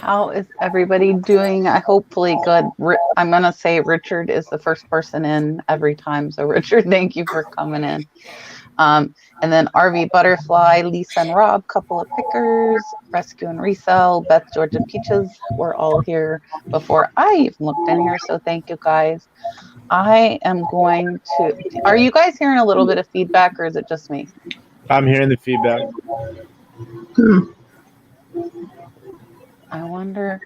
How is everybody doing? Hopefully good. I'm going to say Richard is the first person in every time. So Richard, thank you for coming in. And then RV Butterfly, Lisa and Rob, couple of pickers, Rescue and Resell, Beth, Georgia Peaches. We're all here before I even looked in here. So thank you guys. I am going to, are you guys hearing a little bit of feedback or is it just me? I'm hearing the feedback. I wonder.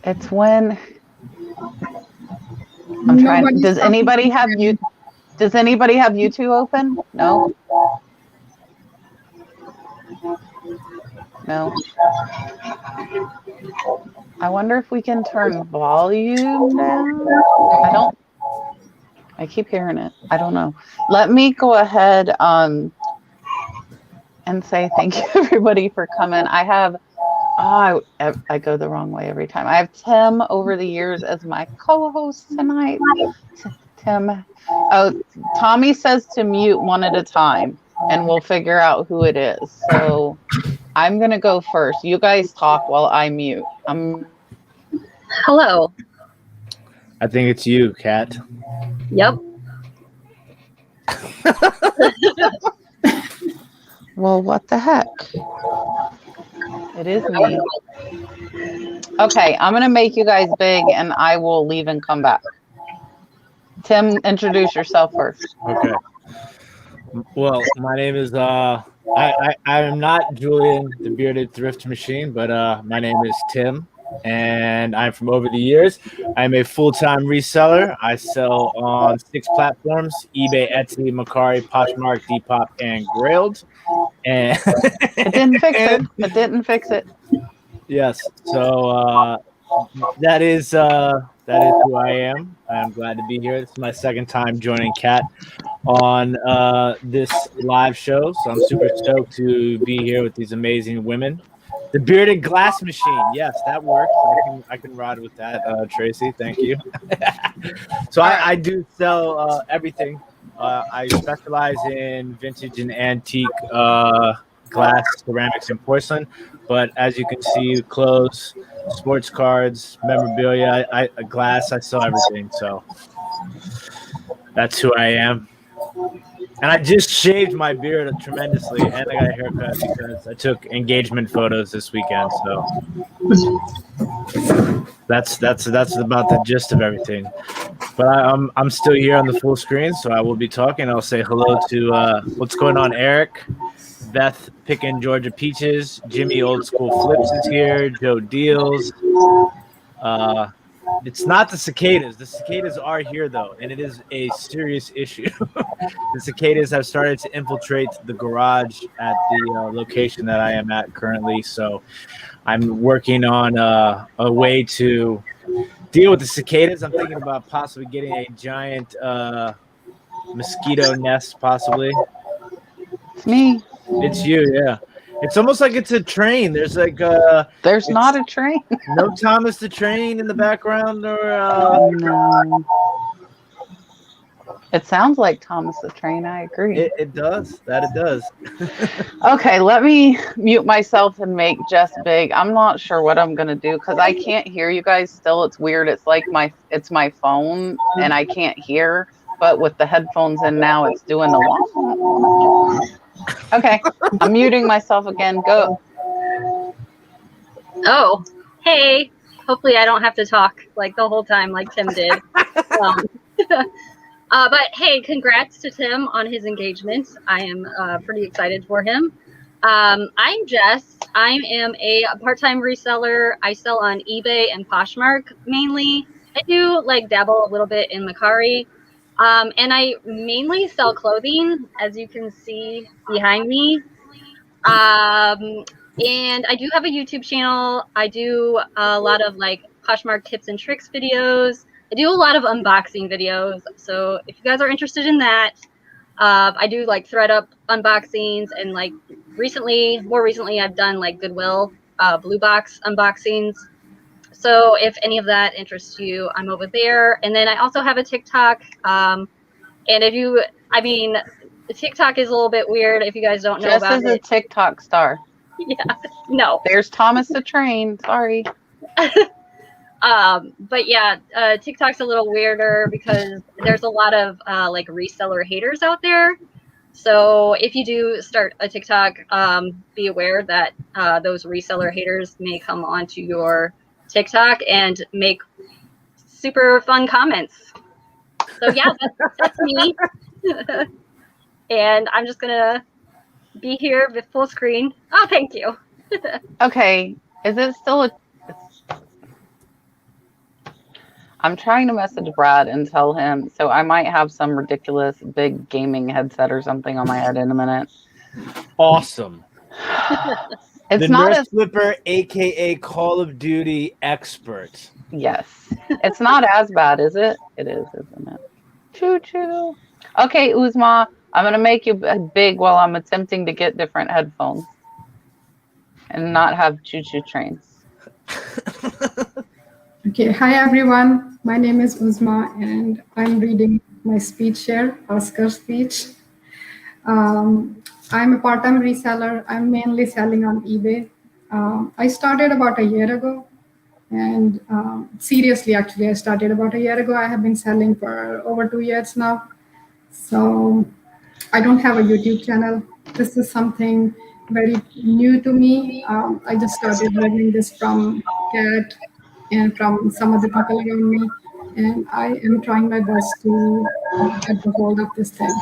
It's when I'm trying. Does anybody have YouTube open? No. No. I wonder if we can turn volume down. I keep hearing it. I don't know. Let me go ahead and say thank you everybody for coming. I have I go the wrong way every time. I have Tim over the years as my co-host tonight. Tim. Oh, Tommy says to mute one at a time and we'll figure out who it is. So I'm going to go first. You guys talk while I mute. Hello. I think it's you, Kat. Yep. Well, what the heck? It is me. Okay, I'm going to make you guys big and I will leave and come back. Tim, introduce yourself first. Okay. Well, my name is I am not Julian, the bearded thrift machine, but my name is Tim, and I'm from over the years. I'm a full-time reseller. I sell on 6 platforms: eBay, Etsy, Mercari, Poshmark, Depop, and Grailed. And it didn't fix it. It didn't fix it. Yes. So that is who I am. I'm glad to be here. This is my second time joining Kat on this live show, so I'm super stoked to be here with these amazing women. The bearded glass machine, yes, that works. I can ride with that, Tracy. Thank you. So I do sell everything. I specialize in vintage and antique glass, ceramics, and porcelain. But as you can see, clothes, sports cards, memorabilia, glass. I sell everything. So that's who I am. And I just shaved my beard tremendously, and I got a haircut because I took engagement photos this weekend. So that's about the gist of everything. But I'm still here on the full screen, so I will be talking. I'll say hello to what's going on, Eric, Beth picking Georgia Peaches, Jimmy Old School Flips is here, Joe Deals. It's not the cicadas. The cicadas are here, though, and it is a serious issue. The cicadas have started to infiltrate the garage at the location that I am at currently. So I'm working on a way to deal with the cicadas. I'm thinking about possibly getting a giant mosquito nest, possibly. It's me. It's you, yeah. It's almost like it's a train. There's like there's not a train. No Thomas the Train in the background, or no. It sounds like Thomas the Train. I agree. It does. That it does. Okay, let me mute myself and make Jess big. I'm not sure what I'm gonna do because I can't hear you guys still. It's weird. It's like it's my phone and I can't hear, but with the headphones in now, it's doing the one. Okay, I'm muting myself again. Go. Oh, hey. Hopefully I don't have to talk like the whole time like Tim did. But hey, congrats to Tim on his engagement. I am pretty excited for him. I'm Jess. I am a part-time reseller. I sell on eBay and Poshmark mainly. I do like dabble a little bit in Mercari. And I mainly sell clothing, as you can see behind me. And I do have a YouTube channel. I do a lot of like Poshmark tips and tricks videos. I do a lot of unboxing videos. So if you guys are interested in that, I do like ThreadUp unboxings and like more recently, I've done like Goodwill blue box unboxings. So if any of that interests you, I'm over there. And then I also have a TikTok. And the TikTok is a little bit weird if you guys don't know Jess about is a TikTok star. Yeah, no. There's Thomas the Train. Sorry. But yeah, TikTok's a little weirder because there's a lot of like reseller haters out there. So if you do start a TikTok, be aware that those reseller haters may come onto your TikTok and make super fun comments. So yeah, that's me. And I'm just gonna be here with full screen. Oh, thank you. Okay. Is it still a... I'm trying to message Brad and tell him, so I might have some ridiculous big gaming headset or something on my head in a minute. Awesome. It's the not Nurse as... Flipper, aka Call of Duty expert. Yes. It's not as bad, is it? It is, isn't it? Choo choo. Okay, Uzma, I'm going to make you big while I'm attempting to get different headphones and not have choo choo trains. Okay, hi everyone. My name is Uzma and I'm reading my speech here, Oscar speech. I'm a part-time reseller. I'm mainly selling on eBay. I started about a year ago. And seriously, actually, I started about a year ago. I have been selling for over 2 years now. So I don't have a YouTube channel. This is something very new to me. I just started learning this from Kat and from some other people around me. And I am trying my best to get the hold of this thing.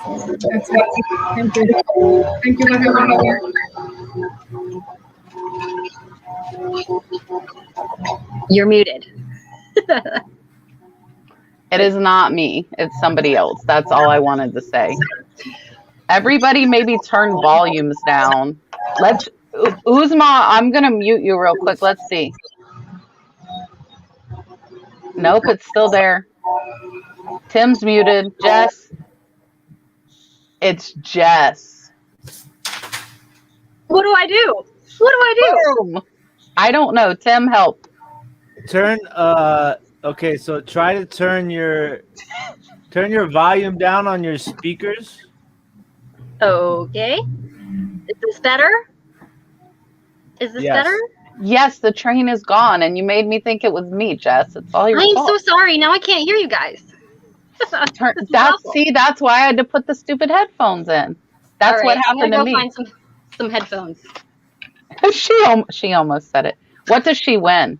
So that's it. Thank you. Thank you for having me here. You're muted. It is not me. It's somebody else. That's all I wanted to say. Everybody maybe turn volumes down. Let's... Uzma, I'm going to mute you real quick. Let's see. Nope, it's still there. Tim's muted. Jess. It's Jess. What do I do? What do I do? Boom. I don't know. Tim, help. Turn okay, so try to turn your volume down on your speakers. Okay. Is this better? Is this better? Yes, the train is gone, and you made me think it was me, Jess. It's all your I am fault. so sorry. Now I can't hear you guys. That's why I had to put the stupid headphones in. That's what happened to me. I'm gonna go find some headphones. She almost said it. What does she win?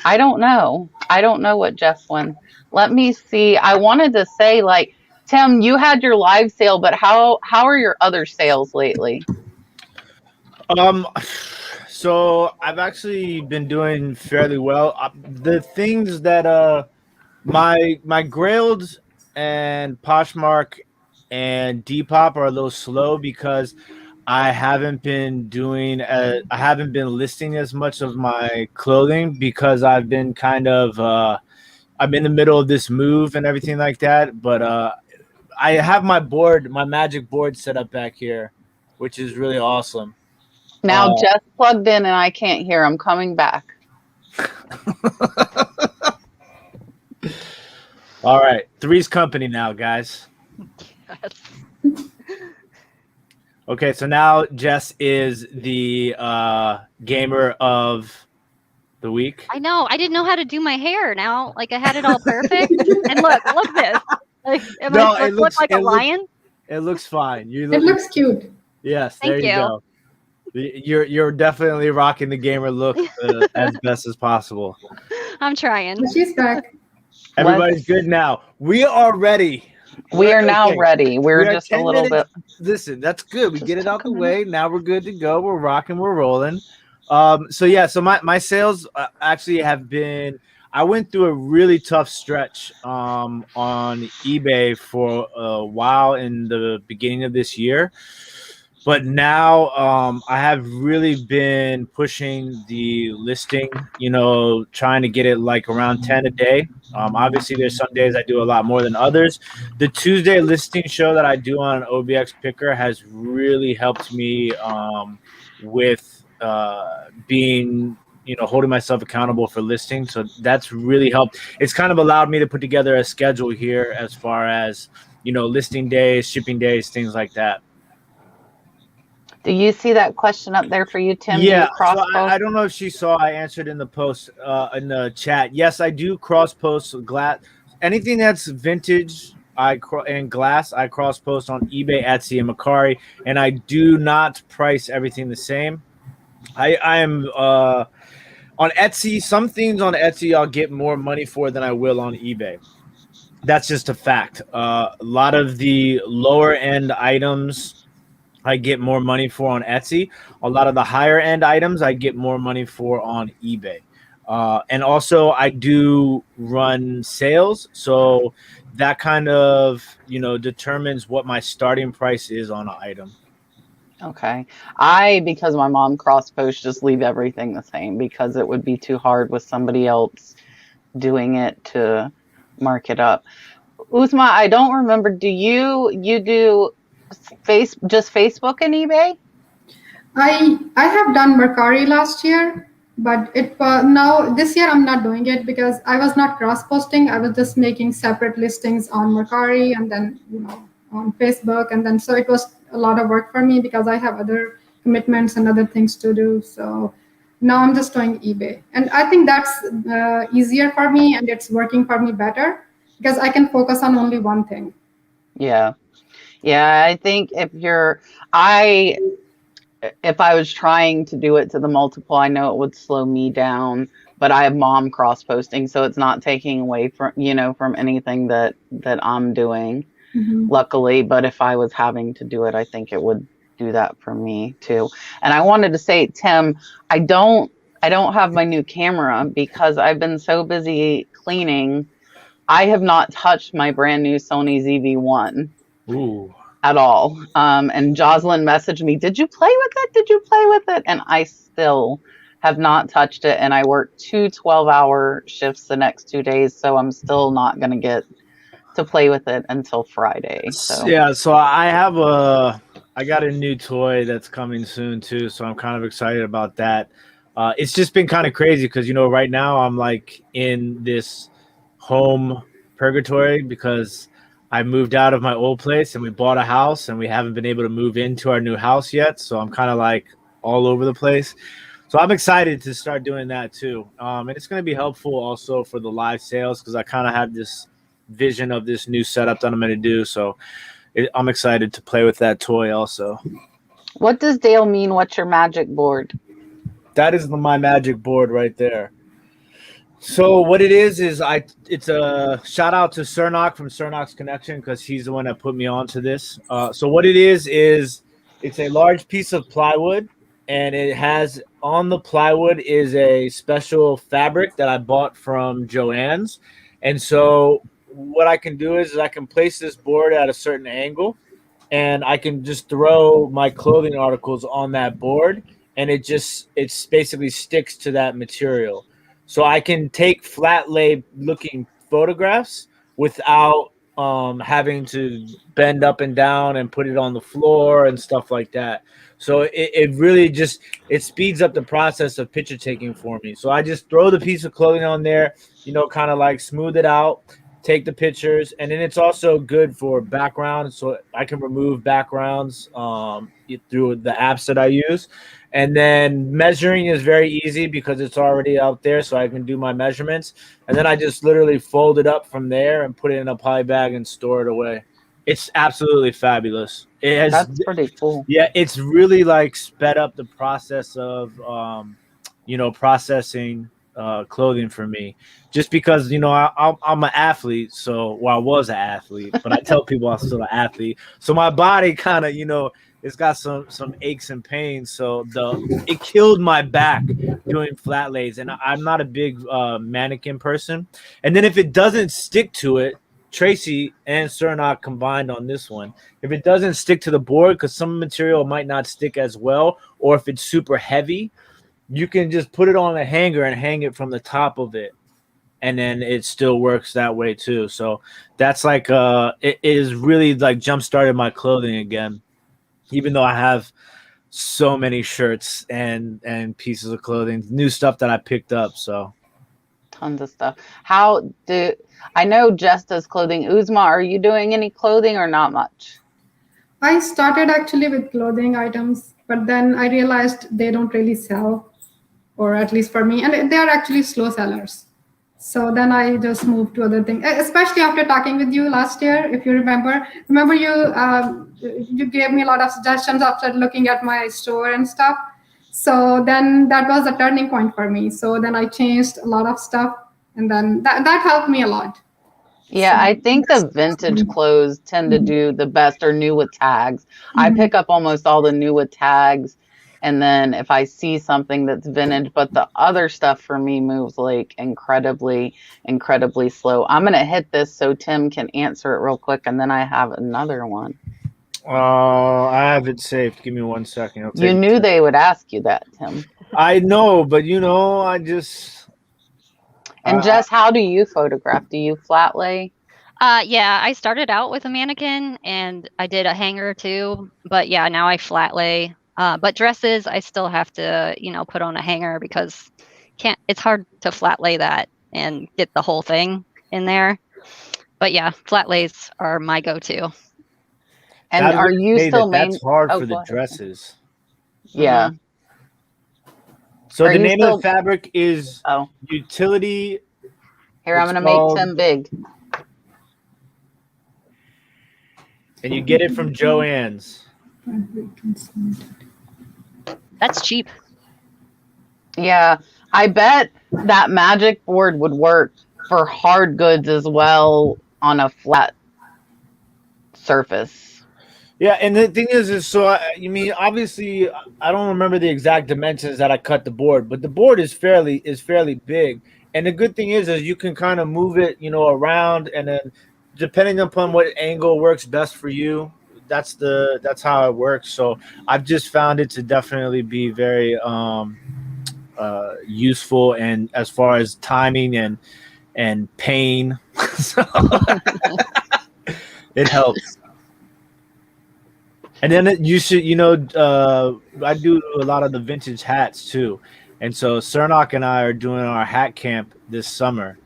I don't know. I don't know what Jess won. Let me see. I wanted to say, like, Tim, you had your live sale, but how are your other sales lately? So I've actually been doing fairly well. The things that my Grailed and Poshmark and Depop are a little slow because I haven't been listing as much of my clothing because I've been kind of I'm in the middle of this move and everything like that. But I have my magic board set up back here, which is really awesome. Now Jess plugged in and I can't hear. I'm coming back. All right. Three's company now, guys. Yes. Okay, so now Jess is the gamer of the week. I know. I didn't know how to do my hair now. Like I had it all perfect. And look this. Like, I look like a lion? It looks fine. It looks cute. Yes, Thank there you go. You're definitely rocking the gamer look as best as possible. I'm trying. She's back. Everybody's good now. We are ready. We are now ready. We're just a little bit. Listen, that's good. We get it out the way. Now we're good to go. We're rocking. We're rolling. So my sales actually have been. I went through a really tough stretch on eBay for a while in the beginning of this year. But now I have really been pushing the listing, trying to get it like around 10 a day. Obviously, there's some days I do a lot more than others. The Tuesday listing show that I do on OBX Picker has really helped me with being, holding myself accountable for listing. So that's really helped. It's kind of allowed me to put together a schedule here as far as, listing days, shipping days, things like that. Do you see that question up there for you, Tim? Do Yeah, you cross so post? I don't know if she saw. I answered in the post in the chat. Yes, I do cross post glass. Anything that's vintage, and glass, I cross post on eBay, Etsy, and Mercari, and I do not price everything the same. I am on Etsy. Some things on Etsy I'll get more money for than I will on eBay. That's just a fact. A lot of the lower end items I get more money for on Etsy. A lot of the higher end items I get more money for on eBay. And also I do run sales. So that kind of, determines what my starting price is on an item. Okay. Because my mom cross posts, just leave everything the same because it would be too hard with somebody else doing it to mark it up. Uzma, I don't remember. Do you do just Facebook and eBay? I have done Mercari last year, but it now this year I'm not doing it because I was not cross posting. I was just making separate listings on Mercari and then on Facebook, and then so it was a lot of work for me because I have other commitments and other things to do. So now I'm just doing eBay, and I think that's easier for me and it's working for me better because I can focus on only one thing. Yeah. I think if I was trying to do it to the multiple, I know it would slow me down, but I have mom cross posting, so it's not taking away from anything that I'm doing, luckily. But if I was having to do it, I think it would do that for me too. And I wanted to say, Tim, I don't have my new camera because I've been so busy cleaning. I have not touched my brand new Sony ZV-1. Ooh. At all. And Jocelyn messaged me, did you play with it? Did you play with it? And I still have not touched it. And I work 2 12-hour shifts the next 2 days. So I'm still not going to get to play with it until Friday. So Yeah, so I got a new toy that's coming soon too. So I'm kind of excited about that. It's just been kind of crazy because, right now I'm like in this home purgatory because I moved out of my old place and we bought a house and we haven't been able to move into our new house yet. So I'm kind of like all over the place. So I'm excited to start doing that too. And it's going to be helpful also for the live sales because I kind of have this vision of this new setup that I'm going to do. So I'm excited to play with that toy also. what does Dale mean? What's your magic board? That is my magic board right there. So what it is it's a shout out to Cernock from Cernock's Connection because he's the one that put me onto this. So what it is it's a large piece of plywood, and it has on the plywood is a special fabric that I bought from Joann's. And so what I can do is I can place this board at a certain angle, and I can just throw my clothing articles on that board, and it basically sticks to that material. So I can take flat lay looking photographs without having to bend up and down and put it on the floor and stuff like that. So it really just speeds up the process of picture taking for me. So I just throw the piece of clothing on there, kind of like smooth it out, take the pictures, and then it's also good for background. So I can remove backgrounds through the apps that I use. And then measuring is very easy because it's already out there, so I can do my measurements. And then I just literally fold it up from there and put it in a poly bag and store it away. It's absolutely fabulous. That's pretty cool. Yeah, it's really like sped up the process of, processing clothing for me. Just because, I'm an athlete, I was an athlete, but I tell people I'm still an athlete. So my body kind of, it's got some aches and pains. So it killed my back doing flat lays, and I'm not a big mannequin person. And then if it doesn't stick to it, Tracy and Cernock combined on this one. If it doesn't stick to the board, because some material might not stick as well, or if it's super heavy, you can just put it on a hanger and hang it from the top of it, and then it still works that way too. So that's like it is really like jump started my clothing again. Even though I have so many shirts and pieces of clothing, new stuff that I picked up. So tons of stuff. I know Jess does clothing. Uzma, are you doing any clothing or not much? I started actually with clothing items but then I realized they don't really sell, or at least for me, and they are actually slow sellers. So then I just moved to other things, especially after talking with you last year. If you remember you gave me a lot of suggestions after looking at my store and stuff. So then that was a turning point for me. So then I changed a lot of stuff, and then that helped me a lot. Yeah, So I think the vintage clothes tend to do the best, or new with tags. I pick up almost all the new with tags. And then if I see something that's vintage, but the other stuff for me moves like incredibly, incredibly slow. I'm going to hit this so Tim can answer it real quick. And then I have another one. I have it saved. Give me 1 second. You knew they would ask you that, Tim. I know, but I just. And Jess, how do you photograph? Do you flat lay? Yeah, I started out with a mannequin and I did a hanger too, but yeah, now I flat lay. But dresses, I still have to, put on a hanger because it's hard to flat lay that and get the whole thing in there. But yeah, flat lays are my go-to. And are you still That's hard for the dresses. Yeah. So the name of the fabric is Utility. Here, I'm going to make Tim big. And you get it from Joann's. That's cheap. Yeah, I bet that magic board would work for hard goods as well on a flat surface. Yeah, and the thing is so obviously I don't remember the exact dimensions that I cut the board, but the board is fairly big. And the good thing is you can kind of move it, around, and then depending upon what angle works best for you, that's how it works. So I've just found it to definitely be very useful, and as far as timing and pain, so it helps. And then you should, I do a lot of the vintage hats too. And so Cernock and I are doing our hat camp this summer,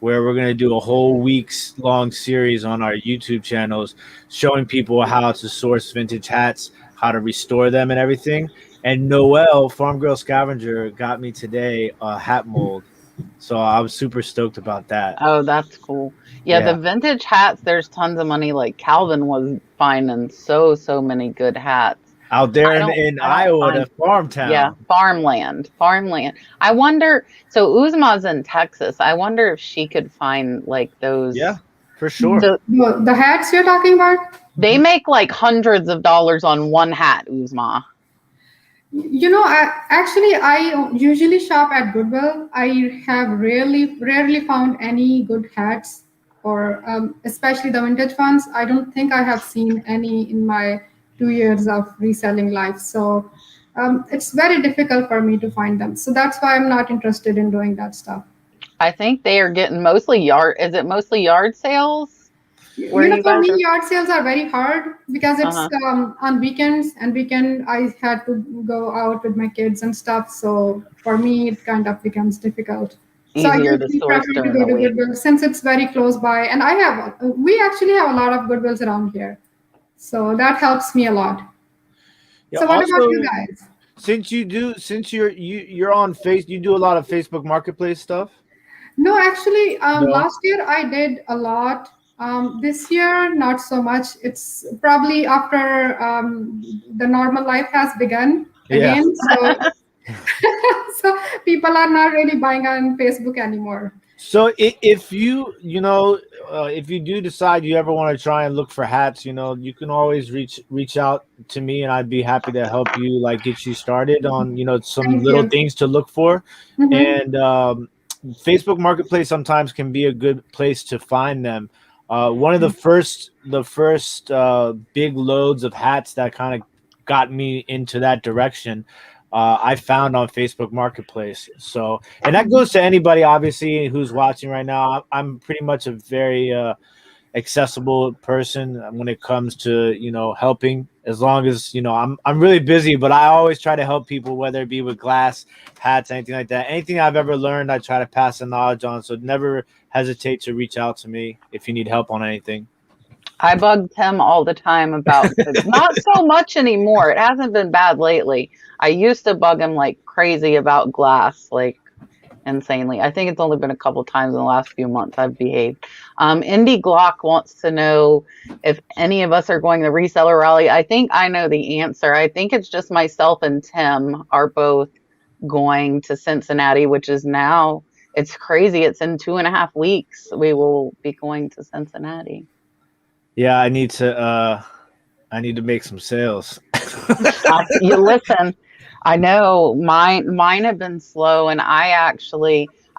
where we're going to do a whole week's long series on our YouTube channels, showing people how to source vintage hats, how to restore them and everything. And Noelle, Farm Girl Scavenger, got me today a hat mold. So I was super stoked about that. Oh, that's cool. Yeah, the vintage hats, there's tons of money. Like Calvin was finding so many good hats. Out there in Iowa, the farm town. Yeah, farmland. I wonder, so Uzma's in Texas. I wonder if she could find like those. Yeah, for sure. The hats you're talking about? They make like hundreds of dollars on one hat, Uzma. I usually shop at Goodwill. I have rarely found any good hats, or especially the vintage ones. I don't think I have seen any in my 2 years of reselling life. So it's very difficult for me to find them. So that's why I'm not interested in doing that stuff. I think they are getting mostly yard. Is it mostly yard sales? For me, yard sales are very hard because it's on weekends, and I had to go out with my kids and stuff. So for me, it kind of becomes difficult. Easier so I prefer to go to Goodwill since it's very close by, and we actually have a lot of Goodwills around here, so that helps me a lot. Yeah, so what about you guys? Since you're on you do a lot of Facebook Marketplace stuff? No, actually, last year I did a lot. This year, not so much. It's probably after the normal life has begun again. So, so people are not really buying on Facebook anymore. So if you do decide you ever want to try and look for hats, you can always reach out to me, and I'd be happy to help you, like get you started on, some little things to look for. Mm-hmm. And Facebook Marketplace sometimes can be a good place to find them. One of the first big loads of hats that kind of got me into that direction, I found on Facebook Marketplace. So, and that goes to anybody, obviously, who's watching right now. I'm pretty much a very accessible person when it comes to, helping, as long as, I'm really busy, but I always try to help people, whether it be with glass, hats, anything like that. Anything I've ever learned, I try to pass the knowledge on. So never hesitate to reach out to me if you need help on anything. I bug Tim all the time about not so much anymore. It hasn't been bad lately. I used to bug him like crazy about glass, like insanely. I think it's only been a couple times in the last few months I've behaved. Indy Glock wants to know if any of us are going to reseller rally. I think I know the answer. I think it's just myself and Tim are both going to Cincinnati, which is now, it's crazy. It's in 2.5 weeks. We will be going to Cincinnati. Yeah, I need to make some sales. You listen, I know mine have been slow, and I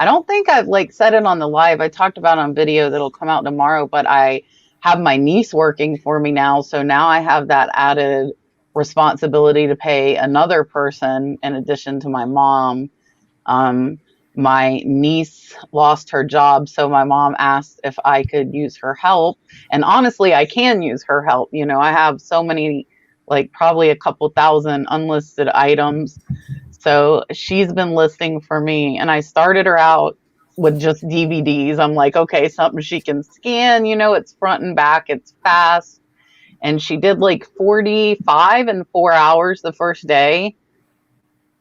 don't think I've like said it on the live. I talked about it on video that'll come out tomorrow, but I have my niece working for me now, so now I have that added responsibility to pay another person in addition to my mom. My niece lost her job, so my mom asked if I could use her help, and honestly, I can use her help. You know, I have so many, like probably a couple thousand unlisted items. So she's been listing for me, and I started her out with just DVDs. I'm like, okay, something she can scan, you know, it's front and back, it's fast. And she did like 45 in 4 hours the first day.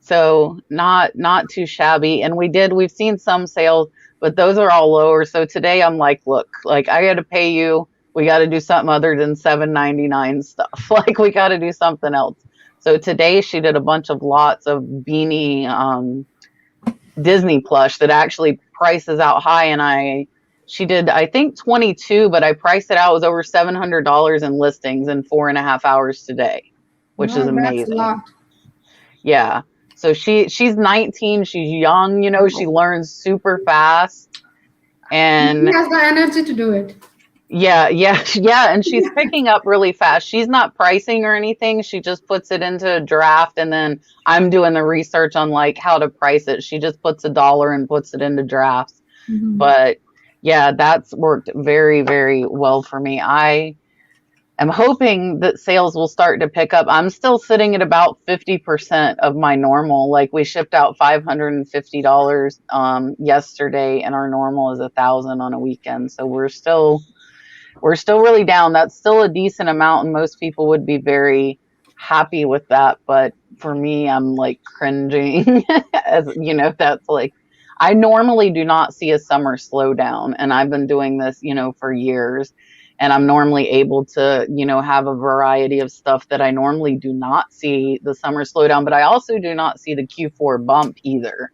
So not too shabby. And we've seen some sales, but those are all lower. So today I'm like, look, like I got to pay you. We got to do something other than $7.99 stuff. Like we got to do something else. So today she did a bunch of lots of beanie Disney plush that actually prices out high. And she did, I think 22, but I priced it out. It was over $700 in listings in 4.5 hours today, which is amazing. That's a lot. Yeah. So she's 19. She's young, you know, she learns super fast. And she has the energy to do it. Yeah. And she's picking up really fast. She's not pricing or anything. She just puts it into a draft, and then I'm doing the research on like how to price it. She just puts $1 and puts it into drafts. Mm-hmm. But yeah, that's worked very, very well for me. I am hoping that sales will start to pick up. I'm still sitting at about 50% of my normal. Like we shipped out $550 yesterday, and our normal is $1,000 on a weekend. So we're still really down. That's still a decent amount, and most people would be very happy with that. But for me, I'm like cringing. As you know, that's like, I normally do not see a summer slowdown, and I've been doing this, you know, for years. And I'm normally able to, you know, have a variety of stuff that I normally do not see the summer slowdown, but I also do not see the Q4 bump either.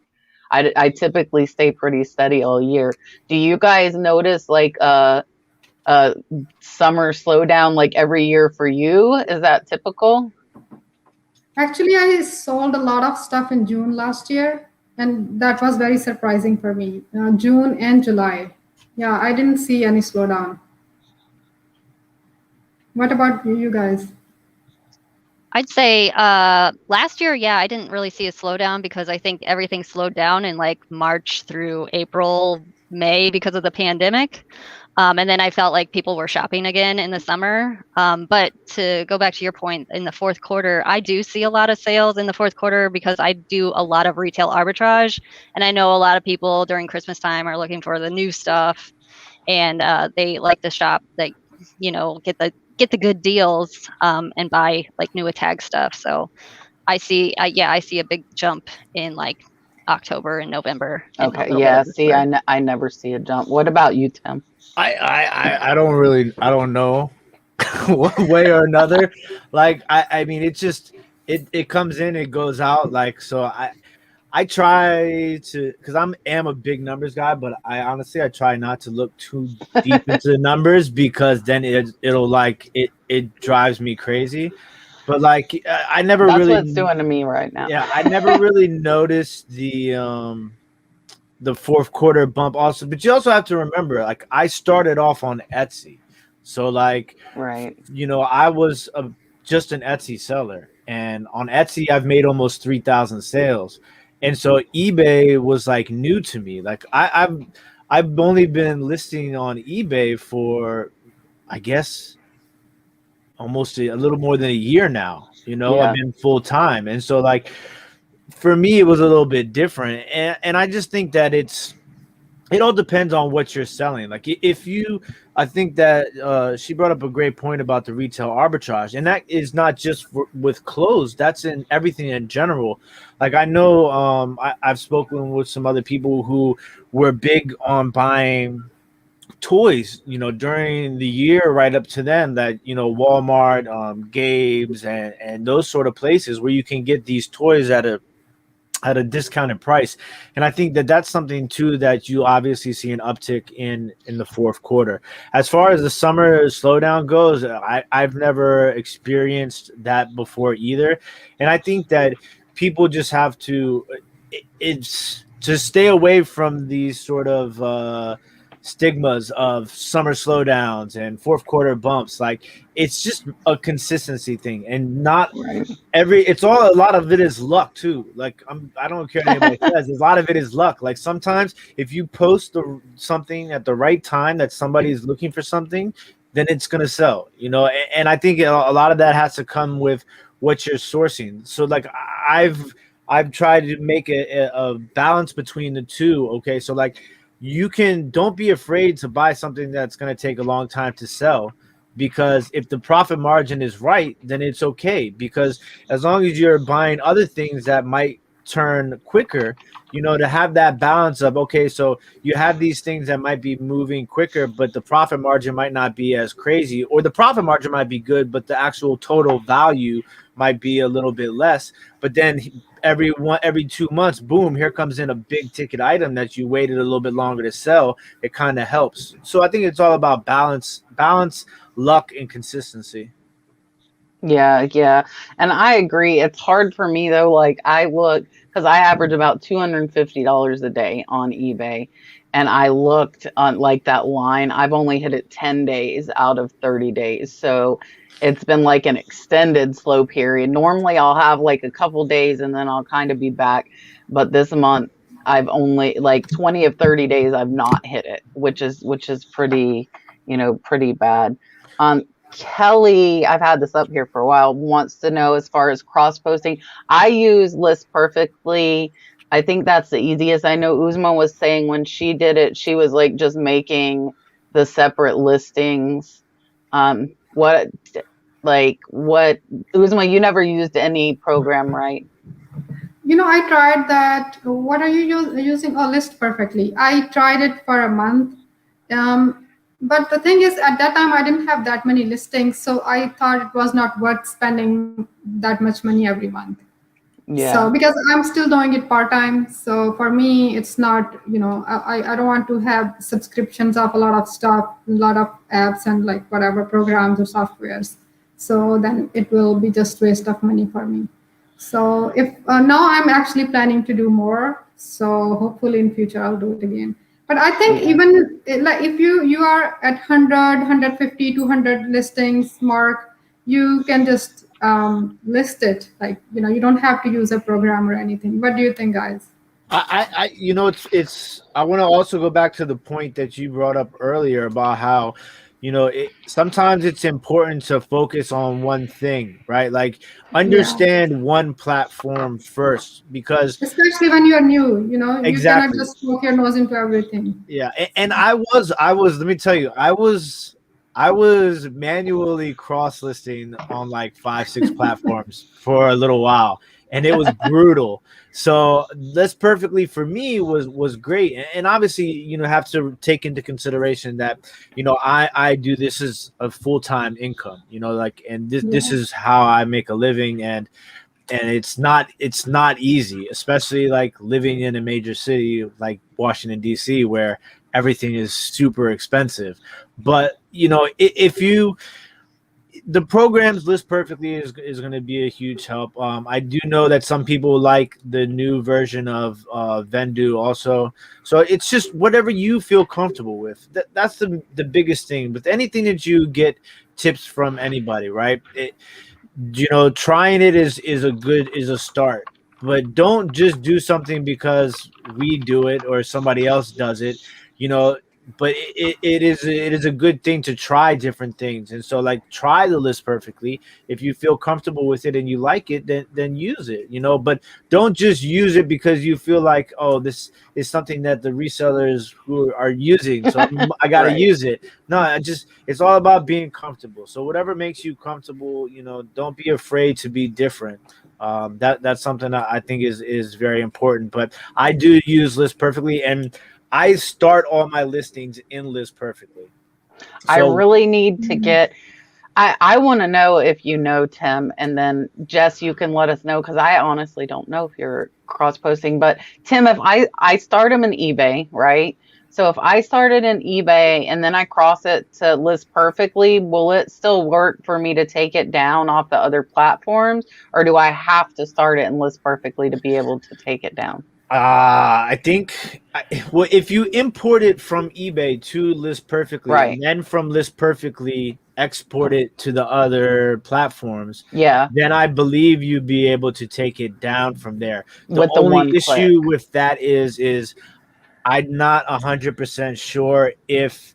I typically stay pretty steady all year. Do you guys notice like summer slowdown like every year for you? Is that typical? Actually, I sold a lot of stuff in June last year, and that was very surprising for me. June and July. Yeah, I didn't see any slowdown. What about you guys? I'd say last year, yeah, I didn't really see a slowdown because I think everything slowed down in like March through April, May because of the pandemic. And then I felt like people were shopping again in the summer. But to go back to your point, in the fourth quarter, I do see a lot of sales in the fourth quarter because I do a lot of retail arbitrage. And I know a lot of people during Christmas time are looking for the new stuff, and they like to shop, like, you know, get the good deals and buy like new tag stuff. So I see a big jump in like October and November. Okay. Yeah. See, I never see a jump. What about you, Tim? I don't know one way or another. Like, I mean, it just, it comes in, it goes out. Like, so I try to, because I am a big numbers guy, but I honestly, I try not to look too deep into the numbers because then it'll like, it drives me crazy. But like, I never That's really. That's what it's doing to me right now. Yeah, I never really noticed the fourth quarter bump also. But you also have to remember, like, I started off on Etsy. So like, right, you know, I was just an Etsy seller. And on Etsy, I've made almost 3,000 sales. And so eBay was like new to me. Like I've only been listing on eBay for, I guess, almost a little more than a year now. You know, yeah. I've been full time. And so like, for me, it was a little bit different. And I just think that it's it all depends on what you're selling. Like if you, I think that she brought up a great point about the retail arbitrage, and that is not just with clothes. That's in everything in general. Like I know, I've spoken with some other people who were big on buying toys, during the year right up to then, that, Walmart, Gabe's, and those sort of places where you can get these toys at a discounted price. And I think that that's something too that you obviously see an uptick in the fourth quarter. As far as the summer slowdown goes, I've never experienced that before either. And I think that people just have to, it's to stay away from these sort of stigmas of summer slowdowns and fourth quarter bumps. Like it's just a consistency thing, and not it's all, a lot of it is luck too. Like I don't care what anybody says, a lot of it is luck. Like sometimes if you post something at the right time that somebody's looking for something, then it's going to sell, and I think a lot of that has to come with what you're sourcing. So like I've tried to make a balance between the two. Okay, so like don't be afraid to buy something that's going to take a long time to sell, because if the profit margin is right, then it's okay. Because as long as you're buying other things that might turn quicker, to have that balance of, okay, so you have these things that might be moving quicker, but the profit margin might not be as crazy, or the profit margin might be good, but the actual total value might be a little bit less. But then every 2 months, boom, here comes in a big ticket item that you waited a little bit longer to sell. It kind of helps. So I think it's all about balance, luck, and consistency. Yeah. And I agree. It's hard for me though. Like I look, because I average about $250 a day on eBay. And I looked on like that line. I've only hit it 10 days out of 30 days. So it's been like an extended slow period. Normally I'll have like a couple days and then I'll kind of be back. But this month I've only like 20 of 30 days I've not hit it, which is pretty, pretty bad. Kelly, I've had this up here for a while, wants to know as far as cross posting. I use List Perfectly. I think that's the easiest. I know Uzma was saying when she did it, she was like just making the separate listings. What Uzma, you never used any program, right? I tried that. What are you using? Oh, List Perfectly. I tried it for a month. But the thing is, at that time, I didn't have that many listings, so I thought it was not worth spending that much money every month. Yeah. So because I'm still doing it part-time, so for me, it's not, I don't want to have subscriptions of a lot of stuff, a lot of apps and like whatever programs or softwares. So then it will be just waste of money for me. So if now I'm actually planning to do more. So hopefully in future, I'll do it again. But I think even like if you are at 100, 150, 200 listings mark, you can just list it. Like, you don't have to use a program or anything. What do you think, guys? I want to also go back to the point that you brought up earlier about how, sometimes it's important to focus on one thing, right? Like understand one platform first, because especially when you're new, exactly. You cannot just poke your nose into everything. Yeah. And I was, let me tell you, I was manually cross-listing on like 5-6 platforms for a little while, and it was brutal. So List Perfectly for me was great. And obviously, have to take into consideration that, I do this as a full-time income, and this is how I make a living. And it's not easy, especially like living in a major city like Washington, D.C., where everything is super expensive. But the programs, List Perfectly is going to be a huge help. I do know that some people like the new version of Vendu also. So it's just whatever you feel comfortable with. That's the biggest thing. With anything that you get tips from anybody, right? Trying it is a start. But don't just do something because we do it or somebody else does it. but it is a good thing to try different things. And so like try the list perfectly. If you feel comfortable with it and you like it, then use it, you know, but don't just use it because you feel like, oh, this is something that the resellers who are using, so I got to Right. use it. No, it's all about being comfortable. So whatever makes you comfortable, you know, don't be afraid to be different. That's something that I think is very important. But I do use List Perfectly, and I start all my listings in List Perfectly. I So really need to get. I want to know if you know Tim, and then Jess, you can let us know because I honestly don't know if you're cross posting. But Tim, if I start them in eBay, right? So if I start it in eBay and then I cross it to List Perfectly, will it still work for me to take it down off the other platforms, or do I have to start it in List Perfectly to be able to take it down? I think, well, if you import it from eBay to List Perfectly, Right. and then from List Perfectly export it to the other platforms, Yeah, then I believe you'd be able to take it down from there. The with the only one click. issue with that is I'm not 100% sure if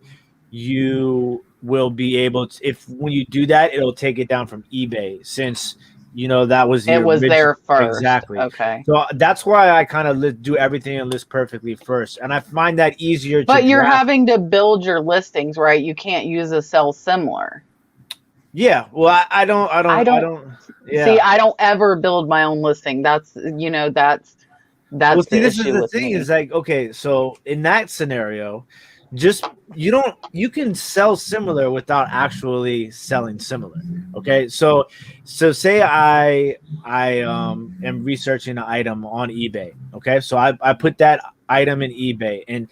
you will be able to, if when you do that, it'll take it down from eBay, since you know that was the It was original. there first. Exactly. Okay. So that's why I kind of do everything in List Perfectly first, and I find that easier to But you're draft. having to build your listings, right? You can't use a sell similar. Yeah. Well, I don't. See, Yeah. I don't ever build my own listing. That's, you know, that's Well, see, the this is issue the with thing me. is like, okay, so in that scenario, just you can sell similar without actually selling similar. Okay, so say I am researching an item on eBay. Okay, so I put that item in eBay, and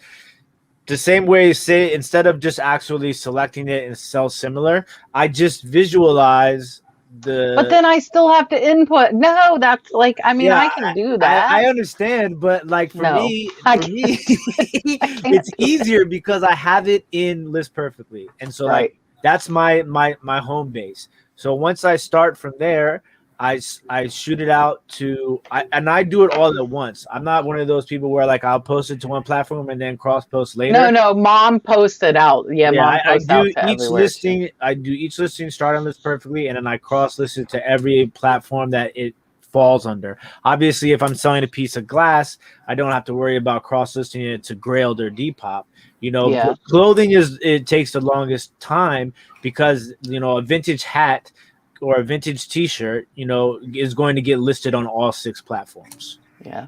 the same way, say instead of just actually selecting it and sell similar, I just visualize But the. then I still have to input. No, that's like, I mean, Yeah, I can do I that. understand, but like No, for me, I can't it's do it. easier because I have it in List Perfectly, and so like Right. that's my home base. So once I start from there, I shoot it out to and I do it all at once. I'm not one of those people where like I'll post it to one platform and then cross post later. No, mom posted out. Yeah, Yeah, mom I posts out do to each everywhere too. listing. I do each listing start on List Perfectly, and then I cross list it to every platform that it falls under. Obviously, if I'm selling a piece of glass, I don't have to worry about cross listing it to Grailed or Depop. You know, Yeah. clothing it takes the longest time because you know a vintage hat or a vintage T-shirt, you know, is going to get listed on all 6 platforms. Yeah.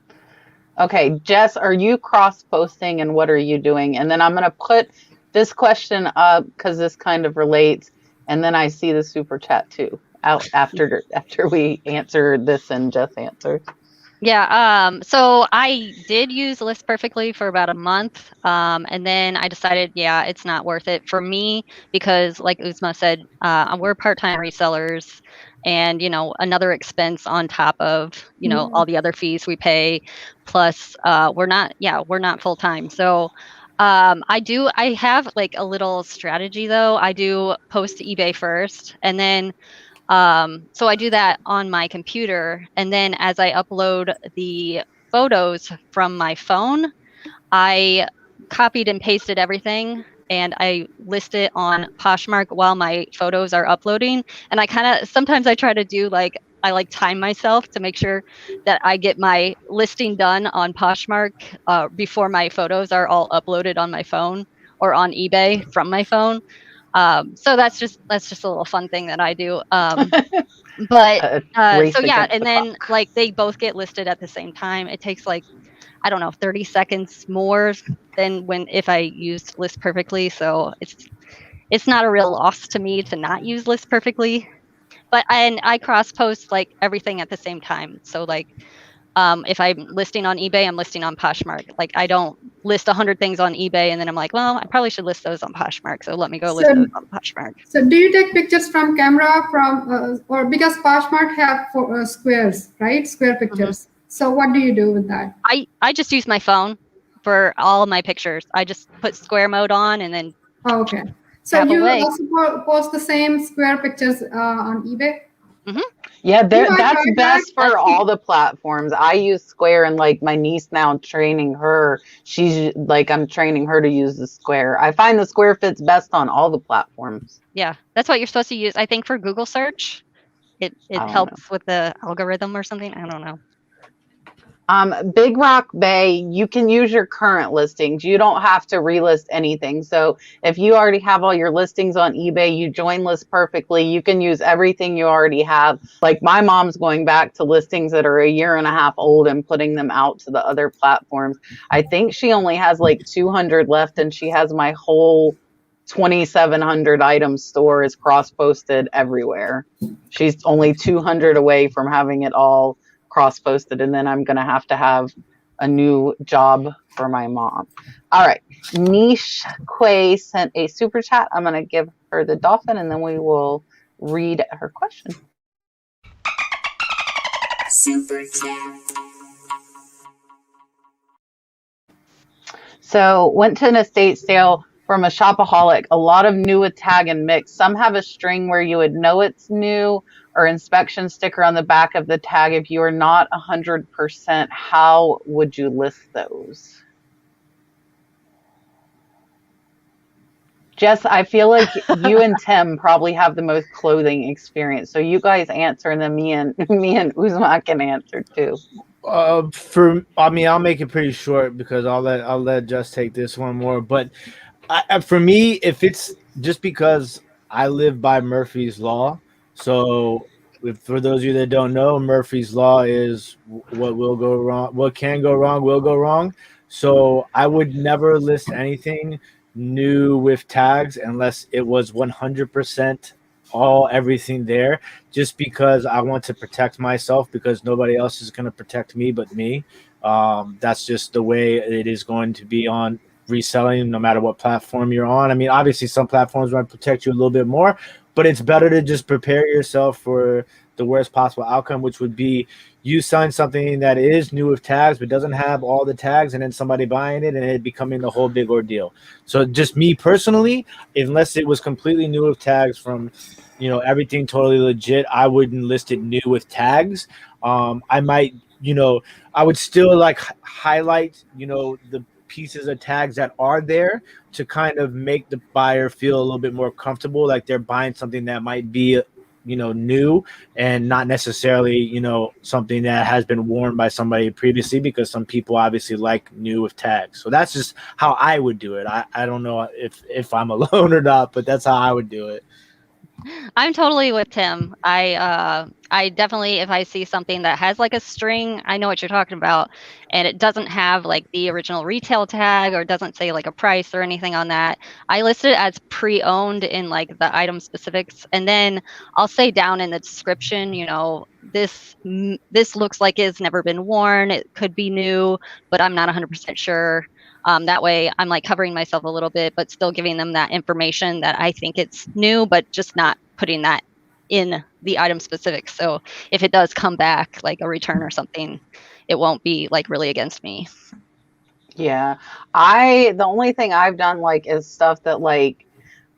Okay, Jess, are you cross posting and what are you doing? And then I'm going to put this question up because this kind of relates. And then I see the super chat too out after we answer this and Jess answers. Yeah, so I did use List Perfectly for about a month, and then I decided, yeah, it's not worth it for me because, like Uzma said, we're part-time resellers, and you know, another expense on top of all the other fees we pay, plus we're not full-time. So I have like a little strategy though. I do post to eBay first, and then so I do that on my computer, and then as I upload the photos from my phone, I copied and pasted everything and I list it on Poshmark while my photos are uploading. And I kind of sometimes I try to do like I like time myself to make sure that I get my listing done on Poshmark before my photos are all uploaded on my phone or on eBay from my phone. So that's just a little fun thing that I do. But Race so yeah, against and the then clock. like they both get listed at the same time. It takes like I don't know 30 seconds more than when if I used List Perfectly. So it's not a real loss to me to not use List Perfectly. But and I cross post like everything at the same time. So like if I'm listing on eBay, I'm listing on Poshmark. Like I don't list 100 things on eBay and then I'm like, well, I probably should list those on Poshmark. So let me go list those So, on Poshmark. so do you take pictures from camera or because Poshmark have for, squares, right? Square pictures. So what do you do with that? I just use my phone for all of my pictures. I just put square mode on and then Oh, okay. So tap you away. also post the same square pictures on eBay? Mm-hmm. Yeah, Right, that's right, best right. for all the platforms. I use Square, and like my niece now training her. She's like, I'm training her to use the Square. I find the Square fits best on all the platforms. Yeah, that's what you're supposed to use. I think for Google search, it I don't know. helps with the algorithm or something. I don't know. Big Rock Bay, you can use your current listings. You don't have to relist anything. So if you already have all your listings on eBay, you join list perfectly. You can use everything you already have. Like my mom's going back to listings that are a year and a half old and putting them out to the other platforms. I think she only has like 200 left, and she has my whole 2,700 item store is cross-posted everywhere. She's only 200 away from having it all cross-posted, and then I'm going to have a new job for my mom. All right. Niche Quay sent a super chat. I'm going to give her the dolphin, and then we will read her question. Super chat. So went to an estate sale from a shopaholic. A lot of new with tag and mix. Some have a string where you would know it's new, or inspection sticker on the back of the tag. If you are not 100%, how would you list those? Jess, I feel like you and Tim probably have the most clothing experience. So you guys answer, and then me and Uzma can answer too. I'll make it pretty short because I'll let Jess take this one more. But for me, if it's just because I live by Murphy's Law, so for those of you that don't know, Murphy's Law is what will go wrong, what can go wrong, will go wrong. So I would never list anything new with tags unless it was 100% everything there, just because I want to protect myself, because nobody else is going to protect me but me. That's just the way it is going to be on reselling, no matter what platform you're on. I mean, obviously some platforms might protect you a little bit more, but it's better to just prepare yourself for the worst possible outcome, which would be you sign something that is new with tags but doesn't have all the tags, and then somebody buying it and it becoming the whole big ordeal. So just me personally, unless it was completely new with tags from everything totally legit, I wouldn't list it new with tags. I might, I would still like highlight, the pieces of tags that are there to kind of make the buyer feel a little bit more comfortable, like they're buying something that might be new and not necessarily something that has been worn by somebody previously, because some people obviously like new with tags. So that's just how I would do it. I don't know if I'm alone or not, but that's how I would do it. I'm totally with Tim. I definitely, if I see something that has like a string, I know what you're talking about, and it doesn't have like the original retail tag, or doesn't say like a price or anything on that, I list it as pre-owned in like the item specifics, and then I'll say down in the description, this looks like it's never been worn. It could be new, but I'm not 100% sure. That way I'm like covering myself a little bit, but still giving them that information that I think it's new, but just not putting that in the item specifics. So if it does come back like a return or something, it won't be like really against me. Yeah. The only thing I've done like is stuff that like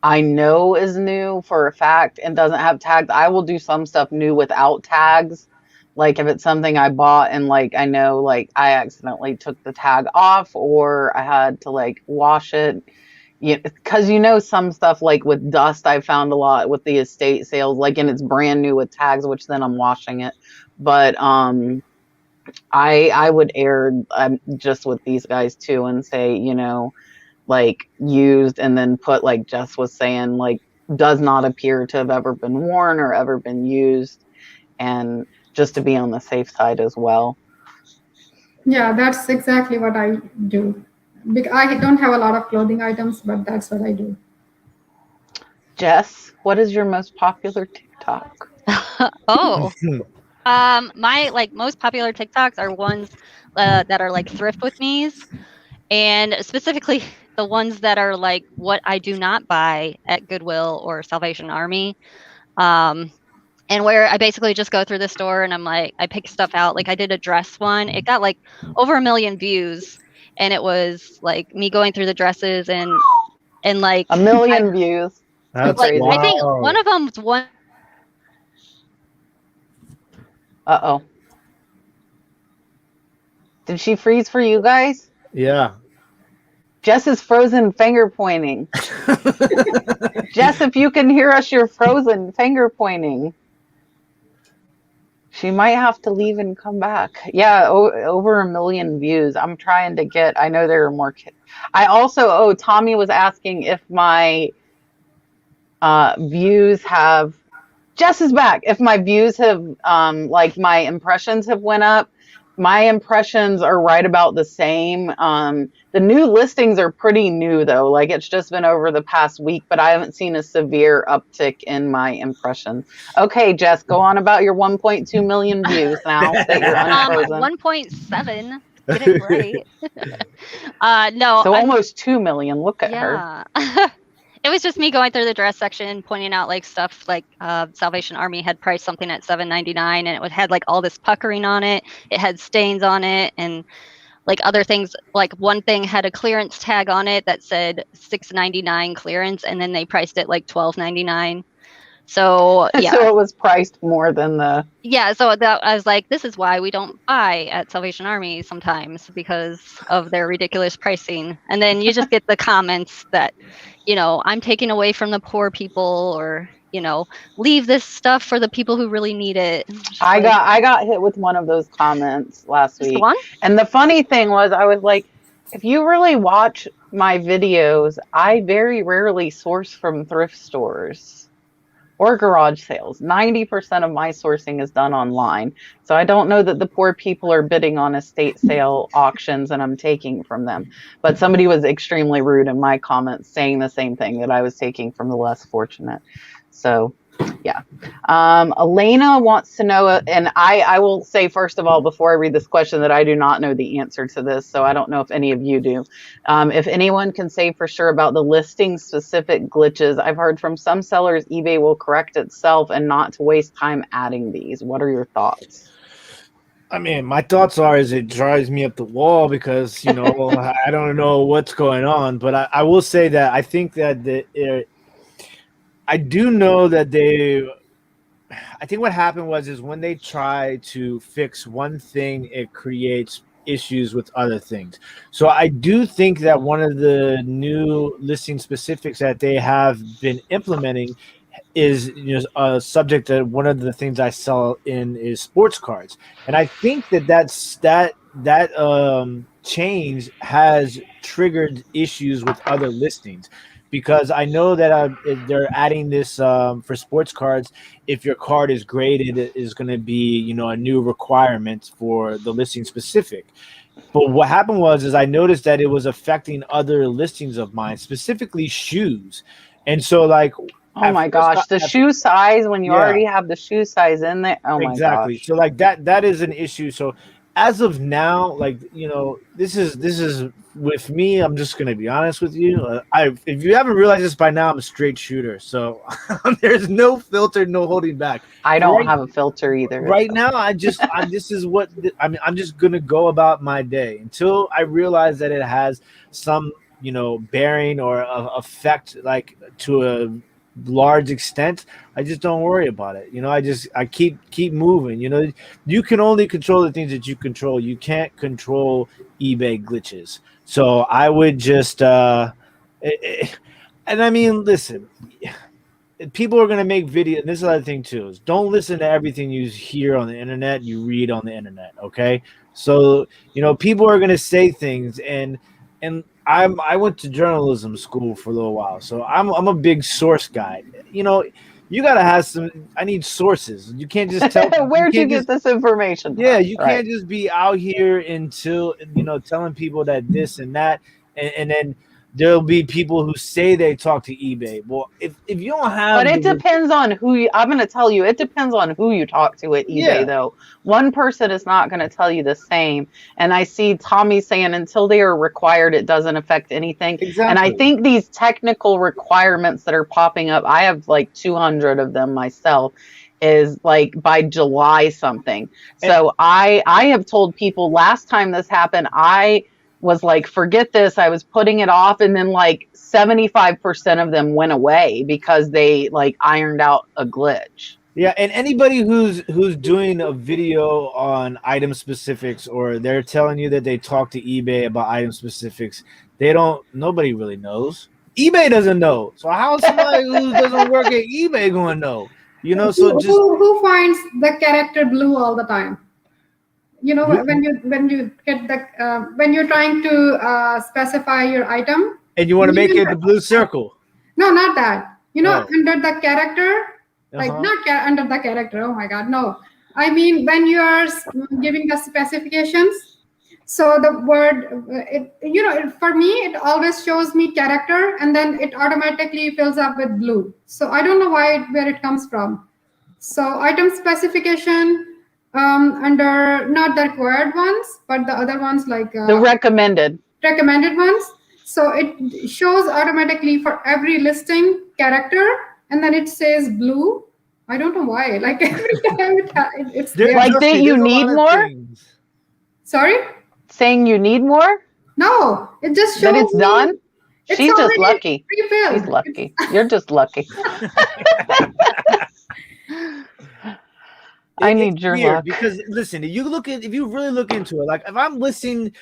I know is new for a fact and doesn't have tags. I will do some stuff new without tags. Like if it's something I bought and like I know like I accidentally took the tag off, or I had to like wash it. Because some stuff like with dust, I found a lot with the estate sales, like, and it's brand new with tags, which then I'm washing it. But I would err just with these guys too and say, like used, and then put, like Jess was saying, like does not appear to have ever been worn or ever been used, and just to be on the safe side as well. Yeah, that's exactly what I do. I don't have a lot of clothing items, but that's what I do. Jess, what is your most popular TikTok? Oh, my like most popular TikToks are ones that are like thrift with me's, and specifically the ones that are like what I do not buy at Goodwill or Salvation Army. And where I basically just go through the store and I'm like, I pick stuff out. Like I did a dress one. It got like over 1 million views, and it was like me going through the dresses and like 1 million views. That's like wow. I think one of them was one Uh-oh. Did she freeze for you guys? Yeah. Jess is frozen finger pointing. Jess, if you can hear us, you're frozen finger pointing. She might have to leave and come back. Yeah, over 1 million views. I'm trying to get, I know there are more kids. I also, Tommy was asking if my views have, Jess is back. If my views have, like my impressions have went up. My impressions are right about the same. The new listings are pretty new though. Like it's just been over the past week, but I haven't seen a severe uptick in my impressions. Okay, Jess, go on about your 1.2 million views now that you're unfrozen. 1.7. Get it right. No. So almost 2 million. Look at her. It was just me going through the dress section, pointing out like stuff like Salvation Army had priced something at $7.99, and it had like all this puckering on it. It had stains on it, and like other things. Like one thing had a clearance tag on it that said $6.99 clearance, and then they priced it like $12.99. So yeah. So it was priced more than the. Yeah, so that I was like, this is why we don't buy at Salvation Army sometimes, because of their ridiculous pricing. And then you just get the comments that, I'm taking away from the poor people, or leave this stuff for the people who really need it. I got hit with one of those comments last week. One? And the funny thing was, I was like, if you really watch my videos, I very rarely source from thrift stores or garage sales. 90% of my sourcing is done online. So I don't know that the poor people are bidding on estate sale auctions and I'm taking from them. But somebody was extremely rude in my comments saying the same thing, that I was taking from the less fortunate. So yeah. Elena wants to know, and I will say first of all, before I read this question, that I do not know the answer to this. So I don't know if any of you do. If anyone can say for sure about the listing specific glitches, I've heard from some sellers eBay will correct itself and not to waste time adding these. What are your thoughts? I mean, my thoughts are is it drives me up the wall because, I don't know what's going on. But I will say that I think that I do know that I think what happened is when they try to fix one thing, it creates issues with other things. So I do think that one of the new listing specifics that they have been implementing is a subject that one of the things I sell in is sports cards. And I think that change has triggered issues with other listings. Because I know that they're adding this for sports cards. If your card is graded, it is going to be a new requirement for the listing specific. But what happened is I noticed that it was affecting other listings of mine, specifically shoes. And so like, oh my gosh, the shoe size when you already have the shoe size in there. Oh my exactly. gosh. So like that is an issue. So as of now, like this is with me. I'm just gonna be honest with you. If you haven't realized this by now, I'm a straight shooter. So there's no filter, no holding back. I don't have a filter either. Right now, I'm just gonna go about my day until I realize that it has some bearing or effect, like to a large extent. I just don't worry about it. I keep moving. You can only control the things that you control. You can't control eBay glitches. So I would just and I mean, listen, people are going to make videos. This is the other thing too, is don't listen to everything you hear on the internet, you read on the internet. Okay. So, people are going to say things and I went to journalism school for a little while. So I'm a big source guy. You got to have I need sources. You can't just tell. Where'd you get this information from? Yeah, you can't just be out here until, telling people that this and that. And then there'll be people who say they talk to eBay. Well, if you don't have. But it depends on who I'm going to tell you. It depends on who you talk to at eBay, though. One person is not going to tell you the same. And I see Tommy saying until they are required, it doesn't affect anything. Exactly. And I think these technical requirements that are popping up, I have like 200 of them myself, is like by July something. So I have told people last time this happened, I was like, forget this. I was putting it off, and then like 75% of them went away because they like ironed out a glitch. Yeah, and anybody who's doing a video on item specifics, or they're telling you that they talk to eBay about item specifics, nobody really knows. eBay doesn't know. So how is somebody who doesn't work at eBay going to know? You know, so just Who finds the character blue all the time? You know, when you get the when you're trying to specify your item, and you want to make it the blue circle. No, not that. You know, Oh. under the character, like not under the character. Oh my God, no. I mean, when you are giving the specifications, so the word, for me, it always shows me character, and then it automatically fills up with blue. So I don't know where it comes from. So item specification under not the required ones, but the other ones like the recommended ones. So it shows automatically for every listing character, and then it says blue. I don't know why. Like every time it's there. Like that you need more? Sorry? Saying you need more? No, it just shows that it's done. She's just lucky. Pre-filled. She's lucky. You're just lucky. I need your luck. Because listen, if you really look into it, like if I'm listing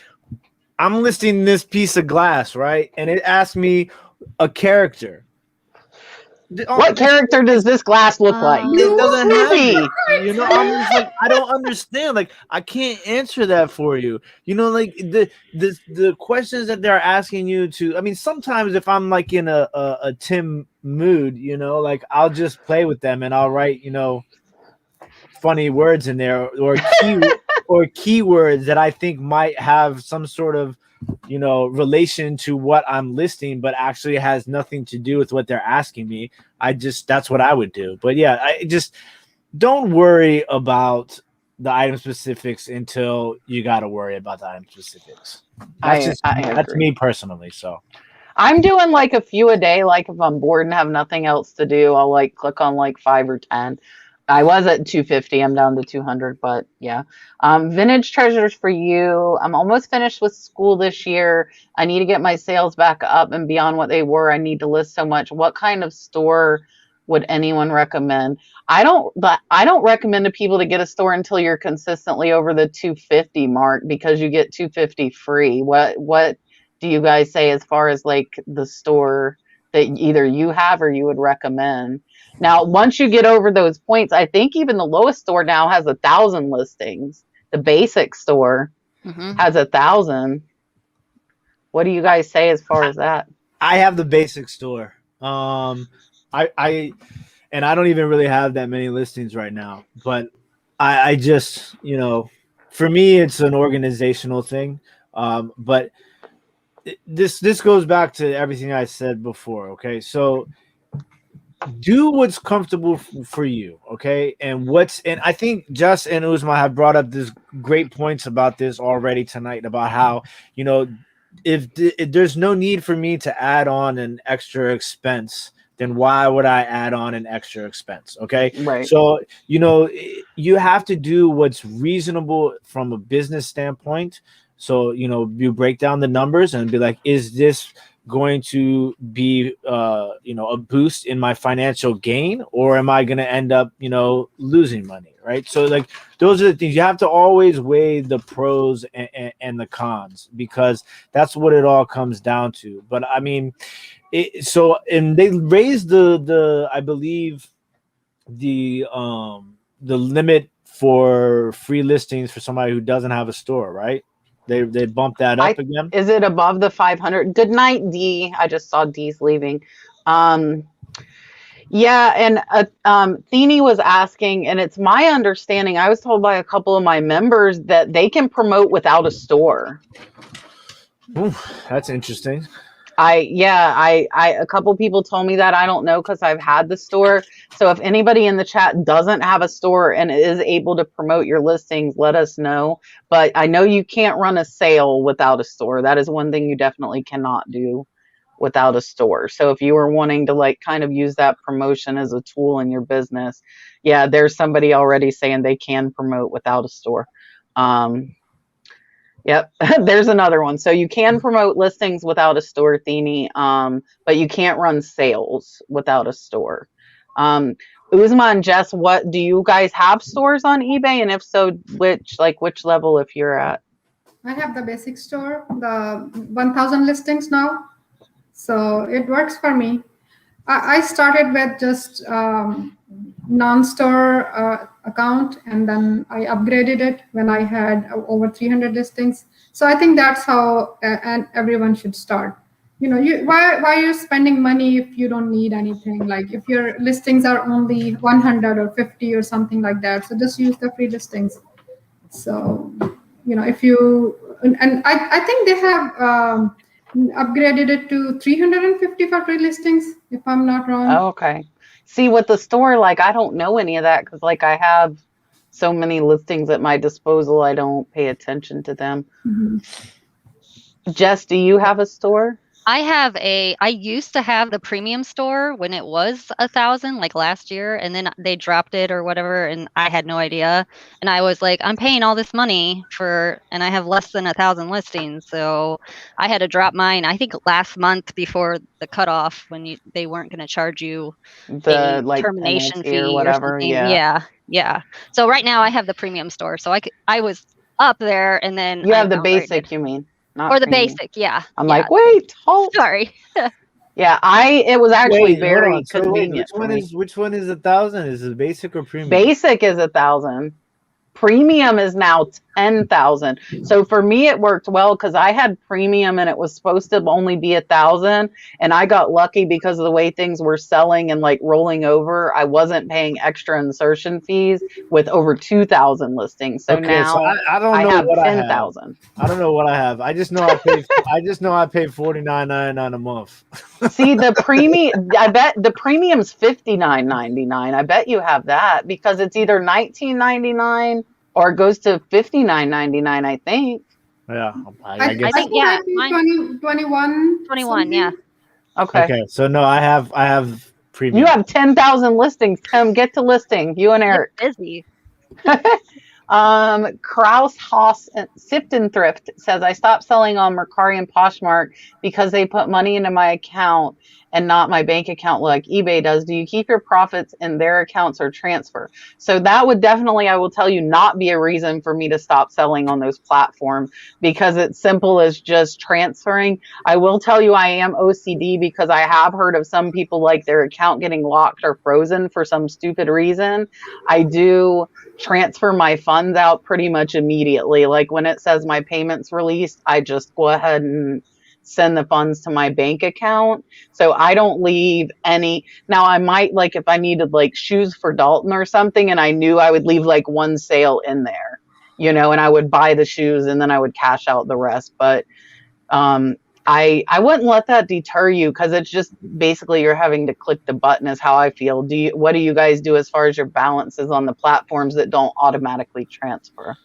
this piece of glass, right? And it asks me a character. What character does this glass look like? It doesn't have it. You know, I'm just like, I don't understand. Like, I can't answer that for you. You know, like the questions that they're asking you to. I mean, sometimes if I'm like in a Tim mood, you know, like I'll just play with them and I'll write, you know, funny words in there or keywords that I think might have some sort of, you know, relation to what I'm listing, but actually has nothing to do with what they're asking me. That's what I would do. But yeah, I just don't worry about the item specifics until you got to worry about the item specifics. That's me personally. So I'm doing like a few a day. Like if I'm bored and have nothing else to do, I'll like click on like 5 or 10. I was at 250. I'm down to 200, but yeah. Vintage treasures for you. I'm almost finished with school this year. I need to get my sales back up and beyond what they were. I need to list so much. What kind of store would anyone recommend? I don't recommend to people to get a store until you're consistently over the 250 mark because you get 250 free. What do you guys say as far as like the store that either you have or you would recommend? Now, once you get over those points, I think even the lowest store now has 1,000 listings. The basic store has 1,000. What do you guys say as far as that? I have the basic store. I don't even really have that many listings right now, but I just, you know, for me, it's an organizational thing. But this goes back to everything I said before. Okay. So do what's comfortable for you. Okay. And I think Jess and Uzma have brought up this great points about this already tonight about how, you know, if there's no need for me to add on an extra expense, then why would I add on an extra expense? Okay. Right. So, you know, you have to do what's reasonable from a business standpoint. So, you know, you break down the numbers and be like, is this going to be, you know, a boost in my financial gain, or am I going to end up, you know, losing money? Right. So like, those are the things you have to always weigh the pros and the cons, because that's what it all comes down to. But I mean, and they raised the I believe the limit for free listings for somebody who doesn't have a store, right? They bumped that up again. Is it above the 500? Good night, D. I just saw D's leaving. Yeah, and Thini was asking, and it's my understanding, I was told by a couple of my members that they can promote without a store. Ooh, that's interesting. A couple people told me that. I don't know because I've had the store. So if anybody in the chat doesn't have a store and is able to promote your listings, let us know. But I know you can't run a sale without a store. That is one thing you definitely cannot do without a store. So if you were wanting to like kind of use that promotion as a tool in your business, yeah, there's somebody already saying they can promote without a store. Yep, there's another one. So you can promote listings without a store, Thini, but you can't run sales without a store. Uzma and Jess, what do you guys have stores on eBay? And if so, which level if you're at? I have the basic store, the 1,000 listings now. So it works for me. I started with just non-store account, and then I upgraded it when I had over 300 listings. So I think that's how and everyone should start. Why are you spending money if you don't need anything? Like if your listings are only 100 or 50 or something like that, so just use the free listings. So if you and I think they have upgraded it to 350 for free listings, if I'm not wrong. Oh, okay. See, with the store, like I don't know any of that because like I have so many listings at my disposal, I don't pay attention to them. Mm-hmm. Jess, do you have a store? I used to have the premium store when it was 1,000, like last year, and then they dropped it or whatever, and I had no idea. And I was like, I'm paying all this money and I have less than 1,000 listings, so I had to drop mine. I think last month before the cutoff, when they weren't going to charge you The a termination penalty fee or whatever. something. Yeah. So right now I have the premium store, so I was up there, and then you have the basic, you mean? Not or the premium. basic, yeah. I'm like, wait, hold. Sorry. Yeah, it was actually very So convenient. which one is 1,000? Is it basic or premium? Basic is 1,000. Premium is now 10,000. So for me, it worked well because I had premium and it was supposed to only be 1,000. And I got lucky because of the way things were selling and like rolling over. I wasn't paying extra insertion fees with over 2,000 listings. So now so I don't know have what 10,000. I don't know what I have. I just know I pay $49.99 a month. See, the premium, I bet the premium's $59.99. I bet you have that because it's either $19.99 or it goes to $59.99, I think. Yeah. I guess. think yeah, 21. 21, yeah. Okay. So no, I have premium. You have 10,000 listings. Tim, get to listing. You and Eric. Get busy. Kraus Haas Sift and Thrift says, I stopped selling on Mercari and Poshmark because they put money into my account and not my bank account like eBay does. Do you keep your profits in their accounts or transfer? So that would definitely, I will tell you, not be a reason for me to stop selling on those platforms because it's simple as just transferring. I will tell you I am OCD because I have heard of some people like their account getting locked or frozen for some stupid reason. I do transfer my funds out pretty much immediately. Like when it says my payment's released, I just go ahead and send the funds to my bank account. So I don't leave any. Now I might, like if I needed like shoes for Dalton or something and I knew I would leave like one sale in there, and I would buy the shoes and then I would cash out the rest. But I wouldn't let that deter you because it's just basically you're having to click the button is how I feel. What do you guys do as far as your balances on the platforms that don't automatically transfer?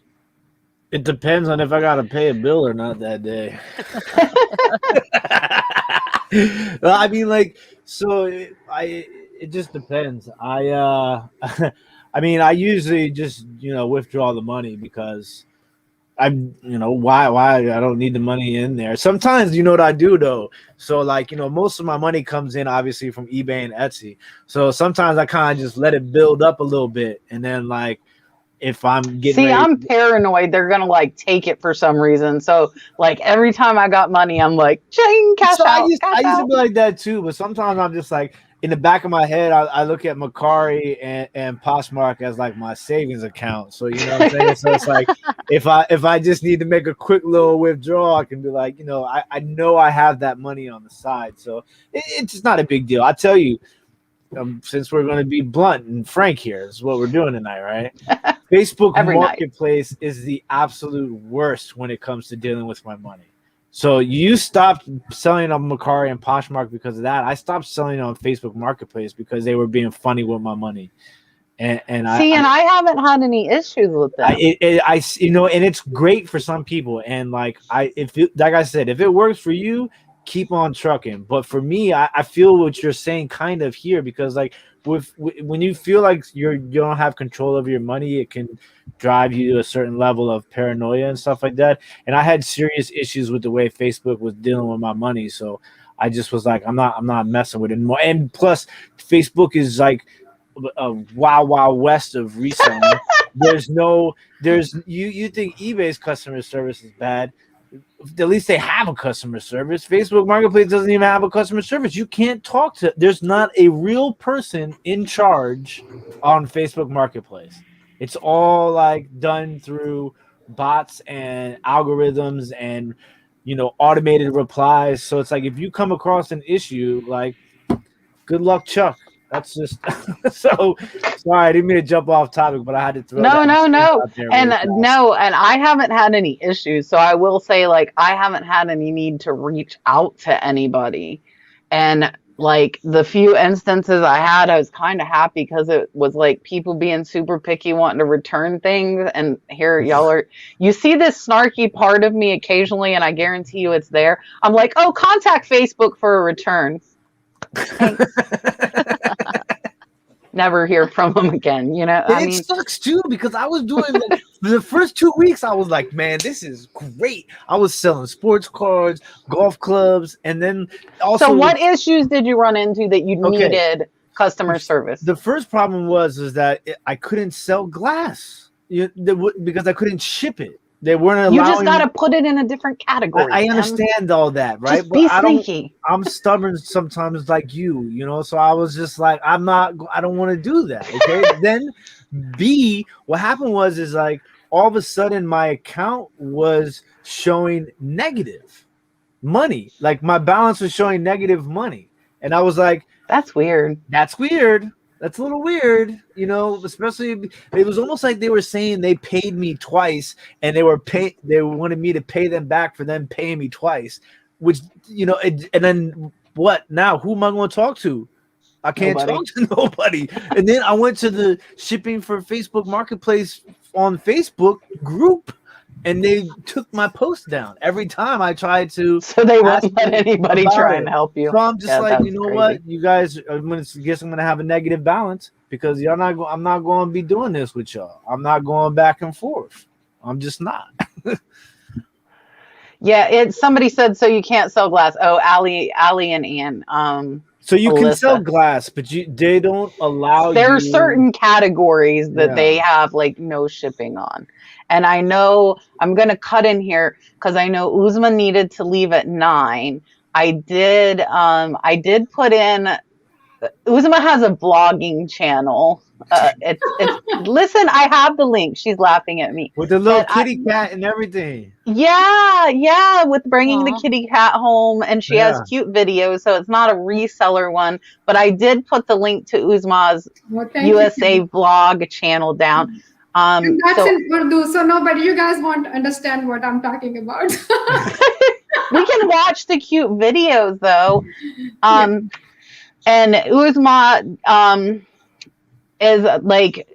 It depends on if I gotta pay a bill or not that day. Well, I mean, like, so it just depends. I mean, I usually just withdraw the money because I'm why I don't need the money in there. Sometimes what I do though. So like most of my money comes in obviously from eBay and Etsy. So sometimes I kind of just let it build up a little bit, and then like. If I'm getting I'm paranoid they're gonna like take it for some reason. So like every time I got money, I'm like, ching, cash out. I used to be like that too, but sometimes I'm just like in the back of my head, I look at Mercari and Poshmark as like my savings account. So what I'm saying. So it's like if I just need to make a quick little withdrawal, I can be like, I know I have that money on the side. So it's just not a big deal. I tell you. Since we're going to be blunt and frank here, this is what we're doing tonight, right? Facebook Marketplace is the absolute worst when it comes to dealing with my money. So you stopped selling on Mercari and Poshmark because of that. I stopped selling on Facebook Marketplace because they were being funny with my money. And I haven't had any issues with that. And it's great for some people. And like I said, if it works for you, keep on trucking. But for me, I feel what you're saying kind of here because like when you feel like you don't have control over your money, it can drive you to a certain level of paranoia and stuff like that. And I had serious issues with the way Facebook was dealing with my money, so I just was like, I'm not messing with it anymore. And plus, Facebook is like a wild west of reselling. You think eBay's customer service is bad. At least they have a customer service. Facebook Marketplace doesn't even have a customer service. You can't talk to. There's not a real person in charge on Facebook Marketplace. It's all like done through bots and algorithms and automated replies. So it's like if you come across an issue, like good luck, Chuck. That's just so sorry. I didn't mean to jump off topic, but I had to throw No. out there And really no, and I haven't had any issues. So I will say, like, I haven't had any need to reach out to anybody. And like the few instances I had, I was kind of happy because it was like people being super picky, wanting to return things. And here you see this snarky part of me occasionally, and I guarantee you it's there. I'm like, oh, contact Facebook for a return. Thanks. Never hear from them again. It sucks too, because I was doing like, the first 2 weeks. I was like, man, this is great. I was selling sports cards, golf clubs, and then also. So, what issues did you run into that you needed customer service? The first problem was that I couldn't sell glass because I couldn't ship it. They weren't allowing. You just got to put it in a different category. I understand all that, right? Just be sneaky. I'm stubborn sometimes, like you, So I was just like, I don't want to do that. Okay. Then B, what happened is like all of a sudden my account was showing negative money. Like my balance was showing negative money, and I was like, that's weird. That's weird. That's a little weird, especially it was almost like they were saying they paid me twice and they wanted me to pay them back for them paying me twice, which, and then what now? Who am I going to talk to? I can't talk to nobody. And then I went to the shipping for Facebook Marketplace on Facebook group, and they took my post down every time I tried to. So they won't let anybody try and help you. So I'm just like, you know crazy. What, you guys, I'm gonna have a negative balance because I'm not going to be doing this with y'all. I'm not going back and forth. I'm just not. Yeah, somebody said so you can't sell glass. Oh, Allie and Ann. So you can sell glass, but they don't allow. There are certain categories that they have like no shipping on. And I know I'm going to cut in here because I know Uzma needed to leave at 9. I did put in. Uzma has a blogging channel. It's listen. I have the link. She's laughing at me with the little kitty cat and everything. Yeah, with bringing the kitty cat home, and she has cute videos. So it's not a reseller one, but I did put the link to Uzma's USA vlog channel down. And that's in Urdu, so nobody, you guys won't understand what I'm talking about. We can watch the cute videos though. And Uzma is like,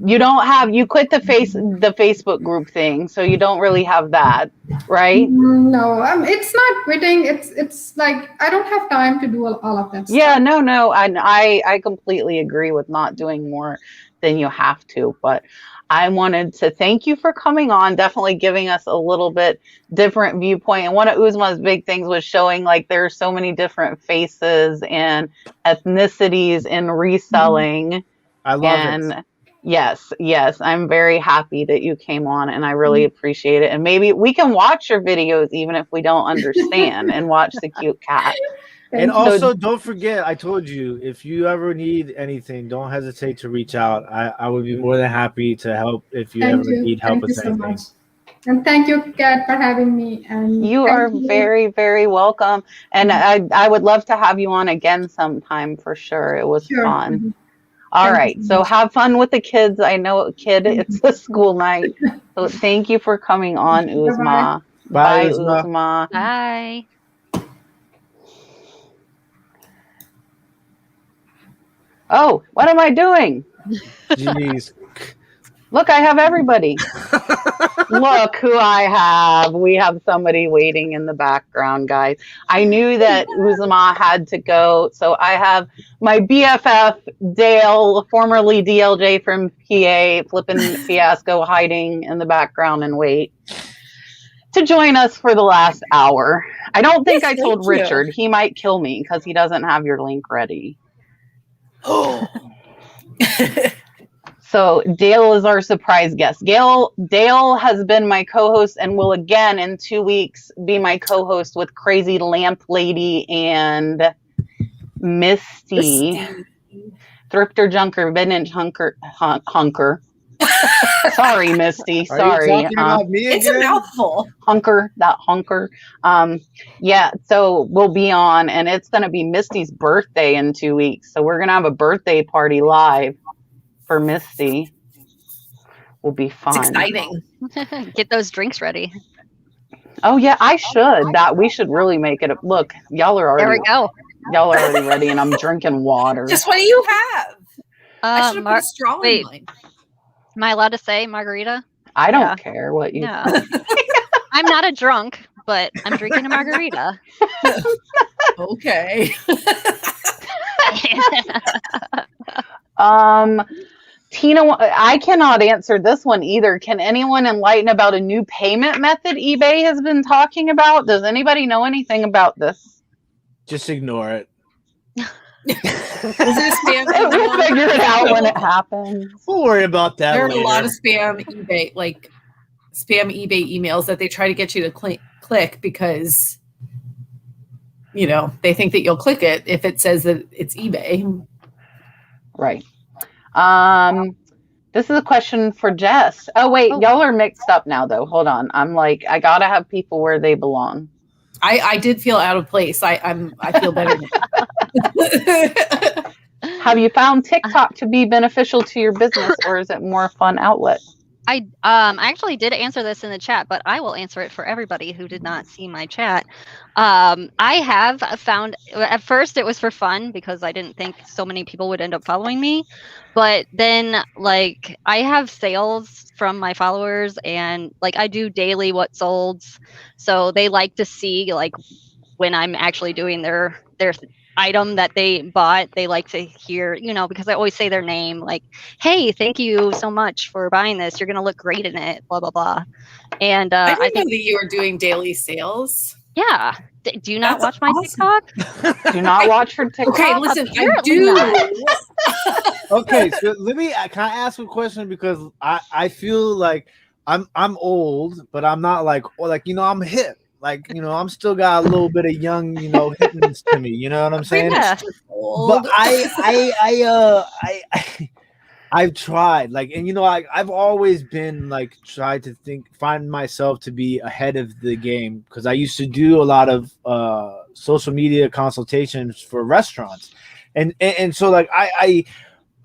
you quit the Facebook group thing, so you don't really have that, right? No, it's not quitting. It's like I don't have time to do all of that stuff. Yeah, no, I completely agree with not doing more than you have to, but I wanted to thank you for coming on, definitely giving us a little bit different viewpoint. And one of Uzma's big things was showing like there are so many different faces and ethnicities in reselling. I love it. Yes, I'm very happy that you came on, and I really appreciate it. And maybe we can watch your videos even if we don't understand and watch the cute cat. And also, don't forget, I told you, if you ever need anything, don't hesitate to reach out. I would be more than happy to help if you ever need help with anything. Much. And thank you, Kat, for having me. And you are very, very welcome. And I would love to have you on again sometime for sure. It was fun. All right. So have fun with the kids. I know, it's a school night. So thank you for coming on, Uzma. Bye, Uzma. Bye. Oh, what am I doing? Jeez. Look, I have everybody. Look who I have. We have somebody waiting in the background, guys. I knew that Uzma had to go. So I have my BFF, Dale, formerly DLJ from PA, flipping fiasco, hiding in the background and wait to join us for the last hour. I don't think I told Richard. He might kill me because he doesn't have your link ready. Oh, So Dale is our surprise guest. Dale has been my co-host and will again in 2 weeks be my co-host with Crazy Lamp Lady and Misty. Thrifter Junker, Vintage Hunker. Sorry, Misty. Sorry. Are you talking about me again? It's a mouthful. Hunker. Yeah, so we'll be on, and it's going to be Misty's birthday in 2 weeks. So we're going to have a birthday party live for Misty. Will be fun. It's exciting. Get those drinks ready. Oh yeah, I should. We should really make it. Look, y'all are already. There we go. Y'all are already ready, and I'm drinking water. Just what do you have? I should have put a straw wait. in mine. Am I allowed to say margarita? I don't care what you. Yeah. I'm not a drunk, but I'm drinking a margarita. Okay. Tina, I cannot answer this one either. Can anyone enlighten about a new payment method eBay has been talking about? Does anybody know anything about this? Just ignore it. Is there spam? We'll figure it out when it happens. We'll worry about that There are later. a lot of spam eBay emails that they try to get you to click because, they think that you'll click it if it says that it's eBay. Right. This is a question for Jess. Oh wait, y'all are mixed up now though. Hold on. I'm like, I gotta have people where they belong. I did feel out of place. I feel better now. Have you found TikTok to be beneficial to your business, or is it more a fun outlet? I actually did answer this in the chat, but I will answer it for everybody who did not see my chat. I have found, at first it was for fun because I didn't think so many people would end up following me. But then I have sales from my followers, and I do daily what solds. So they like to see when I'm actually doing their item that they bought. They like to hear, because I always say their name, hey, thank you so much for buying this. You're going to look great in it, blah, blah, blah. And I didn't know that you were doing daily sales. Yeah. Do you not watch my TikTok? Do not watch her TikTok. Okay, listen, Apparently I do. Okay, so can I ask a question, because I feel like I'm old, but I'm not I'm hip. I'm still got a little bit of young, hitness to me. You know what I'm saying? Yeah. But I've tried, I've always been tried to find myself to be ahead of the game, because I used to do a lot of social media consultations for restaurants, and so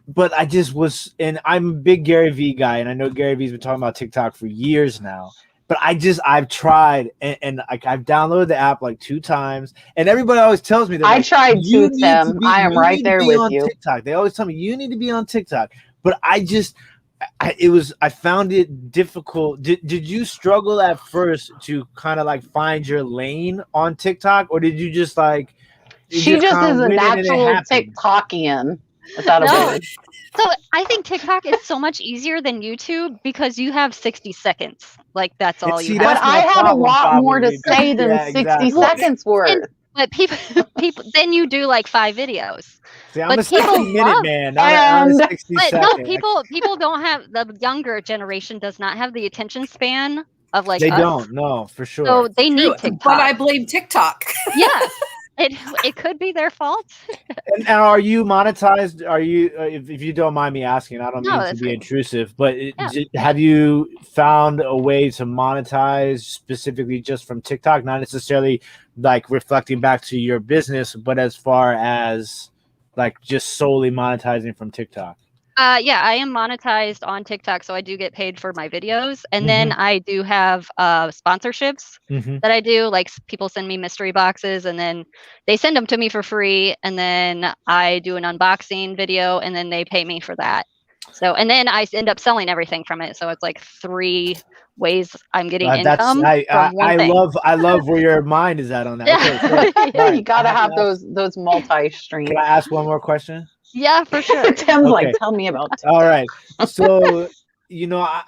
but I just was, and I'm a big Gary Vee guy, and I know Gary Vee's been talking about TikTok for years now. But I've tried, and I've downloaded the app 2 times, and everybody always tells me that I tried too, Tim. I am right there with you. TikTok. They always tell me you need to be on TikTok, but I found it difficult. Did you struggle at first to kind of find your lane on TikTok, or did you just She just is a natural TikTokian. Without a word. So I think TikTok is so much easier than YouTube because you have 60 seconds. That's all you have. But I have a lot more to say than 60 seconds worth. But people, then you do 5 videos. See, I'm a 60-minute man, not a 60 But second. no, people don't have, the younger generation does not have the attention span of they us. don't, no, for sure. So they need TikTok. But I blame TikTok. Yeah. It could be their fault. And are you monetized? Are you, if you don't mind me asking, I don't mean to be intrusive, but have you found a way to monetize specifically just from TikTok? Not necessarily reflecting back to your business, but as far as just solely monetizing from TikTok? Yeah, I am monetized on TikTok, so I do get paid for my videos. And then I do have sponsorships that I do. People send me mystery boxes, and then they send them to me for free. And then I do an unboxing video, and then they pay me for that. So, and then I end up selling everything from it. So it's 3 ways I'm getting income. I love where your mind is at on that. Okay, yeah, you gotta have those multi-streams. Can I ask one more question? Yeah, for sure. Tim's tell me about TikTok. All right. So,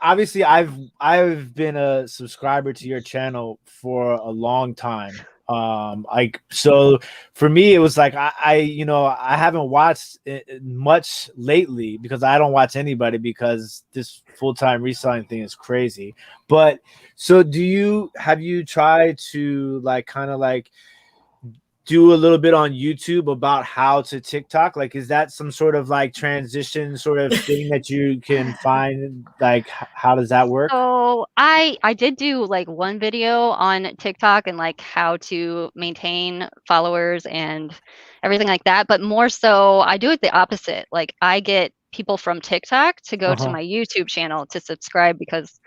obviously I've been a subscriber to your channel for a long time. Like, so for me, it was like, I haven't watched much lately because I don't watch anybody because this full-time reselling thing is crazy. But so have you tried to like, kind of like do a little bit on YouTube about how to TikTok? Like, is that some sort of like transition sort of thing that you can find? Like, how does that work? So I did do like one video on TikTok and like how to maintain followers and everything like that. But more so, I do it the opposite. Like I get people from TikTok to go to my YouTube channel to subscribe because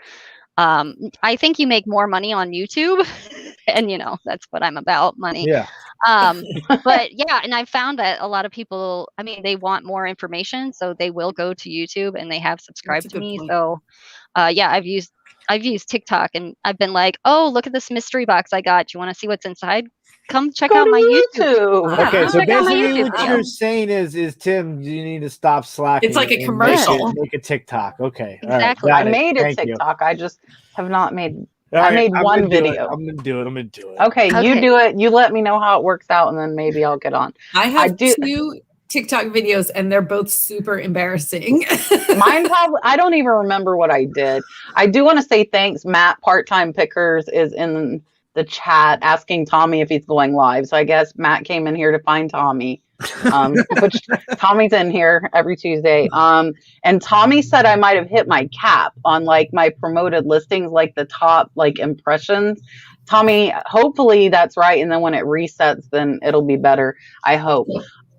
I think you make more money on YouTube, and that's what I'm about, money. Yeah. But yeah, and I found that a lot of people, I mean, they want more information, so they will go to YouTube and they have subscribed to me. point. So yeah, I've used TikTok and I've been like, oh, look at this mystery box I got. Do you want to see what's inside? Come check out my YouTube. Okay, Come so check out my basically YouTube what video. you're saying is Tim, you need to stop slacking. It's like a and commercial. Make a TikTok. Okay. Exactly. All I right, made a Thank you. TikTok. I just have not made. All I right, made I'm one gonna do it. video. I'm gonna do it. Okay, you Okay. do it. You let me know how it works out, and then maybe I'll get on. I have do- 2 TikTok videos and they're both super embarrassing. Mine probably. I don't even remember what I did. I do want to say thanks. Matt, Part-Time Pickers, is in the chat asking Tommy if he's going live. So I guess Matt came in here to find Tommy, which Tommy's in here every Tuesday. And Tommy said I might have hit my cap on like my promoted listings, like the top like impressions. Tommy, hopefully that's right. And then when it resets, then it'll be better. I hope.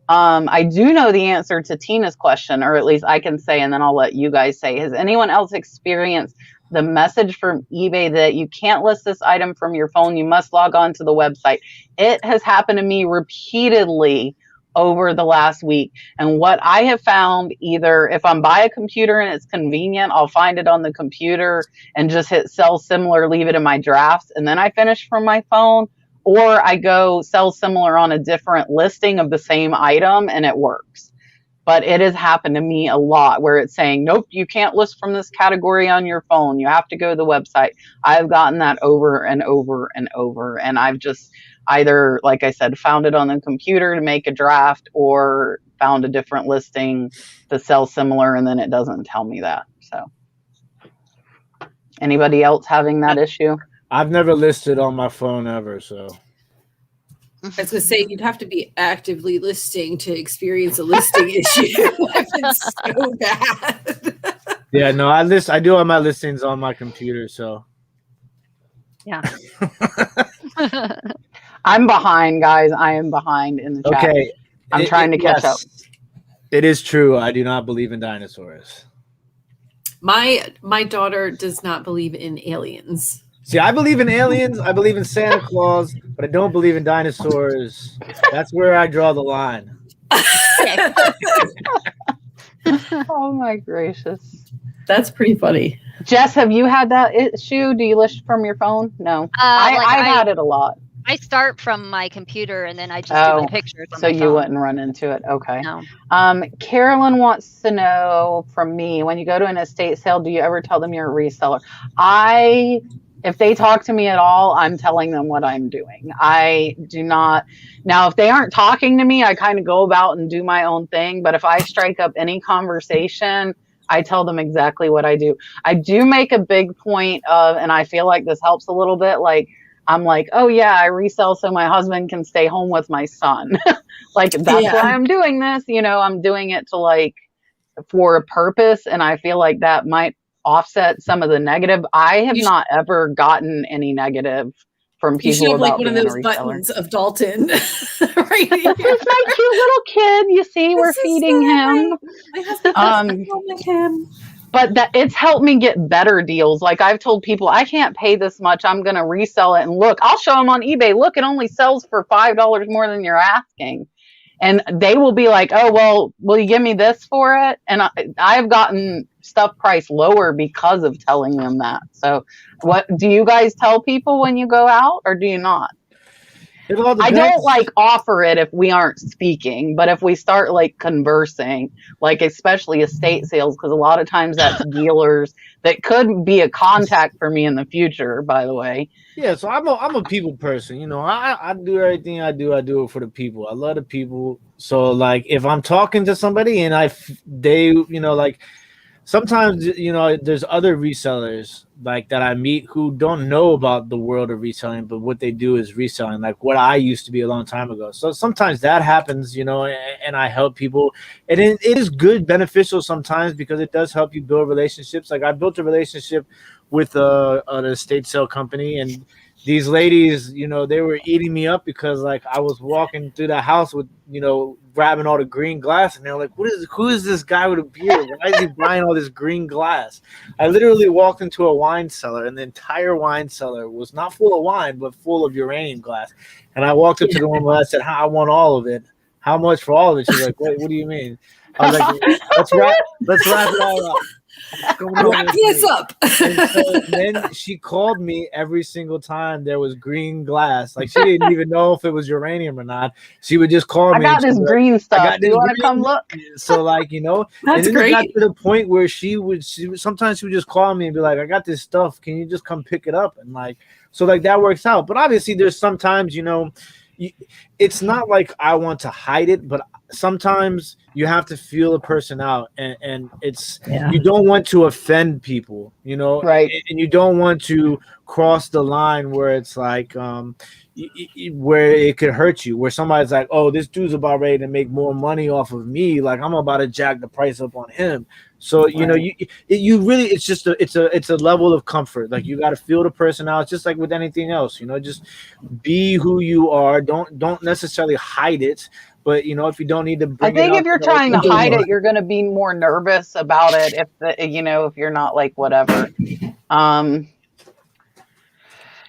I do know the answer to Tina's question, or at least I can say, and then I'll let you guys say. Has anyone else experienced the message from eBay that you can't list this item from your phone? You must log on to the website. It has happened to me repeatedly over the last week. And what I have found, either if I'm by a computer and it's convenient, I'll find it on the computer and just hit sell similar, leave it in my drafts, and then I finish from my phone. Or I go sell similar on a different listing of the same item and it works. But it has happened to me a lot where it's saying, nope, you can't list from this category on your phone. You have to go to the website. I've gotten that over and over and over. And I've just either, like I said, found it on the computer to make a draft or found a different listing to sell similar, and then it doesn't tell me that. So anybody else having that issue? I've never listed on my phone ever, so. I was going to say, you'd have to be actively listing to experience a listing issue. It's so bad. Yeah, no, I do all my listings on my computer, so. Yeah. I'm behind, guys. I am behind in the chat. Okay. I'm trying to catch up. It is true. I do not believe in dinosaurs. My daughter does not believe in aliens. See, I believe in aliens. I believe in Santa Claus, but I don't believe in dinosaurs. That's where I draw the line. Oh my gracious. That's pretty funny. Jess, have you had that issue? Do you list from your phone? No. I've had it a lot. I start from my computer and then I just do my pictures on so my you phone. wouldn't run into it. Okay. No. Carolyn wants to know from me, when you go to an estate sale, do you ever tell them you're a reseller? If they talk to me at all, I'm telling them what I'm doing. I do not. Now, if they aren't talking to me, I kind of go about and do my own thing. But if I strike up any conversation, I tell them exactly what I do. I do make a big point of, and I feel like this helps a little bit, like, I'm like, oh yeah, I resell so my husband can stay home with my son. Like, that's why I'm doing this. I'm doing it to like, for a purpose. And I feel like that might offset some of the negative. I have not ever gotten any negative from people. You should have about like one of being those a reseller. buttons of Dalton. Right. This is my cute little kid. You see, we're feeding him. My husband with him. But that it's helped me get better deals. Like, I've told people, I can't pay this much. I'm going to resell it. And look, I'll show them on eBay. Look, it only sells for $5 more than you're asking. And they will be like, oh, well, will you give me this for it? And I've gotten stuff priced lower because of telling them that. So what do you guys tell people when you go out, or do you not? I don't like offer it if we aren't speaking, but if we start like conversing, like especially estate sales, because a lot of times that's dealers that could be a contact for me in the future, by the way. Yeah, so I'm a people person. You know, I do everything I do it for the people. I love the people. So like if I'm talking to somebody and they, you know, like sometimes, you know, there's other resellers like that I meet who don't know about the world of reselling, but what they do is reselling, like what I used to be a long time ago. So sometimes that happens, you know, and I help people. And it is good, beneficial sometimes because it does help you build relationships. Like I built a relationship with an estate sale company, and these ladies, you know, they were eating me up because like I was walking through the house with, you know, grabbing all the green glass, and they're like, who is this guy with a beard? Why is he buying all this green glass? I literally walked into a wine cellar, and the entire wine cellar was not full of wine, but full of uranium glass. And I walked up to the woman, I said, I want all of it. How much for all of it? She's like, what do you mean? I was like, let's wrap it all up. Wrap this up. And so then she called me every single time there was green glass. Like she didn't even know if it was uranium or not. She would just call me. I got this green stuff. Do you want to come look? So like, you know, that's and then great. It got to the point where sometimes she would just call me and be like, I got this stuff. Can you just come pick it up? And like, so like that works out. But obviously there's sometimes, you know, it's not like I want to hide it, but sometimes you have to feel a person out, and it's you don't want to offend people, you know, right? And you don't want to cross the line where it's like where it could hurt you, where somebody's like, oh, this dude's about ready to make more money off of me, like I'm about to jack the price up on him. So you know, you really, it's just it's a level of comfort. Like you got to feel the person out. It's just like with anything else, you know, just be who you are. Don't necessarily hide it. But you know, if you don't need to bring I think if you're trying to hide it, it, you're going to be more nervous about it. If you're not like whatever.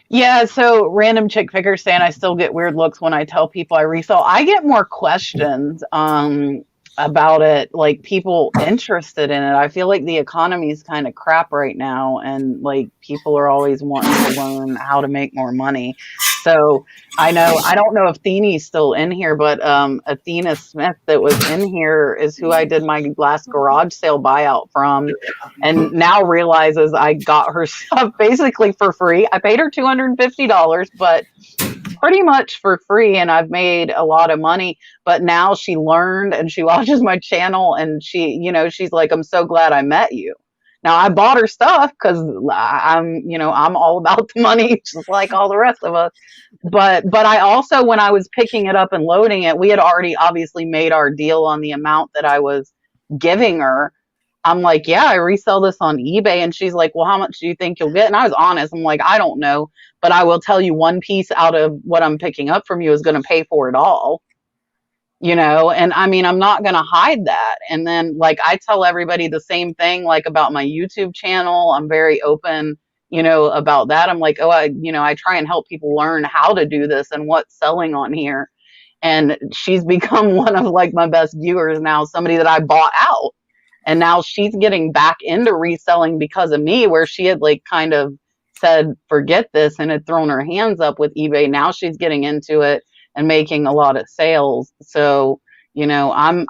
Yeah. So random chick figure saying I still get weird looks when I tell people I resell. I get more questions about it, like people interested in it. I feel like the economy is kind of crap right now, and like people are always wanting to learn how to make more money. So I don't know if Athena's still in here, but Athena Smith that was in here is who I did my last garage sale buyout from, and now realizes I got her stuff basically for free. I paid her $250, but pretty much for free, and I've made a lot of money. But now she learned and she watches my channel, and she, you know, she's like, I'm so glad I met you. Now I bought her stuff because I'm all about the money, just like all the rest of us. But I also, when I was picking it up and loading it, we had already obviously made our deal on the amount that I was giving her. I'm like, yeah, I resell this on eBay. And she's like, well, how much do you think you'll get? And I was honest. I'm like, I don't know, but I will tell you one piece out of what I'm picking up from you is going to pay for it all. You know, and I mean, I'm not going to hide that. And then like, I tell everybody the same thing, like about my YouTube channel. I'm very open, you know, about that. I'm like, I try and help people learn how to do this and what's selling on here. And she's become one of like my best viewers now, somebody that I bought out. And now she's getting back into reselling because of me, where she had like kind of said, forget this, and had thrown her hands up with eBay. Now she's getting into it and making a lot of sales. So, you know, I'm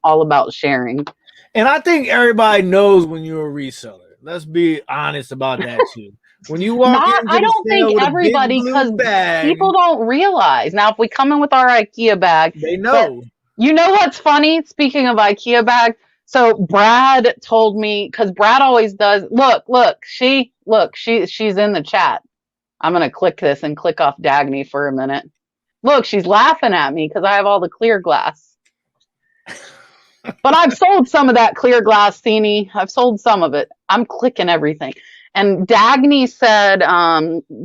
all about sharing. And I think everybody knows when you're a reseller. Let's be honest about that too. When you walk in, I don't think everybody, because people don't realize. Now, if we come in with our IKEA bag, they know. You know what's funny? Speaking of IKEA bag, so Brad told me, because Brad always does. Look, she's in the chat. I'm gonna click this and click off Dagny for a minute. Look, she's laughing at me because I have all the clear glass. But I've sold some of that clear glass, Thene. I've sold some of it. I'm clicking everything. And Dagny said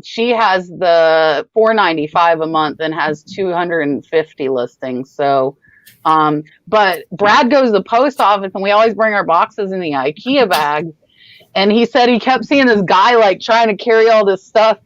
she has the $4.95 a month and has 250 listings. So, but Brad goes to the post office, and we always bring our boxes in the IKEA bag. And he said he kept seeing this guy like trying to carry all this stuff.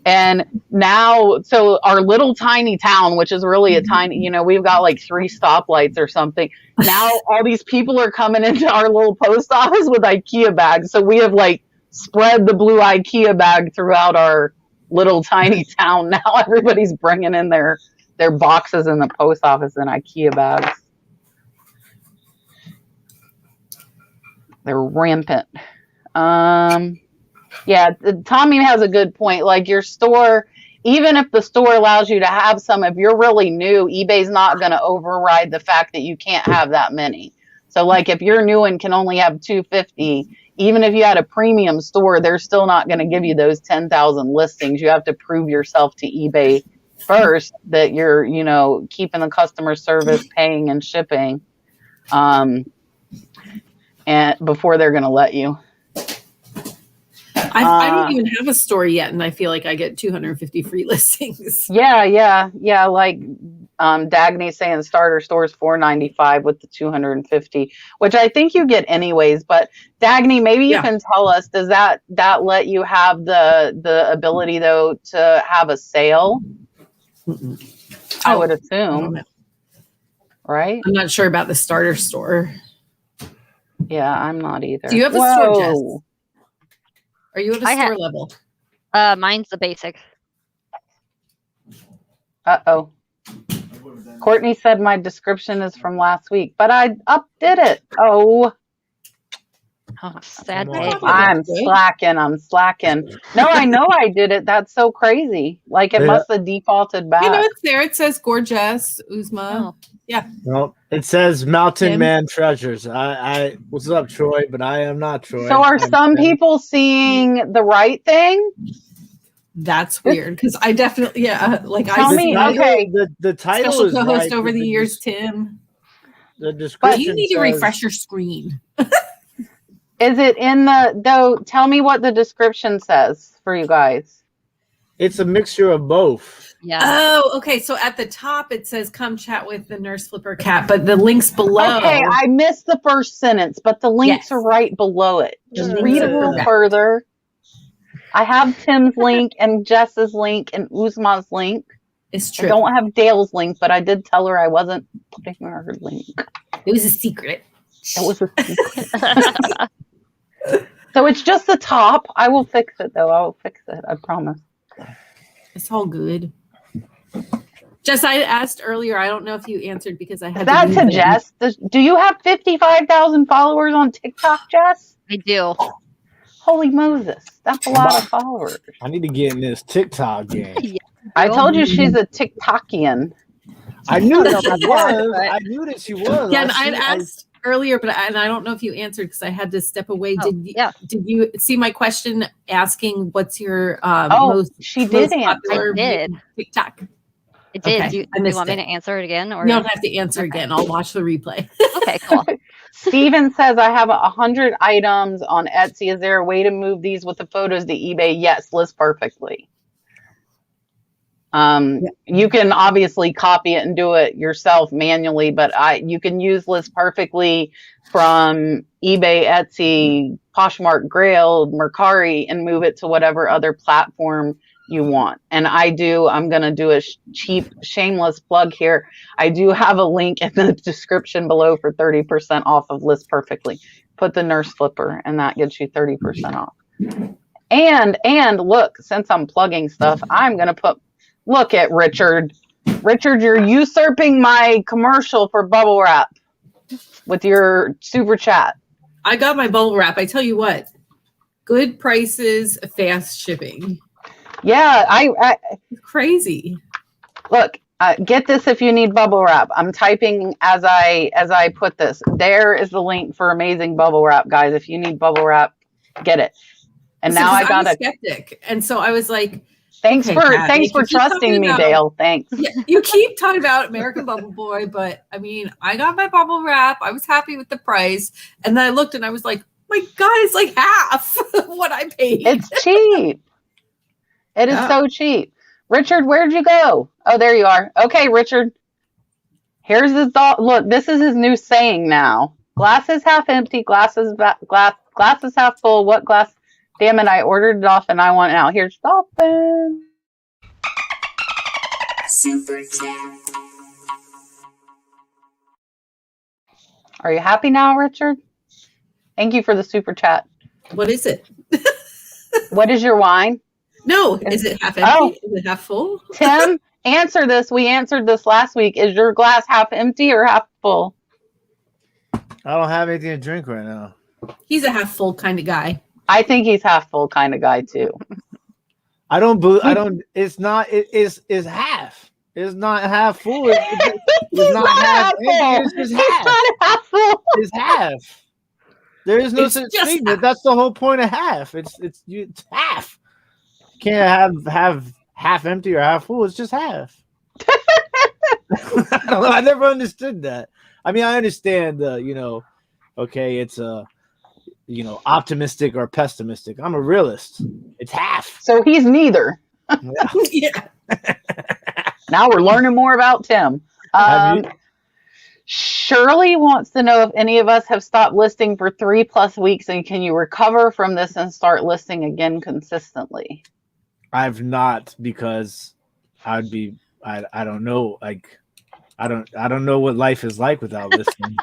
And now, so our little tiny town, which is really a tiny, you know, we've got like 3 stoplights or something. Now all these people are coming into our little post office with IKEA bags. So we have like spread the blue IKEA bag throughout our little tiny town now. Everybody's bringing in their boxes in the post office and IKEA bags. They're rampant. Yeah, Tommy has a good point. Like your store, even if the store allows you to have some, if you're really new, eBay's not going to override the fact that you can't have that many. So like if you're new and can only have 250, even if you had a premium store, they're still not going to give you those 10,000 listings. You have to prove yourself to eBay first that you're, keeping the customer service, paying and shipping, and before they're going to let you. I don't even have a store yet, and I feel like I get 250 free listings. Yeah. Like Dagny's saying, starter stores $4.95 with the 250, which I think you get anyways. But Dagny, maybe you can tell us, does that let you have the ability though to have a sale? I would assume, right? I'm not sure about the starter store. Yeah, I'm not either. Do you have a store, Jess? Are you at a store level? Mine's the basic. Uh-oh. Courtney said my description is from last week, but I updid it. Oh, sad day. I'm slacking. No, I know I did it. That's so crazy. Like it must have defaulted back. It's there. It says Gor Jes, Uzma. Oh. Yeah. Well, it says Mountain Man Treasures. I what's up, Troy? But I am not Troy. So are some people seeing the right thing? That's weird because I definitely Tell me, okay. The title special is co-host right, over the years, Tim. The description. But you need to refresh your screen. Is it in tell me what the description says for you guys. It's a mixture of both. Yeah. Oh, okay. So at the top it says come chat with the nurse flipper cat, but the links below. Okay, I missed the first sentence, but the links are right below it. Just read a little further. I have Tim's link and Jess's link and Uzma's link. It's true. I don't have Dale's link, but I did tell her I wasn't putting her link. It was a secret. It was a secret. So it's just the top. I will fix it, though. I will fix it. I promise. It's all good. Jess, I asked earlier. I don't know if you answered because I had. That's a Jess. Do you have 55,000 followers on TikTok, Jess? I do. Holy Moses, that's a lot of followers. I need to get in this TikTok game. Yeah. I told you she's a TikTokian. I knew that she was. I knew that she was. Yeah, and I'd asked earlier, but I don't know if you answered because I had to step away. Did you see my question asking what's your most popular TikTok? It did. Okay. Do you want me to answer it again? Or you don't have to answer again. I'll watch the replay. Okay, cool. Steven says, I have 100 items on Etsy. Is there a way to move these with the photos to eBay? Yes, list perfectly. You can obviously copy it and do it yourself manually, but you can use list perfectly from eBay, Etsy, Poshmark, Grail, Mercari, and move it to whatever other platform you want. And I'm going to do a cheap, shameless plug here. I do have a link in the description below for 30% off of List Perfectly. Put the nurse flipper and that gets you 30% off. And look, since I'm plugging stuff, I'm going to look at Richard. Richard, you're usurping my commercial for bubble wrap with your super chat. I got my bubble wrap. I tell you what, good prices, fast shipping. Yeah, it's crazy. Look, get this if you need bubble wrap. I'm typing as I put this. There is the link for amazing bubble wrap, guys. If you need bubble wrap, get it. And now I got a skeptic, and so I was like, "Thanks for trusting me, Dale. Thanks." Yeah, you keep talking about American Bubble Boy, but I mean, I got my bubble wrap. I was happy with the price, and then I looked and I was like, "My God, it's like half what I paid." It's cheap. It is so cheap. Richard, where'd you go? Oh, there you are. Okay, Richard. Here's his thought. Look, this is his new saying now. Glass is half empty. Glass is half full. What glass? Damn it, I ordered it off and I want it now. Here's Dolphin. Super chat. Are you happy now, Richard? Thank you for the super chat. What is it? What is your wine? No, is it half empty? Is it half full? Tim, answer this. We answered this last week. Is your glass half empty or half full? I don't have anything to drink right now. He's a half full kind of guy. I think he's half full kind of guy too. I don't. It's not. It's half. It's not half full. It's not half empty. It's just half. It's not half full. It's half. There is no such thing. That's the whole point of half. It's half. You can't have half empty or half full. It's just half. I never understood that. I mean, I understand okay, it's optimistic or pessimistic. I'm a realist. It's half. So he's neither. Yeah. Now we're learning more about Tim. Shirley wants to know if any of us have stopped listing for 3+ weeks, and can you recover from this and start listing again consistently? I've not, because I don't know. Like, I don't know what life is like without listing.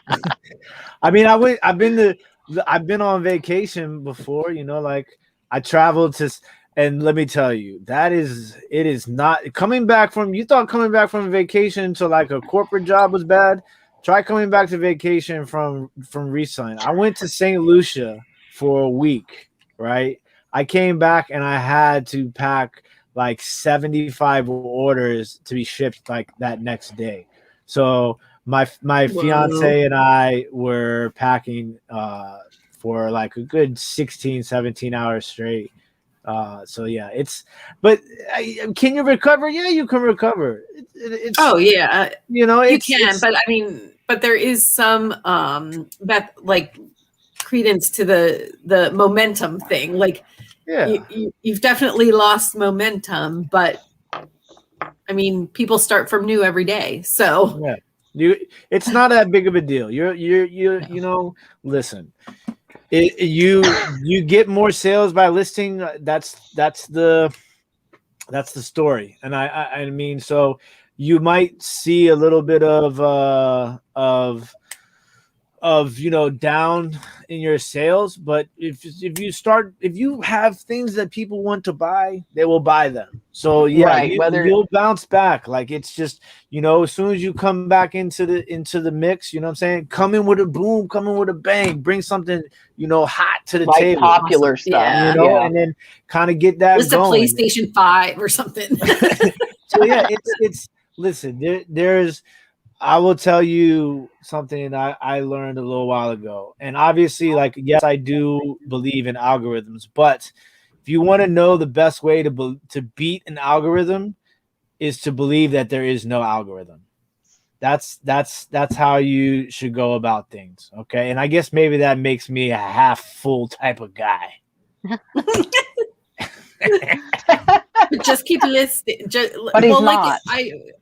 I mean, I've been on vacation before, like I traveled to, and let me tell you, it is not coming back from, you thought coming back from vacation to like a corporate job was bad. Try coming back to vacation from reselling. I went to St. Lucia for a week, right? I came back and I had to pack like 75 orders to be shipped like that next day. So my fiance and I were packing for like a good 16, 17 hours straight. So yeah, can you recover? Yeah, you can recover. It's, oh yeah, you can, but I mean, but there is some that like credence to the momentum thing. Like, yeah, you've definitely lost momentum, but I mean, people start from new every day, so yeah, it's not that big of a deal. Listen. You get more sales by listing. That's the story. And I mean, so you might see a little bit of down in your sales, but if you have things that people want to buy, they will buy them. So yeah, you'll bounce back. Like, it's just, as soon as you come back into the mix, you know what I'm saying? Come in with a boom, come in with a bang, bring something, hot to the table. Popular stuff. And then kind of get that going. It's a PlayStation 5 or something. So yeah, it's listen, there's, I will tell you something I learned a little while ago. And obviously, like, yes, I do believe in algorithms, but if you want to know the best way to beat an algorithm is to believe that there is no algorithm. That's how you should go about things. Okay. And I guess maybe that makes me a half full type of guy. Just keep listing. But he's not.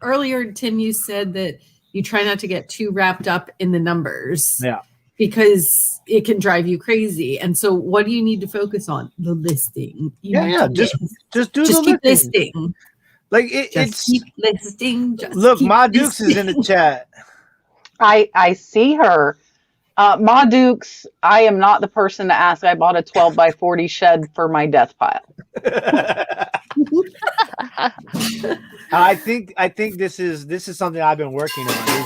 Earlier, Tim, you said that you try not to get too wrapped up in the numbers. Yeah. Because it can drive you crazy. And so what do you need to focus on? The listing. Just keep listing. Like it's keep listing. Look, Ma Dukes is in the chat. I see her. Ma Dukes, I am not the person to ask. I bought a 12x40 shed for my death pile. I think this is something I've been working on.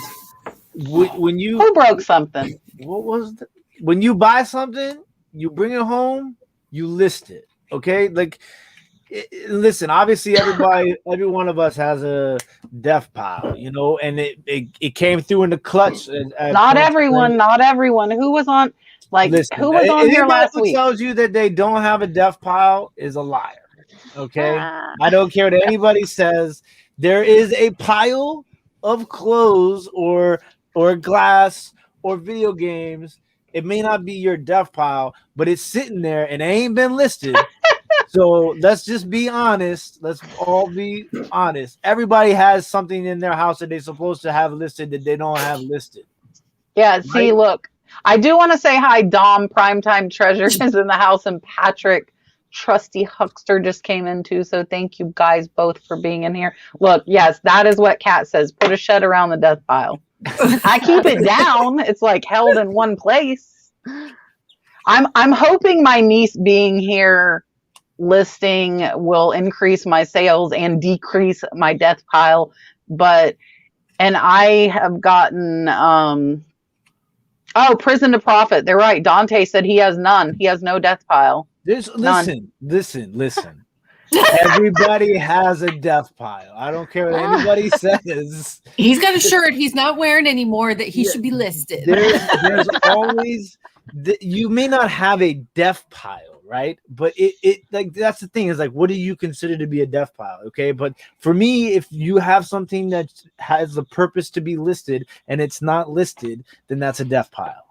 When you who broke something? What was when you buy something, you bring it home, you list it. Okay, like listen. Obviously, every one of us has a death pile, and it came through in the clutch. Not everyone. Who was on? Like, listen, who was on here last week? Tells you that they don't have a death pile is a liar. Okay, I don't care what anybody says. There is a pile of clothes or glass or video games. It may not be your death pile, but it's sitting there and it ain't been listed. So let's just be honest. Let's all be honest. Everybody has something in their house that they're supposed to have listed that they don't have listed. Yeah, see, look, I do want to say hi. Dom, Primetime Treasure, is in the house, and Patrick, Trusty Huckster, just came in too. So thank you guys both for being in here. Look, yes, that is what Kat says. Put a shed around the death pile. I keep it down. It's like held in one place. I'm hoping my niece being here listing will increase my sales and decrease my death pile. And I have gotten, prison to profit. They're right. Dontae said he has none. He has no death pile. Listen. Everybody has a death pile. I don't care what anybody says. He's got a shirt he's not wearing anymore that he should be listed. There's always, you may not have a death pile, right? But it like, that's the thing, is like, what do you consider to be a death pile? Okay. But for me, if you have something that has the purpose to be listed and it's not listed, then that's a death pile.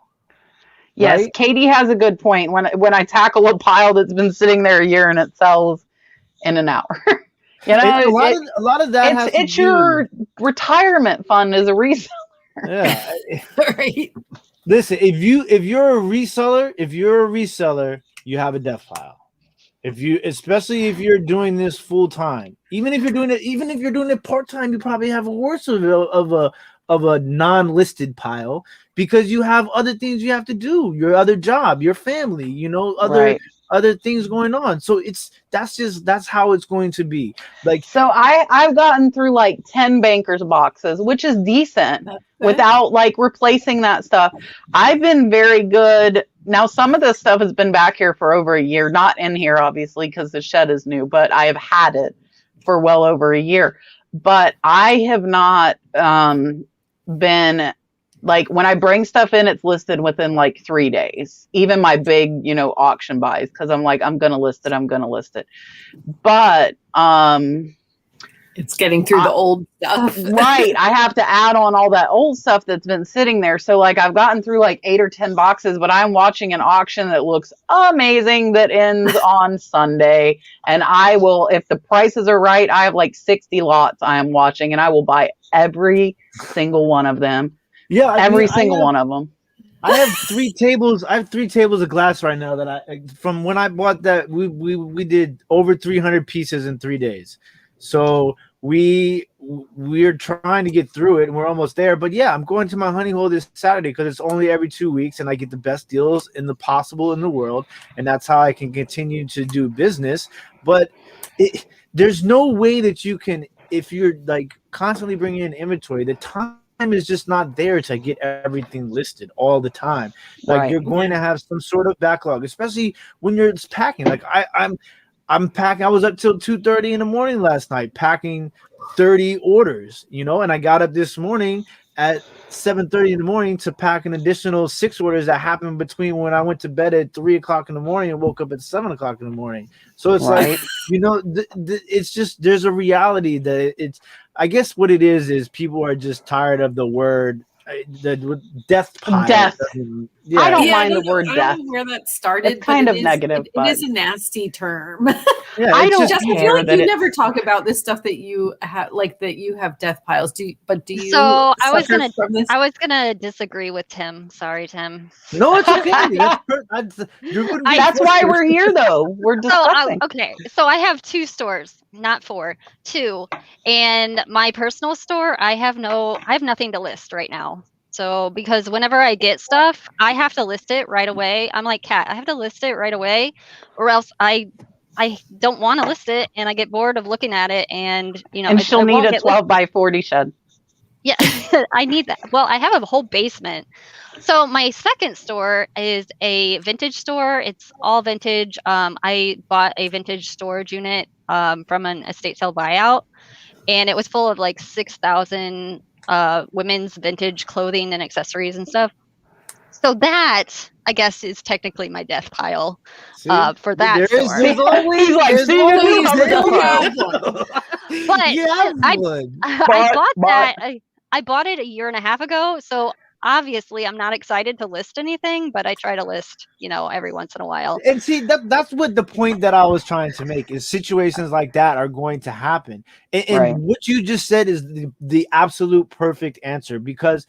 Yes, right? Katie has a good point. When I tackle a pile that's been sitting there a year and it sells in an hour, you know, a lot of that. It's your retirement fund as a reseller. Yeah, right. Listen, if you're a reseller, you have a death pile. Especially if you're doing this full time, even if you're doing it part time, you probably have a worse of a non-listed pile, because you have other things you have to do, your other job, your family, you know, other things going on. So that's how it's going to be. Like, so I've gotten through like 10 bankers boxes, which is decent without like replacing that stuff. I've been very good. Now, some of this stuff has been back here for over a year, not in here, obviously, because the shed is new, but I have had it for well over a year. But I have not been, like, when I bring stuff in, it's listed within like 3 days, even my big, you know, auction buys, because I'm like, I'm going to list it. But it's getting through the old stuff. Right. I have to add on all that old stuff that's been sitting there. So like I've gotten through like 8 or 10 boxes, but I'm watching an auction that looks amazing that ends on Sunday. And I will, if the prices are right, I have like 60 lots I am watching, and I will buy every single one of them. Yeah. Every single one of them. I have 3 tables. I have 3 tables of glass right now that from when I bought that, we did over 300 pieces in 3 days. So we're trying to get through it, and we're almost there. But yeah, I'm going to my honey hole this Saturday because it's only every 2 weeks, and I get the best deals in the world, and that's how I can continue to do business. But there's no way that you can, if you're like constantly bringing in inventory, the time is just not there to get everything listed all the time. Like you're going to have some sort of backlog, especially when you're packing. Like I'm packing. I was up till 2:30 in the morning last night packing 30 orders, you know, and I got up this morning at 7:30 in the morning to pack an additional 6 orders that happened between when I went to bed at 3 o'clock in the morning and woke up at 7 o'clock in the morning. So it's like, you know, it's just, there's a reality that it's, I guess what it is people are just tired of the word, the death pile. Death. Yeah. I don't mind the word death. I don't know where that started. It's kind of negative. It is a nasty term. Yeah, I don't Jess, I feel like you never talk about this stuff that you have, like that you have death piles. Do you? So I was gonna disagree with Tim. Sorry, Tim. No, it's okay. That's why we're here, though. We're discussing. So I have 2 stores, not 4, 2, and my personal store. I have nothing to list right now. So because whenever I get stuff, I have to list it right away. I'm like Kat, I have to list it right away, or else I don't want to list it, and I get bored of looking at it, and you know. And she'll need a 12 by 40 shed. Yeah, I need that. Well, I have a whole basement. So my second store is a vintage store. It's all vintage. I bought a vintage storage unit from an estate sale buyout, and it was full of like 6,000 women's vintage clothing and accessories and stuff. So that, I guess, is technically my death pile for that store. There's always But I bought it a year and a half ago. So obviously I'm not excited to list anything, but I try to list, you know, every once in a while. And see, that's what the point that I was trying to make is situations like that are going to happen. And what you just said is the absolute perfect answer, because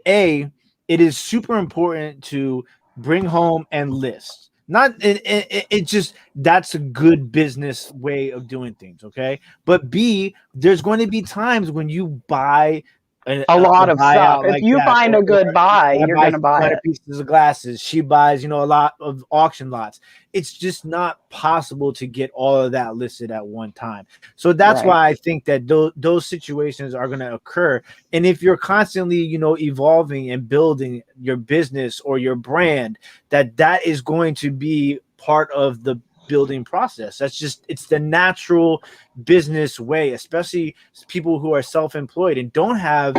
it is super important to bring home and list. It just, that's a good business way of doing things. Okay. But B, there's going to be times when you buy a lot of stuff. If you find a good buy, you're going to buy it. Pieces of glasses. She buys, a lot of auction lots. It's just not possible to get all of that listed at one time. So that's why I think that those situations are going to occur. And if you're constantly, evolving and building your business or your brand, that is going to be part of the building process. It's the natural business way, especially people who are self-employed and don't have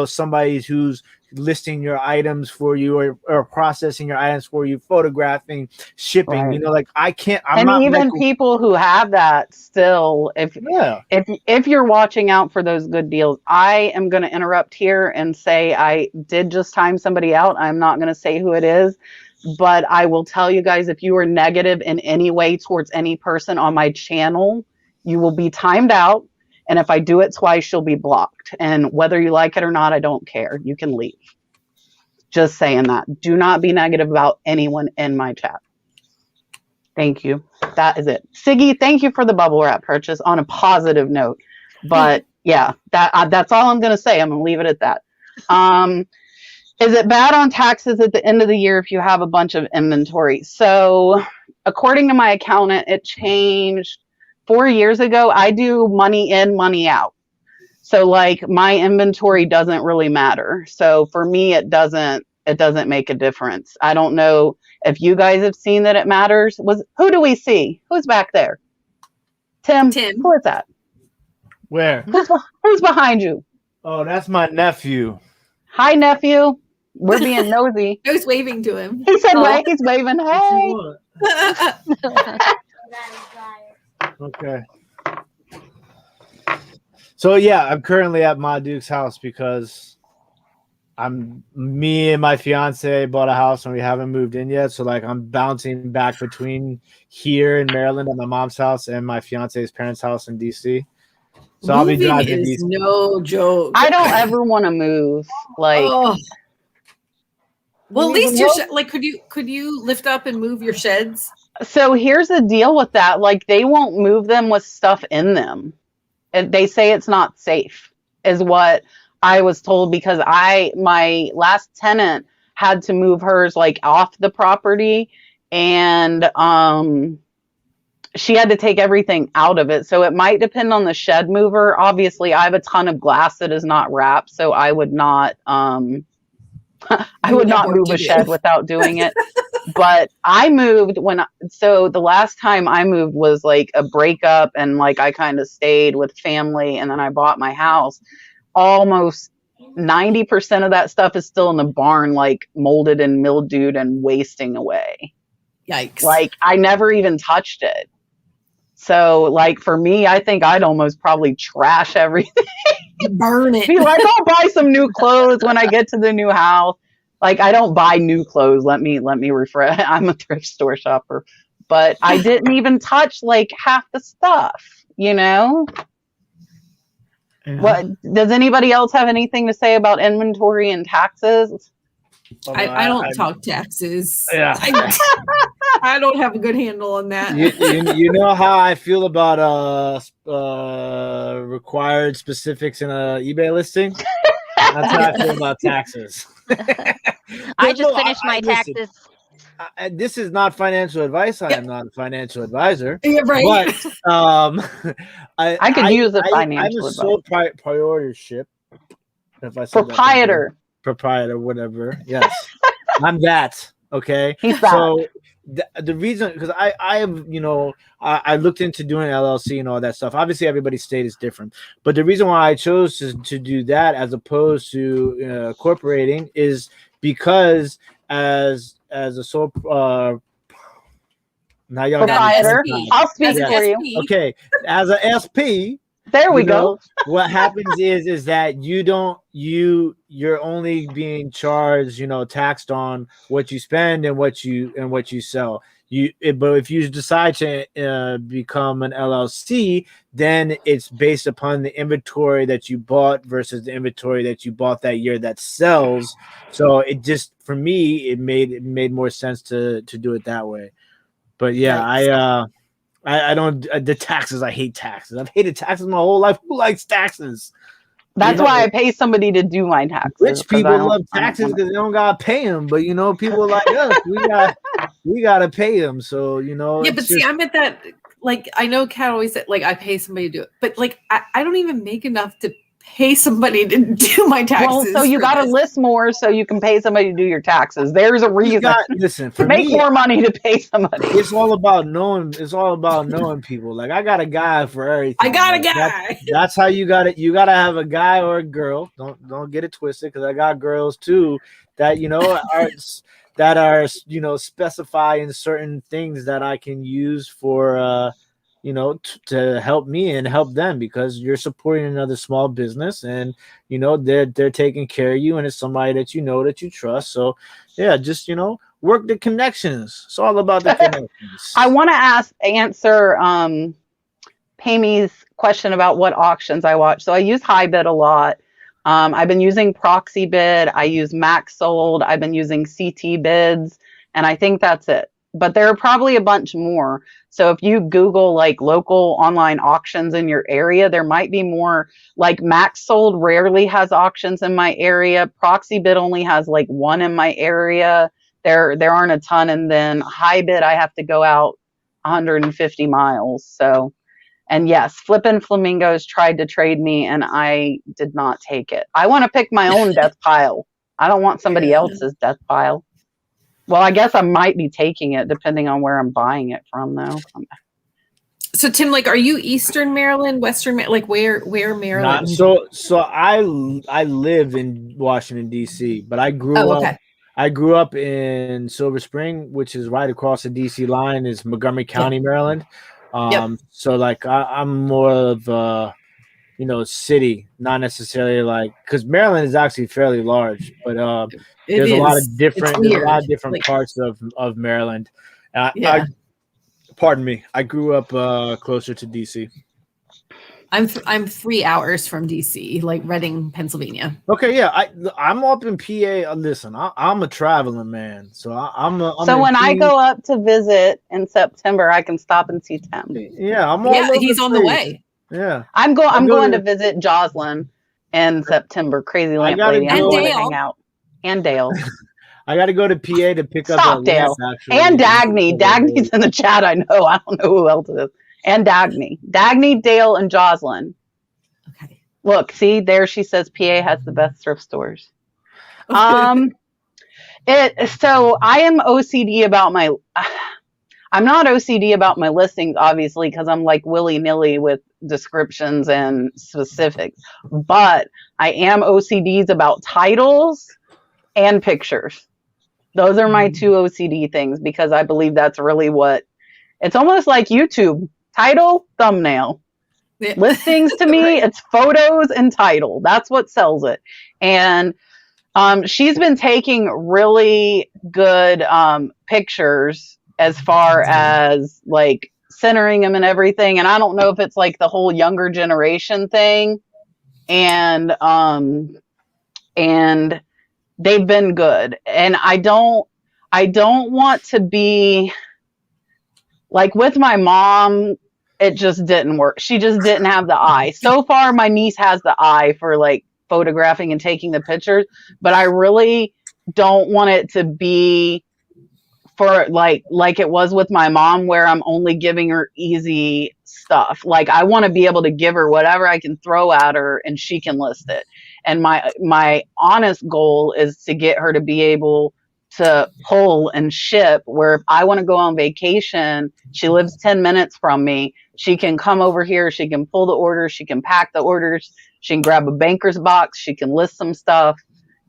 somebody who's listing your items for you or processing your items for you, photographing, shipping. People who have that still, if you're watching out for those good deals, I am going to interrupt here and say I did just time somebody out. I'm not going to say who it is, but I will tell you guys, if you are negative in any way towards any person on my channel, you will be timed out. And if I do it twice, you'll be blocked. And whether you like it or not, I don't care. You can leave. Just saying that. Do not be negative about anyone in my chat. Thank you. That is it. Siggy, thank you for the bubble wrap purchase on a positive note. But yeah, that's all I'm going to say. I'm going to leave it at that. Is it bad on taxes at the end of the year if you have a bunch of inventory? So according to my accountant, it changed 4 years ago. I do money in, money out. So like my inventory doesn't really matter. So for me, it doesn't make a difference. I don't know if you guys have seen that it matters. Who do we see? Who's back there? Tim. Who is that? Where? Who's behind you? Oh, that's my nephew. Hi, nephew. We're being nosy. I was waving to him. He said, he's waving. Hey. Okay. So yeah, I'm currently at my Duke's house because me and my fiance bought a house and we haven't moved in yet. So like I'm bouncing back between here in Maryland at my mom's house and my fiance's parents' house in DC. So I'll be driving is no joke. I don't ever want to move. Like, well, at least could you lift up and move your sheds? So here's the deal with that. Like, they won't move them with stuff in them. And they say it's not safe, is what I was told, because my last tenant had to move hers like off the property, and she had to take everything out of it. So it might depend on the shed mover. Obviously, I have a ton of glass that is not wrapped, so I would not move a shed without doing it. But I moved so the last time I moved was like a breakup, and like I kind of stayed with family, and then I bought my house. Almost 90% of that stuff is still in the barn, like molded and mildewed and wasting away. Yikes. Like I never even touched it. So like for me, I think I'd almost probably trash everything. Burn it. Be like, I'll buy some new clothes when I get to the new house. Like I don't buy new clothes. Let me refresh. I'm a thrift store shopper, but I didn't even touch like half the stuff, Yeah. What does anybody else have anything to say about inventory and taxes? I don't talk taxes. Yeah. I don't have a good handle on that. You know how I feel about required specifics in a eBay listing? That's how I feel about taxes. I just finished my taxes. This is not financial advice. I am not a financial advisor. Yeah, right. But I could use a financial I'm a advice. sole proprietorship. If I said proprietor, whatever. Yes, I'm that. Okay. He's that. So the reason, because I have, I looked into doing LLC and all that stuff. Obviously, everybody's state is different, but the reason why I chose to do that as opposed to incorporating is because as a sole now y'all proprietor, I'll speak for you. Okay, as an SP. There we go. What happens is that you're only being charged, taxed on what you spend and what you sell. But if you decide to become an LLC, then it's based upon the inventory that you bought versus the inventory that you bought that year that sells. So it just, for me, it made more sense to do it that way. But yeah, I don't, the taxes, I hate taxes. I've hated taxes my whole life. Who likes taxes? That's why I pay somebody to do my taxes. Rich people love taxes because they don't gotta pay them, but people like us, we gotta pay them. So Yeah, but see, I'm at that. Like, I know Kat always said, like, I pay somebody to do it, but like, I don't even make enough to pay somebody to do my taxes. Well, so you got to list more so you can pay somebody to do your taxes. There's a reason. Listen, to make more money to pay somebody. It's all about knowing. It's all about knowing people. Like, I got a guy for everything. I got a guy. That's how you got it. You got to have a guy or a girl. Don't get it twisted, because I got girls too that are specify in certain things that I can use for to help me and help them, because you're supporting another small business, and they're taking care of you, and it's somebody that that you trust. So yeah, just work the connections. It's all about the connections. I want to answer Pamy's question about what auctions I watch. So I use HiBid a lot. I've been using Proxy Bid. I use Max Sold. I've been using CT Bids, and I think that's it. But there are probably a bunch more. So if you Google like local online auctions in your area, there might be more. Like Max Sold rarely has auctions in my area. Proxy Bid only has like one in my area. There aren't a ton. And then HiBid, I have to go out 150 miles. So, and yes, Flippin' Flamingos tried to trade me and I did not take it. I want to pick my own death pile. I don't want somebody else's death pile. Well, I guess I might be taking it depending on where I'm buying it from, though. So, Tim, like, are you Eastern Maryland, Western, like, where Maryland? So I live in Washington D.C., but I grew up. I grew up in Silver Spring, which is right across the D.C. line. Is Montgomery County, Maryland. So like I'm more of city, not necessarily like, because Maryland is actually fairly large, but there's a lot of different parts of Maryland. Pardon me. I grew up closer to DC. I'm 3 hours from DC, like Reading, Pennsylvania. Okay, yeah, I'm up in PA. Listen, I'm a traveling man, so I'm when I go up to visit in September, I can stop and see Tim. Yeah, he's on the way. Yeah, I'm going to visit Jocelyn in September. Crazy Lamp Lady. I'm going to hang out. And Dale. I got to go to PA to pick up Dale. And Dagny. Dagny's in the chat. I know. I don't know who else it is. And Dagny. Dagny, Dale, and Jocelyn. Okay. Look, see there. She says PA has the best thrift stores. So I am OCD about my. I'm not OCD about my listings, obviously, because I'm like willy-nilly with descriptions and specifics. But I am OCDs about titles and pictures. Those are my two OCD things, because I believe that's really what it's almost like YouTube. Title, thumbnail. Yeah. Listings to me, it's photos and title. That's what sells it. And she's been taking really good pictures as far as like centering them and everything. And I don't know if it's like the whole younger generation thing. And they've been good. And I don't want to be like with my mom, it just didn't work. She just didn't have the eye. So far, my niece has the eye for like photographing and taking the pictures, but I really don't want it to be for like it was with my mom, where I'm only giving her easy stuff. Like I want to be able to give her whatever I can throw at her and she can list it. And my honest goal is to get her to be able to pull and ship, where if I want to go on vacation, she lives 10 minutes from me. She can come over here. She can pull the orders. She can pack the orders. She can grab a banker's box. She can list some stuff.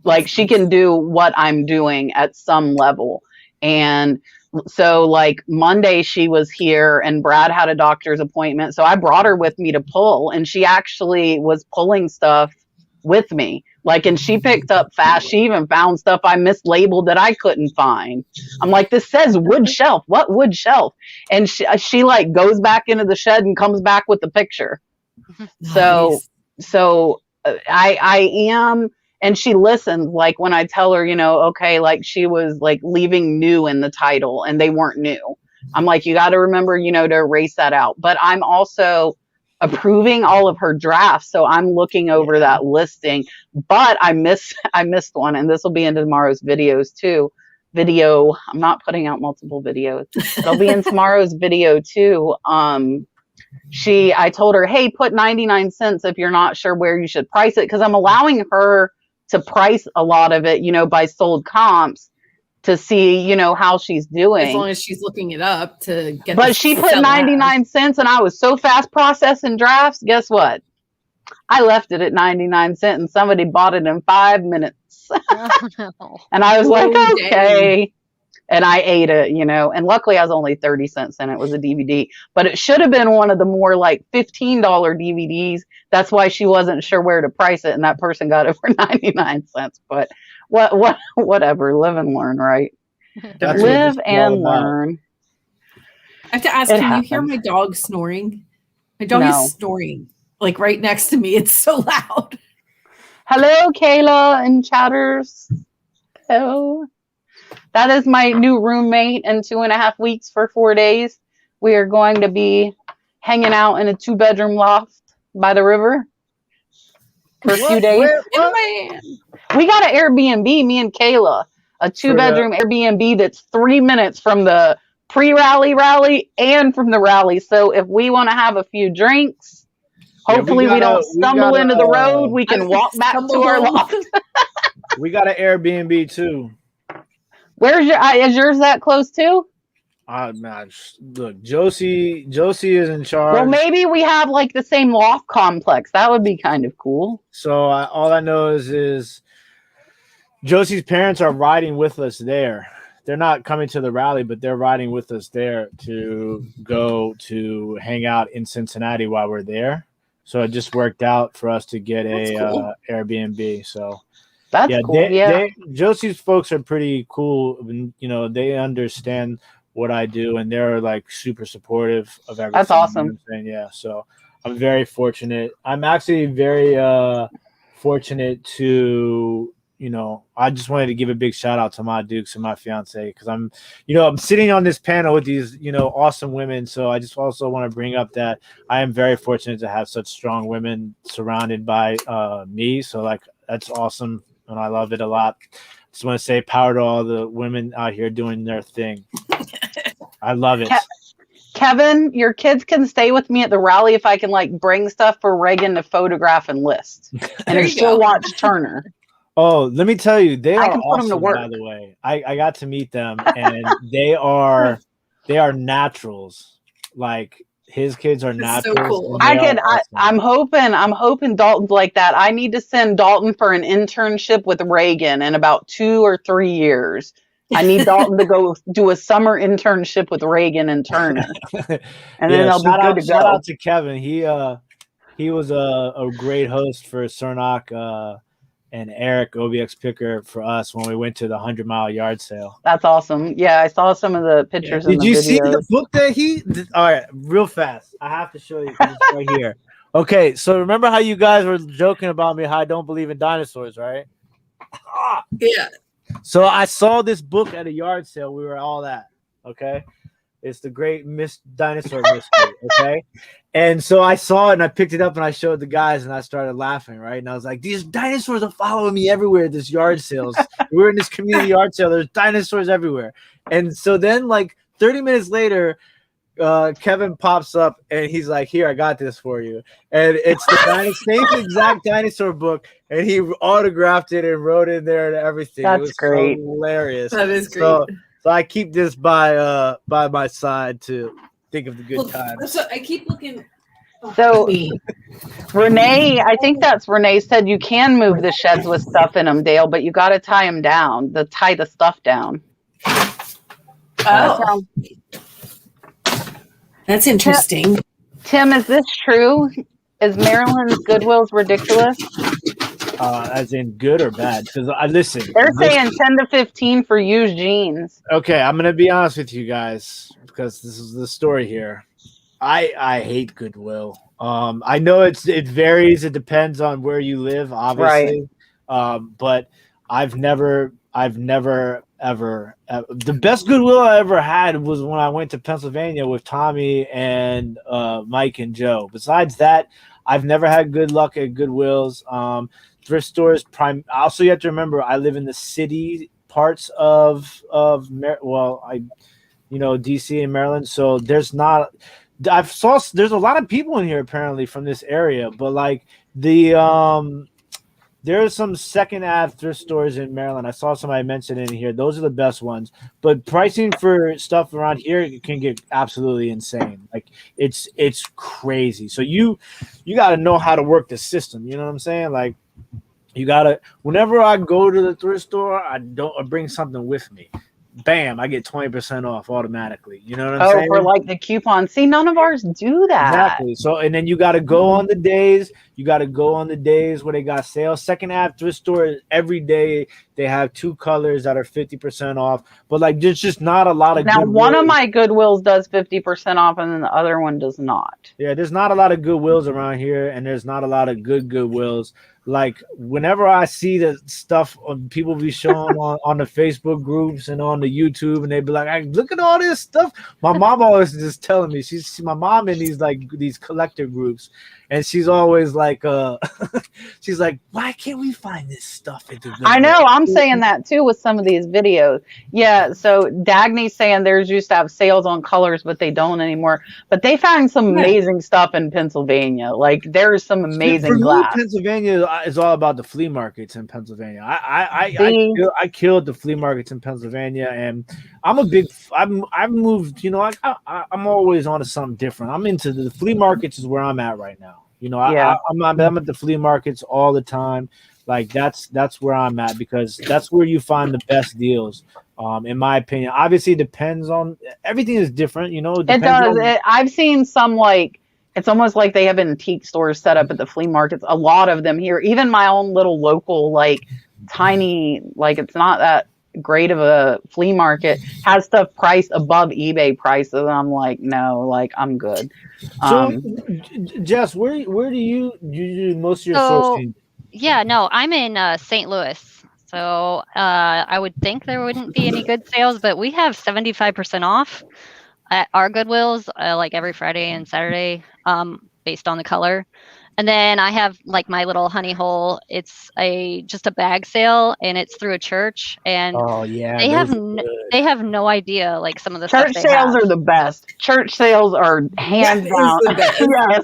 Like she can do what I'm doing at some level. And so like Monday she was here and Brad had a doctor's appointment. So I brought her with me to pull, and she actually was pulling stuff with me. Like, and she picked up fast. She even found stuff I mislabeled that I couldn't find. I'm like, this says wood shelf. What wood shelf? And she like goes back into the shed and comes back with the picture. Nice. So I am, and she listens. Like when I tell her, okay, like she was like leaving new in the title and they weren't new. I'm like, you got to remember, to erase that out. But I'm also approving all of her drafts. So I'm looking over that listing, but I missed one, and this will be in tomorrow's videos too. I'm not putting out multiple videos. It'll be in tomorrow's video too. I told her, hey, put 99 cents if you're not sure where you should price it, because I'm allowing her to price a lot of it, by sold comps to see, how she's doing. As long as she's looking it up to get. But she put 99 cents, and I was so fast processing drafts. Guess what? I left it at 99 cents, and somebody bought it in 5 minutes. And I was like, okay. Dang. And I ate it, and luckily I was only 30 cents in it. It was a DVD, but it should have been one of the more like $15 DVDs. That's why she wasn't sure where to price it. And that person got it for 99 cents, but whatever, live and learn, right? Live and learn. I have to ask, can you hear my dog snoring? My dog is snoring like right next to me. It's so loud. Hello, Kayla and Chatters. Hello. That is my new roommate in 2.5 weeks for 4 days. We are going to be hanging out in a 2-bedroom loft by the river for a few days. We got an Airbnb, me and Kayla, a 2-bedroom Airbnb that's 3 minutes from the pre-rally and from the rally. So if we want to have a few drinks, hopefully we don't stumble into the road. We can walk back to our loft. We got an Airbnb too. Where's is yours that close too? Man, look, Josie is in charge. Well, maybe we have like the same loft complex. That would be kind of cool. So all I know is Josie's parents are riding with us there. They're not coming to the rally, but they're riding with us there to go to hang out in Cincinnati while we're there. So it just worked out for us to get a Airbnb. So. That's cool. Josie's folks are pretty cool. They understand what I do, and they're like super supportive of everything. That's awesome. Yeah, so I'm very fortunate. I'm actually very fortunate to, I just wanted to give a big shout out to my Dukes and my fiance, because I'm sitting on this panel with these, awesome women. So I just also want to bring up that I am very fortunate to have such strong women surrounded by me. So like, that's awesome. And I love it a lot. Just want to say power to all the women out here doing their thing. I love it. Kevin, your kids can stay with me at the rally if I can bring stuff for Reagan to photograph and list. And she'll watch Turner. Oh, let me tell you, they are awesome, by the way. I got to meet them, and they are naturals. Like, his kids are naturals. So cool. I'm hoping Dalton's like that. I need to send Dalton for an internship with Reagan in about 2 or 3 years. I need Dalton to go do a summer internship with Reagan and Turner, and then they'll be good to go. Shout out to Kevin. He was a great host for Cernock and Eric OBX Picker for us when we went to the 100-mile yard sale. That's awesome. Yeah, I saw some of the pictures. Did you see the book that he did? All right, real fast. I have to show you right here. Okay, so remember how you guys were joking about me how I don't believe in dinosaurs, right? Yeah. So I saw this book at a yard sale. We were all at. Okay. It's the Great Dinosaur Mystery. Okay. And so I saw it and I picked it up and I showed the guys and I started laughing, right? And I was like, these dinosaurs are following me everywhere at this yard sales. We're in this community yard sale. There's dinosaurs everywhere. And so then 30 minutes later, Kevin pops up and he's like, here, I got this for you. And it's the same exact dinosaur book. And he autographed it and wrote in there and everything. That's it was great. So hilarious. That is great. So I keep this by my side to think of the good times. So I keep looking. So Renee, I think that's Renee said you can move the sheds with stuff in them, Dale, but you got to tie them down. Tie the stuff down. Oh, that's interesting. Tim, is this true? Is Maryland's Goodwill's ridiculous? As in good or bad? Because listen, they're saying 10 to 15 for used jeans. Okay, I'm gonna be honest with you guys because this is the story here. I hate Goodwill. I know it varies. It depends on where you live, obviously. Right. But I've never ever the best Goodwill I ever had was when I went to Pennsylvania with Tommy and Mike and Joe. Besides that, I've never had good luck at Goodwills. Thrift stores. Also, you have to remember, I live in the city parts of DC and Maryland. So there's a lot of people in here apparently from this area, but like there's some second Ave thrift stores in Maryland. I saw somebody mention in here. Those are the best ones. But pricing for stuff around here can get absolutely insane. Like it's crazy. So you got to know how to work the system. You know what I'm saying? Like you got to. Whenever I go to the thrift store, I bring something with me. Bam! I get 20% off automatically. You know what I'm saying? For like the coupon. See, none of ours do that. Exactly. So, and then you got to go on the days. You got to go on the days where they got sales. Second Ave thrift store, every day they have 2 colors that are 50% off. But like, there's just not a lot of. Now, one of my Goodwills does 50% off, and then the other one does not. Yeah, there's not a lot of Goodwills around here, and there's not a lot of good Goodwills. Like whenever I see the stuff people be showing on the Facebook groups and on the YouTube, and they be like, hey, "Look at all this stuff." My mom always just telling me she's my mom in these collector groups, and she's always like, she's like, "Why can't we find this stuff?" I know. I'm saying that too with some of these videos. Yeah. So Dagny's saying there's used to have sales on colors, but they don't anymore. But they found some amazing stuff in Pennsylvania. Like there's some amazing glass. Pennsylvania is all about the flea markets in Pennsylvania. I killed the flea markets in Pennsylvania, and I've moved. You know, I'm always on to something different. I'm into the flea markets is where I'm at right now. You know, I'm at the flea markets all the time. Like that's where I'm at because that's where you find the best deals. In my opinion, obviously it depends on everything is different. You know, it does. I've seen some like. It's almost like they have antique stores set up at the flea markets. A lot of them here, even my own little local, like tiny, like it's not that great of a flea market, has stuff priced above eBay prices. And I'm like, no, like I'm good. So, Jess, where do you do most of your sourcing? Yeah, no, I'm in St. Louis. So I would think there wouldn't be any good sales, but we have 75% off at our Goodwills, like every Friday and Saturday, based on the color. And then I have like my little honey hole. It's just a bag sale, and it's through a church. And they have no idea like some of the church sales are the best. Church sales are hands down.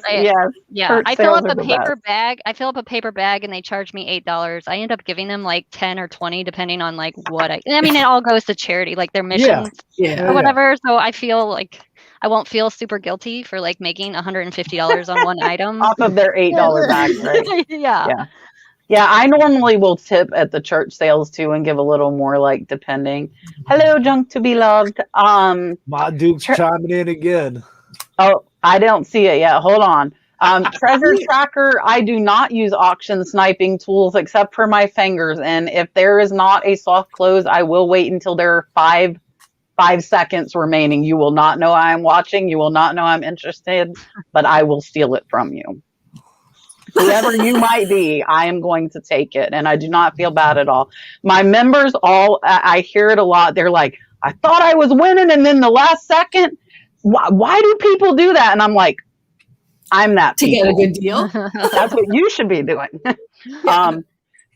yes. Yeah, I fill up a paper bag. I fill up a paper bag, and they charge me $8. I end up giving them like 10 or 20, depending on like what I mean, it all goes to charity, like their missions or whatever. So I feel like I won't feel super guilty for like making $150 on one item off of their $8 bags, right? Yeah. I normally will tip at the church sales too and give a little more, like depending. Hello, junk to be loved. My Duke's chiming in again. Oh, I don't see it yet. Hold on. Treasure tracker. I do not use auction sniping tools except for my fingers, and if there is not a soft close, I will wait until there are 5 seconds remaining. You will not know I'm watching. You will not know I'm interested, but I will steal it from you. Whoever you might be, I am going to take it. And I do not feel bad at all. My members I hear it a lot. They're like, I thought I was winning, and then the last second, why do people do that? And I'm like, I'm that to people. Get a good deal. That's what you should be doing.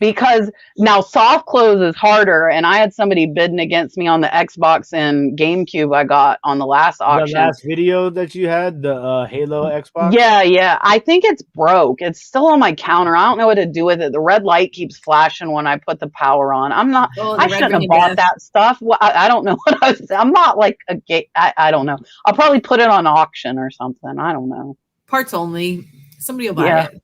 Because now soft close is harder, and I had somebody bidding against me on the Xbox and GameCube I got on the last auction. The last video that you had, the Halo Xbox? Yeah. I think it's broke. It's still on my counter. I don't know what to do with it. The red light keeps flashing when I put the power on. I shouldn't have bought that stuff. Well, I don't know what I'm not like a gay. I don't know. I'll probably put it on auction or something. I don't know. Parts only. Somebody will buy it.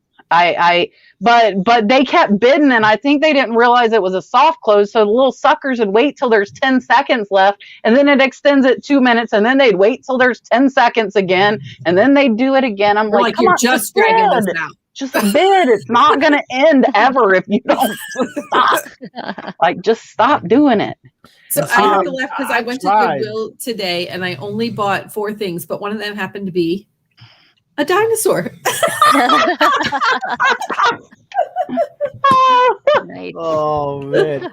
But they kept bidding, and I think they didn't realize it was a soft close. So the little suckers would wait till there's 10 seconds left, and then it extends it 2 minutes, and then they'd wait till there's 10 seconds again, and then they'd do it again. I'm like, come you're on, just dragging this out. Just bid. It's not going to end ever if you don't stop. Like, just stop doing it. So I have to laugh because I went to Goodwill today, and I only bought 4 things, but one of them happened to be A dinosaur. Nice. Oh man,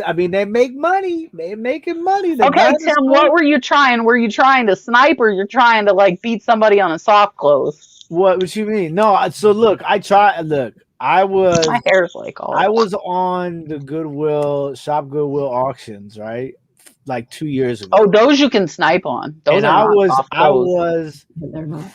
I mean they make money. They're making money. Okay, Tim, what were you trying? Were you trying to snipe, or you're trying to like beat somebody on a soft close? What you mean? No, so look, I tried. Look, I was. My hair's like all. I was on the Goodwill auctions, right? Like 2 years ago. Oh, those you can snipe on. Those and I was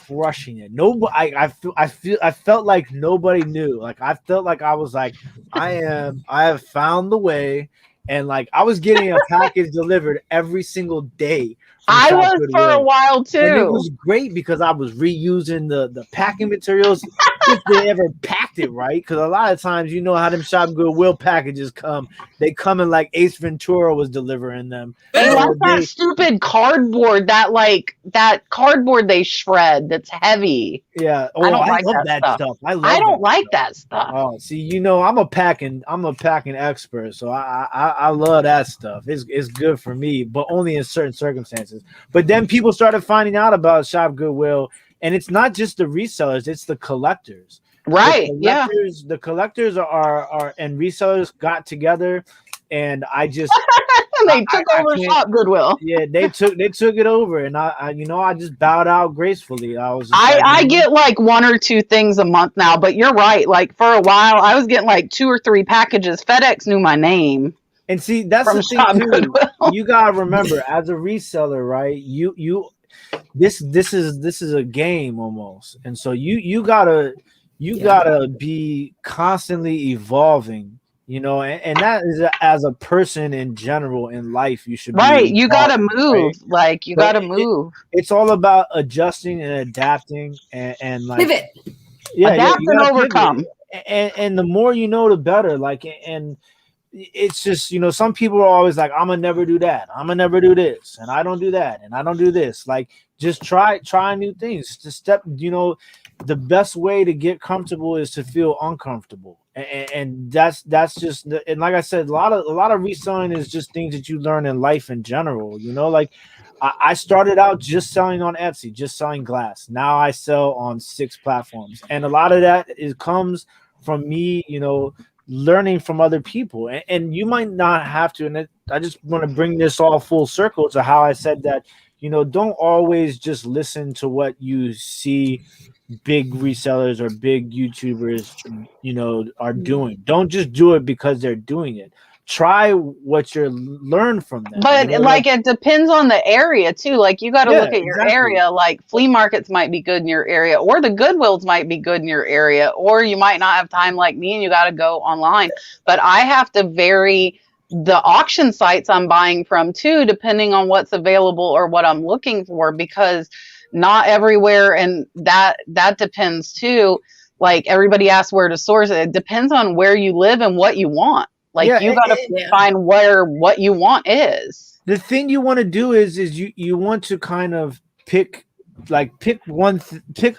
crushing it. Nobody, I felt like nobody knew. Like I felt like I was like, I have found the way, and like I was getting a package delivered every single day. I was for a while too. And it was great because I was reusing the packing materials if they ever packed it right. Because a lot of times, you know how them Shop Goodwill packages come. They come in like Ace Ventura was delivering them. They like that stupid cardboard, that cardboard they shred that's heavy. Yeah. Oh, I love that stuff. I don't like that stuff. Oh, see, you know, I'm a packing expert, so I love that stuff. It's good for me, but only in certain circumstances. But then people started finding out about Shop Goodwill, and it's not just the resellers, it's the collectors. Right. The collectors are and resellers got together, and I just they took over Shop Goodwill. Yeah, they took it over, and I just bowed out gracefully. I get like 1 or 2 things a month now, but you're right. Like for a while, I was getting like 2 or 3 packages. FedEx knew my name. And see, that's the thing too. You gotta remember, as a reseller, right? This is a game almost, and so you gotta be constantly evolving, you know, and that is as a person in general in life, you should be you gotta move, right? Like you gotta move. It's all about adjusting and adapting and like pivot. Yeah, adapt and overcome. And the more you know, the better. Like and. It's just, you know, some people are always like, I'm gonna never do that. I'm gonna never do this. And I don't do that. And I don't do this. Like, just try new things. You know, the best way to get comfortable is to feel uncomfortable. And that's just, and like I said, a lot of reselling is just things that you learn in life in general. You know, like I started out just selling on Etsy, just selling glass. Now I sell on 6 platforms. And a lot of that comes from me, you know, learning from other people, and you might not have to. And I just want to bring this all full circle to how I said that, you know, don't always just listen to what you see big resellers or big YouTubers, you know, are doing. Don't just do it because they're doing it. Try what you learn from them. But you know, like it depends on the area too. Like you got to look at your area. Like flea markets might be good in your area, or the Goodwills might be good in your area, or you might not have time like me and you got to go online. But I have to vary the auction sites I'm buying from too, depending on what's available or what I'm looking for, because not everywhere, and that depends too. Like everybody asks where to source it. It depends on where you live and what you want. Like you got to find where what you want is. The thing you want to do is you want to kind of pick a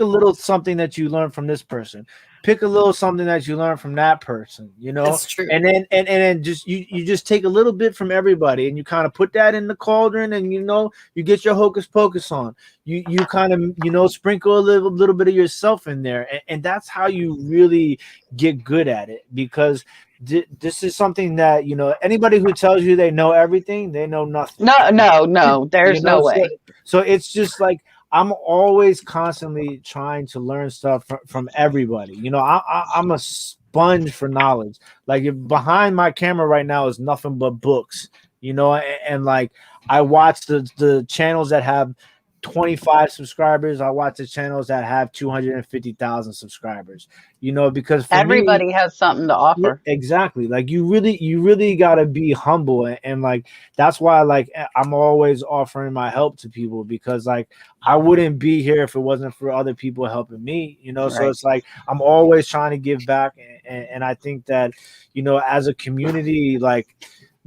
little something that you learn from this person. Pick a little something that you learn from that person, you know. That's true. And then just you just take a little bit from everybody, and you kind of put that in the cauldron, and you know you get your hocus pocus on. You kind of, you know, sprinkle a little bit of yourself in there, and that's how you really get good at it. Because this is something that, you know, anybody who tells you they know everything, they know nothing. No, there's no way. So it's just like, I'm always constantly trying to learn stuff from everybody. You know, I'm a sponge for knowledge. Like if behind my camera right now is nothing but books, you know, and like I watch the channels that have 25 subscribers. I watch the channels that have 250,000 subscribers, you know, because everybody has something to offer. Exactly. Like you really got to be humble. And like, that's why like I'm always offering my help to people, because like I wouldn't be here if it wasn't for other people helping me, you know? Right. So it's like, I'm always trying to give back. And I think that, you know, as a community, like,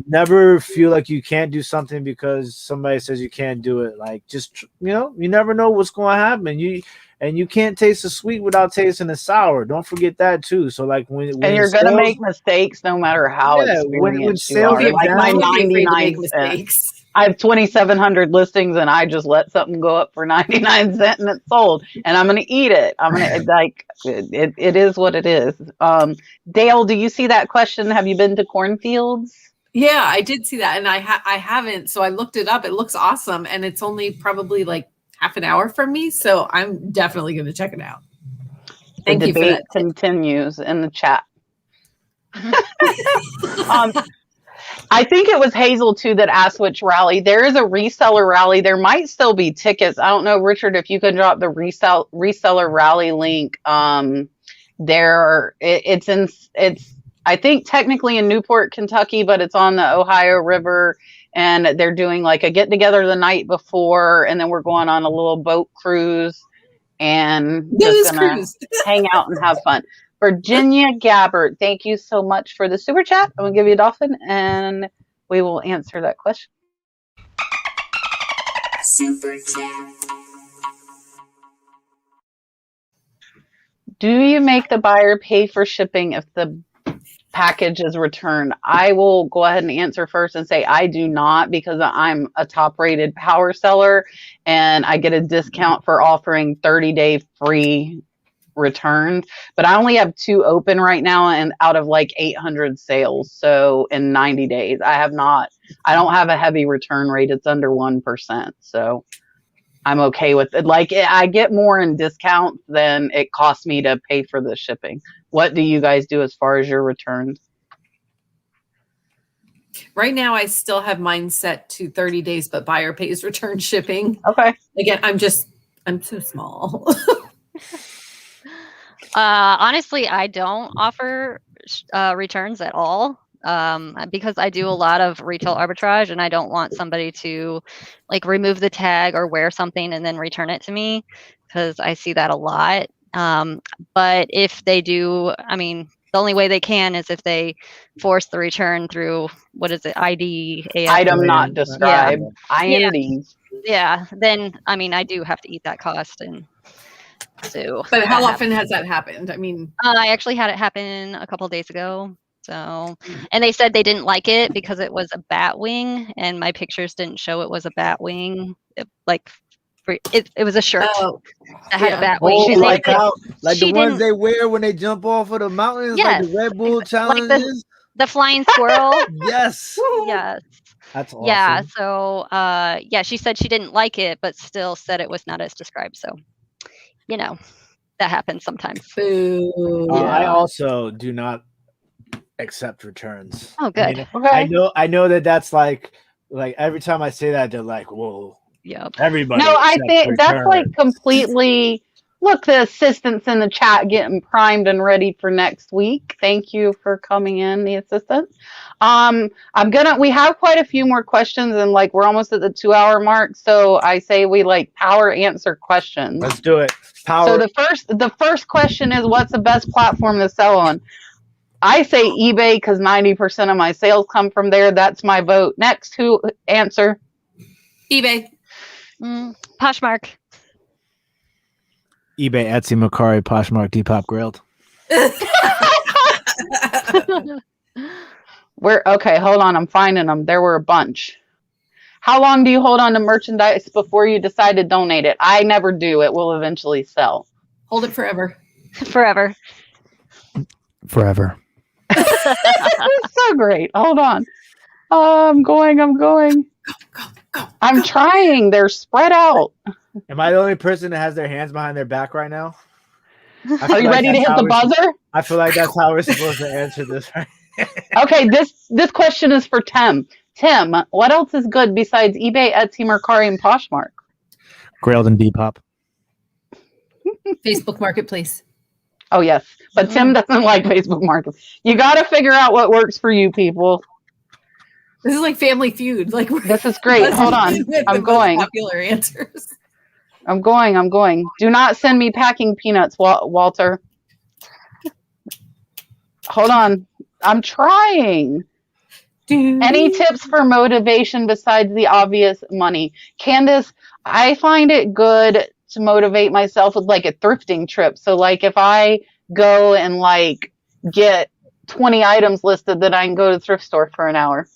never feel like you can't do something because somebody says you can't do it. Like, just, you know, you never know what's going to happen. You can't taste the sweet without tasting the sour. Don't forget that too. So like when you're going to make mistakes no matter how experienced when you are. Like my 99 mistakes. I have 2,700 listings and I just let something go up for 99 cents and it's sold and I'm going to eat it. I'm going to like, it is what it is. Dale, do you see that question? Have you been to cornfields? Yeah, I did see that. And I haven't. So I looked it up. It looks awesome. And it's only probably like half an hour from me. So I'm definitely going to check it out. Thank you for that. The debate continues in the chat. I think it was Hazel too that asked which rally. There is a reseller rally. There might still be tickets. I don't know, Richard, if you could drop the reseller rally link. It's I think technically in Newport, Kentucky, but it's on the Ohio River, and they're doing like a get together the night before, and then we're going on a little boat cruise and just gonna hang out and have fun. Virginia Gabbard, thank you so much for the super chat. I'm going to give you a dolphin and we will answer that question. Super chat. Do you make the buyer pay for shipping if the package is returned? I will go ahead and answer first and say I do not, because I'm a top rated power seller and I get a discount for offering 30-day free returns, but I only have 2 open right now and out of like 800 sales. So in 90 days, I don't have a heavy return rate. It's under 1%. So I'm okay with it. Like I get more in discounts than it costs me to pay for the shipping. What do you guys do as far as your returns? Right now, I still have mine set to 30 days, but buyer pays return shipping. Okay. Again, I'm so small. Honestly, I don't offer returns at all because I do a lot of retail arbitrage and I don't want somebody to like remove the tag or wear something and then return it to me, because I see that a lot. But if they do, I mean, the only way they can is if they force the return through, what is it, ID? Item not described. IND. Yeah, then, I mean, I do have to eat that cost. And so, but how often has that happened? I mean, I actually had it happen a couple of days ago. So, and they said they didn't like it because it was a bat wing, and my pictures didn't show it was a bat wing. It was a shirt that had a bat wing. Oh, like the ones they wear when they jump off of the mountains, like the Red Bull challenges, like the flying squirrel. Yes. Yes. That's awesome. Yeah. So, she said she didn't like it, but still said it was not as described. So, that happens sometimes. I also do not accept returns. Oh, good. I mean, I know that's like every time I say that, they're like, "Whoa." Yep. Everybody. No, I think that's like completely. Look, the assistants in the chat getting primed and ready for next week. Thank you for coming in, the assistants. We have quite a few more questions, and like we're almost at the 2-hour mark. So I say we like power answer questions. Let's do it. Power. So the first question is, what's the best platform to sell on? I say eBay because 90% of my sales come from there. That's my vote. Next, who answer? eBay. Poshmark. eBay, Etsy, Mercari, Poshmark, Depop, Grilled. Okay, hold on. I'm finding them. There were a bunch. How long do you hold on to merchandise before you decide to donate it? I never do. It will eventually sell. Hold it forever. Forever. Forever. So great. Hold on. I'm going. Go. I'm trying. They're spread out. Am I the only person that has their hands behind their back right now? Are you ready to hit the buzzer? I feel like that's how we're supposed to answer this, right? Okay, this question is for Tim. Tim, what else is good besides eBay, Etsy, Mercari, and Poshmark? Grilled and Depop. Facebook Marketplace. Oh, yes. But Tim doesn't like Facebook Market. You got to figure out what works for you, people. This is like Family Feud. Like this is great. Hold on. I'm going. Popular answers. I'm going. Do not send me packing peanuts, Walter. Hold on. I'm trying. Any tips for motivation besides the obvious money? Candace, I find it good to motivate myself with like a thrifting trip. So like if I go and like get 20 items listed, then I can go to the thrift store for an hour.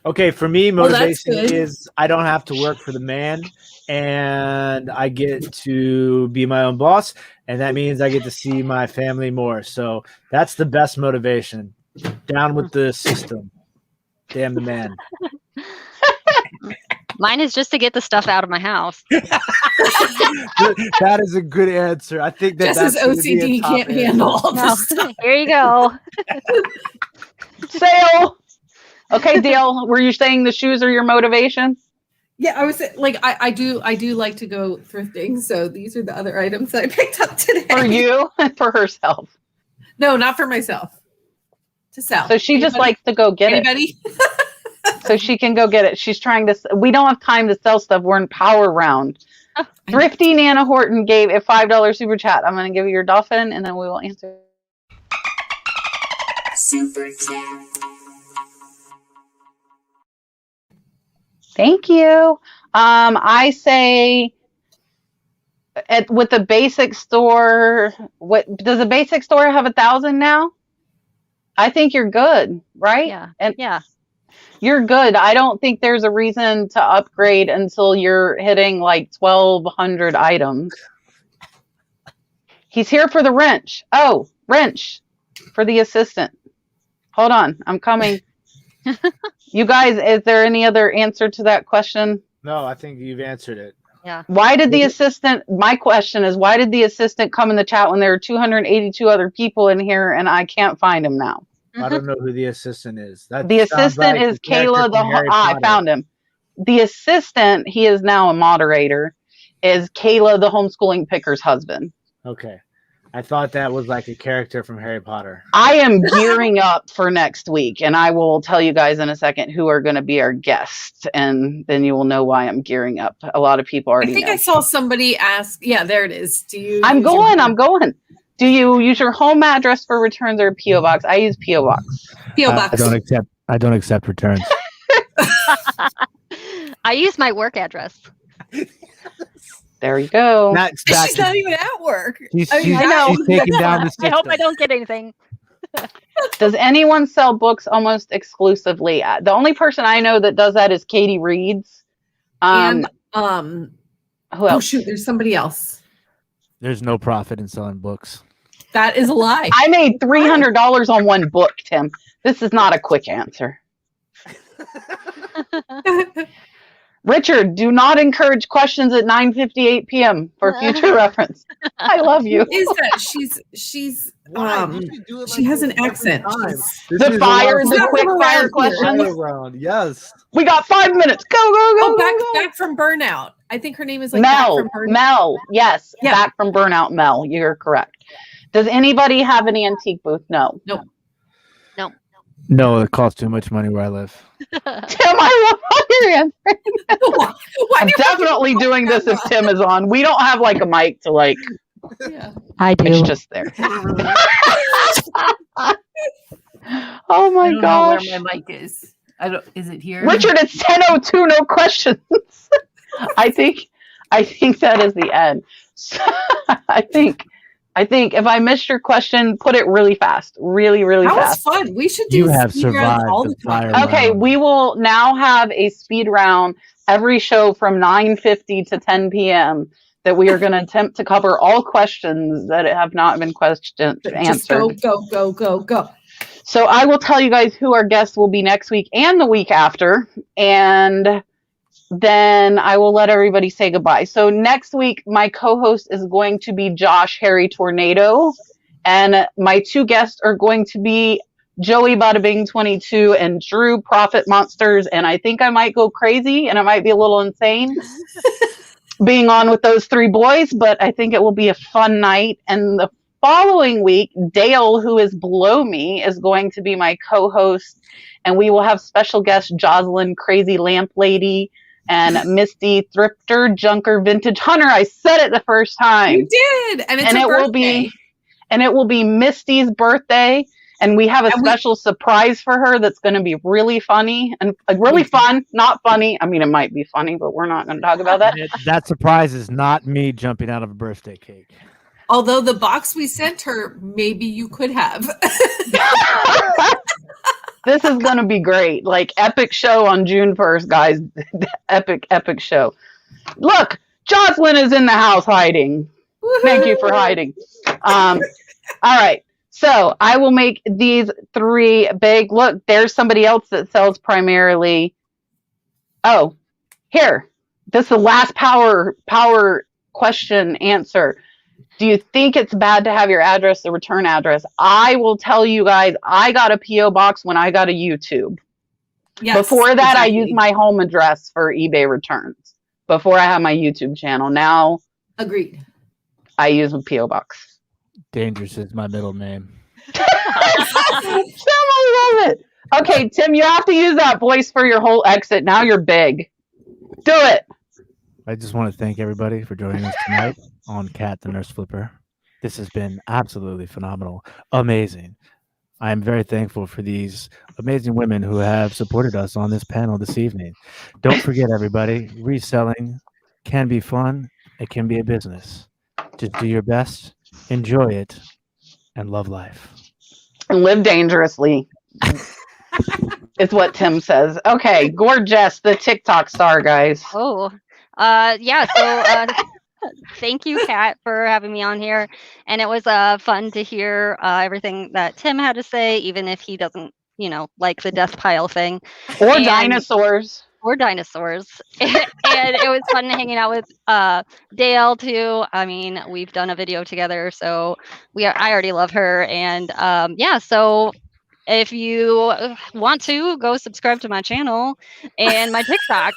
Okay, for me, motivation is I don't have to work for the man, and I get to be my own boss, and that means I get to see my family more. So that's the best motivation. Down with the system. Damn the man. Mine is just to get the stuff out of my house. That is a good answer. I think that's OCD can't handle all this stuff. Here you go. Sale. Okay, Dale, were you saying the shoes are your motivation? Yeah, I was like, I do like to go thrifting. So these are the other items that I picked up today. For you? For herself? No, not for myself. To sell. So she just likes to go get it. So she can go get it. She's trying to. We don't have time to sell stuff. We're in power round. Thrifty Nana Horton gave a $5 super chat. I'm going to give you your dolphin, and then we will answer. Super chat. Thank you. I say with the basic store. What does a basic store have 1,000 now? I think you're good, right? Yeah. And you're good. I don't think there's a reason to upgrade until you're hitting like 1,200 items. He's here for the wrench. Oh, wrench for the assistant. Hold on. I'm coming. You guys, is there any other answer to that question? No, I think you've answered it. Yeah. Why did the assistant, my question is, why did the assistant come in the chat when there are 282 other people in here and I can't find him now? I don't know who the assistant is. The assistant is Kayla. I found him. The assistant, he is now a moderator, is Kayla, the homeschooling picker's husband. Okay. I thought that was like a character from Harry Potter. I am gearing up for next week, and I will tell you guys in a second who are going to be our guests, and then you will know why I'm gearing up. A lot of people already know. I saw somebody ask, yeah, there it is. I'm going. Do you use your home address for returns or P.O. Box? I use P.O. Box. P.O. Box. I don't accept returns. I use my work address. There you go. She's not even at work. I know. She's taking down the system. I hope I don't get anything. Does anyone sell books almost exclusively? The only person I know that does that is Katie Reeds. Who else? Oh shoot, there's somebody else. There's no profit in selling books. That is a lie. I made $300 on one book, Tim. This is not a quick answer. Richard, do not encourage questions at 9:58 p.m. for future reference. I love you. Is that she's she has an accent. The quick fire questions. Yes. We got 5 minutes. Go. Back from burnout. I think her name is like Mel. Yes. Yeah. Back from burnout, Mel. You're correct. Does anybody have an antique booth? No. Nope. No, it costs too much money where I live. Tim, I love how you're answering. I'm definitely doing this if Tim is on. We don't have like a mic to like. Yeah. I do. It's just there. Oh my gosh. Where my mic is. Is it here? Richard, it's 10:02. No questions. I think that is the end. So, I think if I missed your question, put it really fast. Really, really fast. That was fun. We should do You have survived all the the time. fire. Okay, we will now have a speed round every show from 9:50 to 10 p.m. that we are going to attempt to cover all questions that have not been answered. Just go. So I will tell you guys who our guests will be next week and the week after, and then I will let everybody say goodbye. So next week, my co-host is going to be Josh Harry Tornado, and my two guests are going to be Joey Bada Bing 22 and Drew Profit Monsters. And I think I might go crazy and I might be a little insane being on with those three boys, but I think it will be a fun night. And the following week, Dale, who is below me, is going to be my co-host, and we will have special guests Jocelyn, Crazy Lamp Lady, and Misty, Thrifter, Junker, Vintage Hunter. I said it the first time. You did, and it will be Misty's birthday, and we have a special surprise for her that's going to be really funny and really fun, not funny. I mean, it might be funny, but we're not going to talk about that. That surprise is not me jumping out of a birthday cake. Although the box we sent her, maybe you could have. This is going to be great. Like, epic show on June 1st, guys. epic show. Look, Jocelyn is in the house hiding. Woo-hoo! Thank you for hiding. All right. So I will make these 3 big. Look, there's somebody else that sells primarily. Oh, here. This is the last power question answer. Do you think it's bad to have your address, the return address? I will tell you guys, I got a P.O. box when I got a YouTube. Yes, before that, exactly. I used my home address for eBay returns. Before I had my YouTube channel. Now, agreed. I use a P.O. box. Dangerous is my middle name. Tim, I love it. Okay, Tim, you have to use that voice for your whole exit. Now you're big. Do it. I just want to thank everybody for joining us tonight on Cat the Nurse Flipper. This has been absolutely phenomenal. Amazing. I am very thankful for these amazing women who have supported us on this panel this evening. Don't forget, everybody, reselling can be fun. It can be a business. Just do your best, enjoy it, and love life. And live dangerously. It's what Tim says. Okay, Gor Jes, the TikTok star, guys. Oh, yeah. So thank you, Kat, for having me on here. And it was fun to hear everything that Tim had to say, even if he doesn't, like the death pile thing. Or dinosaurs. Or dinosaurs. And it was fun hanging out with Dale, too. I mean, we've done a video together, so I already love her. And yeah, so if you want to, go subscribe to my channel and my TikTok.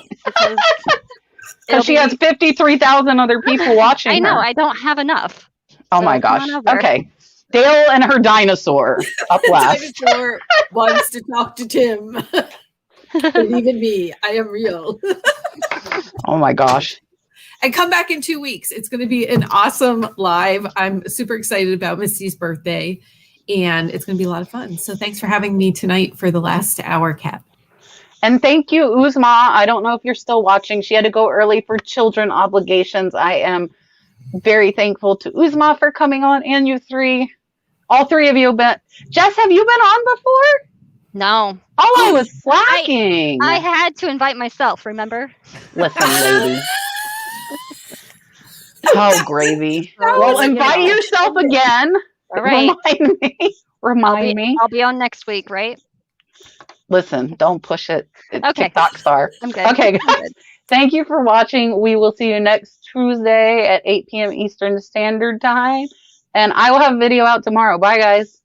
Because she has 53,000 other people watching. I know. I don't have enough. Oh, so my gosh. Okay. Dale and her dinosaur up last. Dinosaur wants to talk to Tim. Believe in me. I am real. Oh, my gosh. And come back in 2 weeks. It's going to be an awesome live. I'm super excited about Misty's birthday. And it's going to be a lot of fun. So thanks for having me tonight for the last hour, Kat. And thank you, Uzma. I don't know if you're still watching. She had to go early for children obligations. I am very thankful to Uzma for coming on, and you 3. All 3 of you. Jess, have you been on before? No. Oh, I was slacking. I had to invite myself, remember? Listen, lady. Oh, gravy. Well, invite yourself again. All right. Remind me. I'll be on next week, right? Listen, don't push it. Okay. TikTok star. I'm good. Okay, guys. Thank you for watching. We will see you next Tuesday at 8 p.m. Eastern Standard Time. And I will have a video out tomorrow. Bye, guys.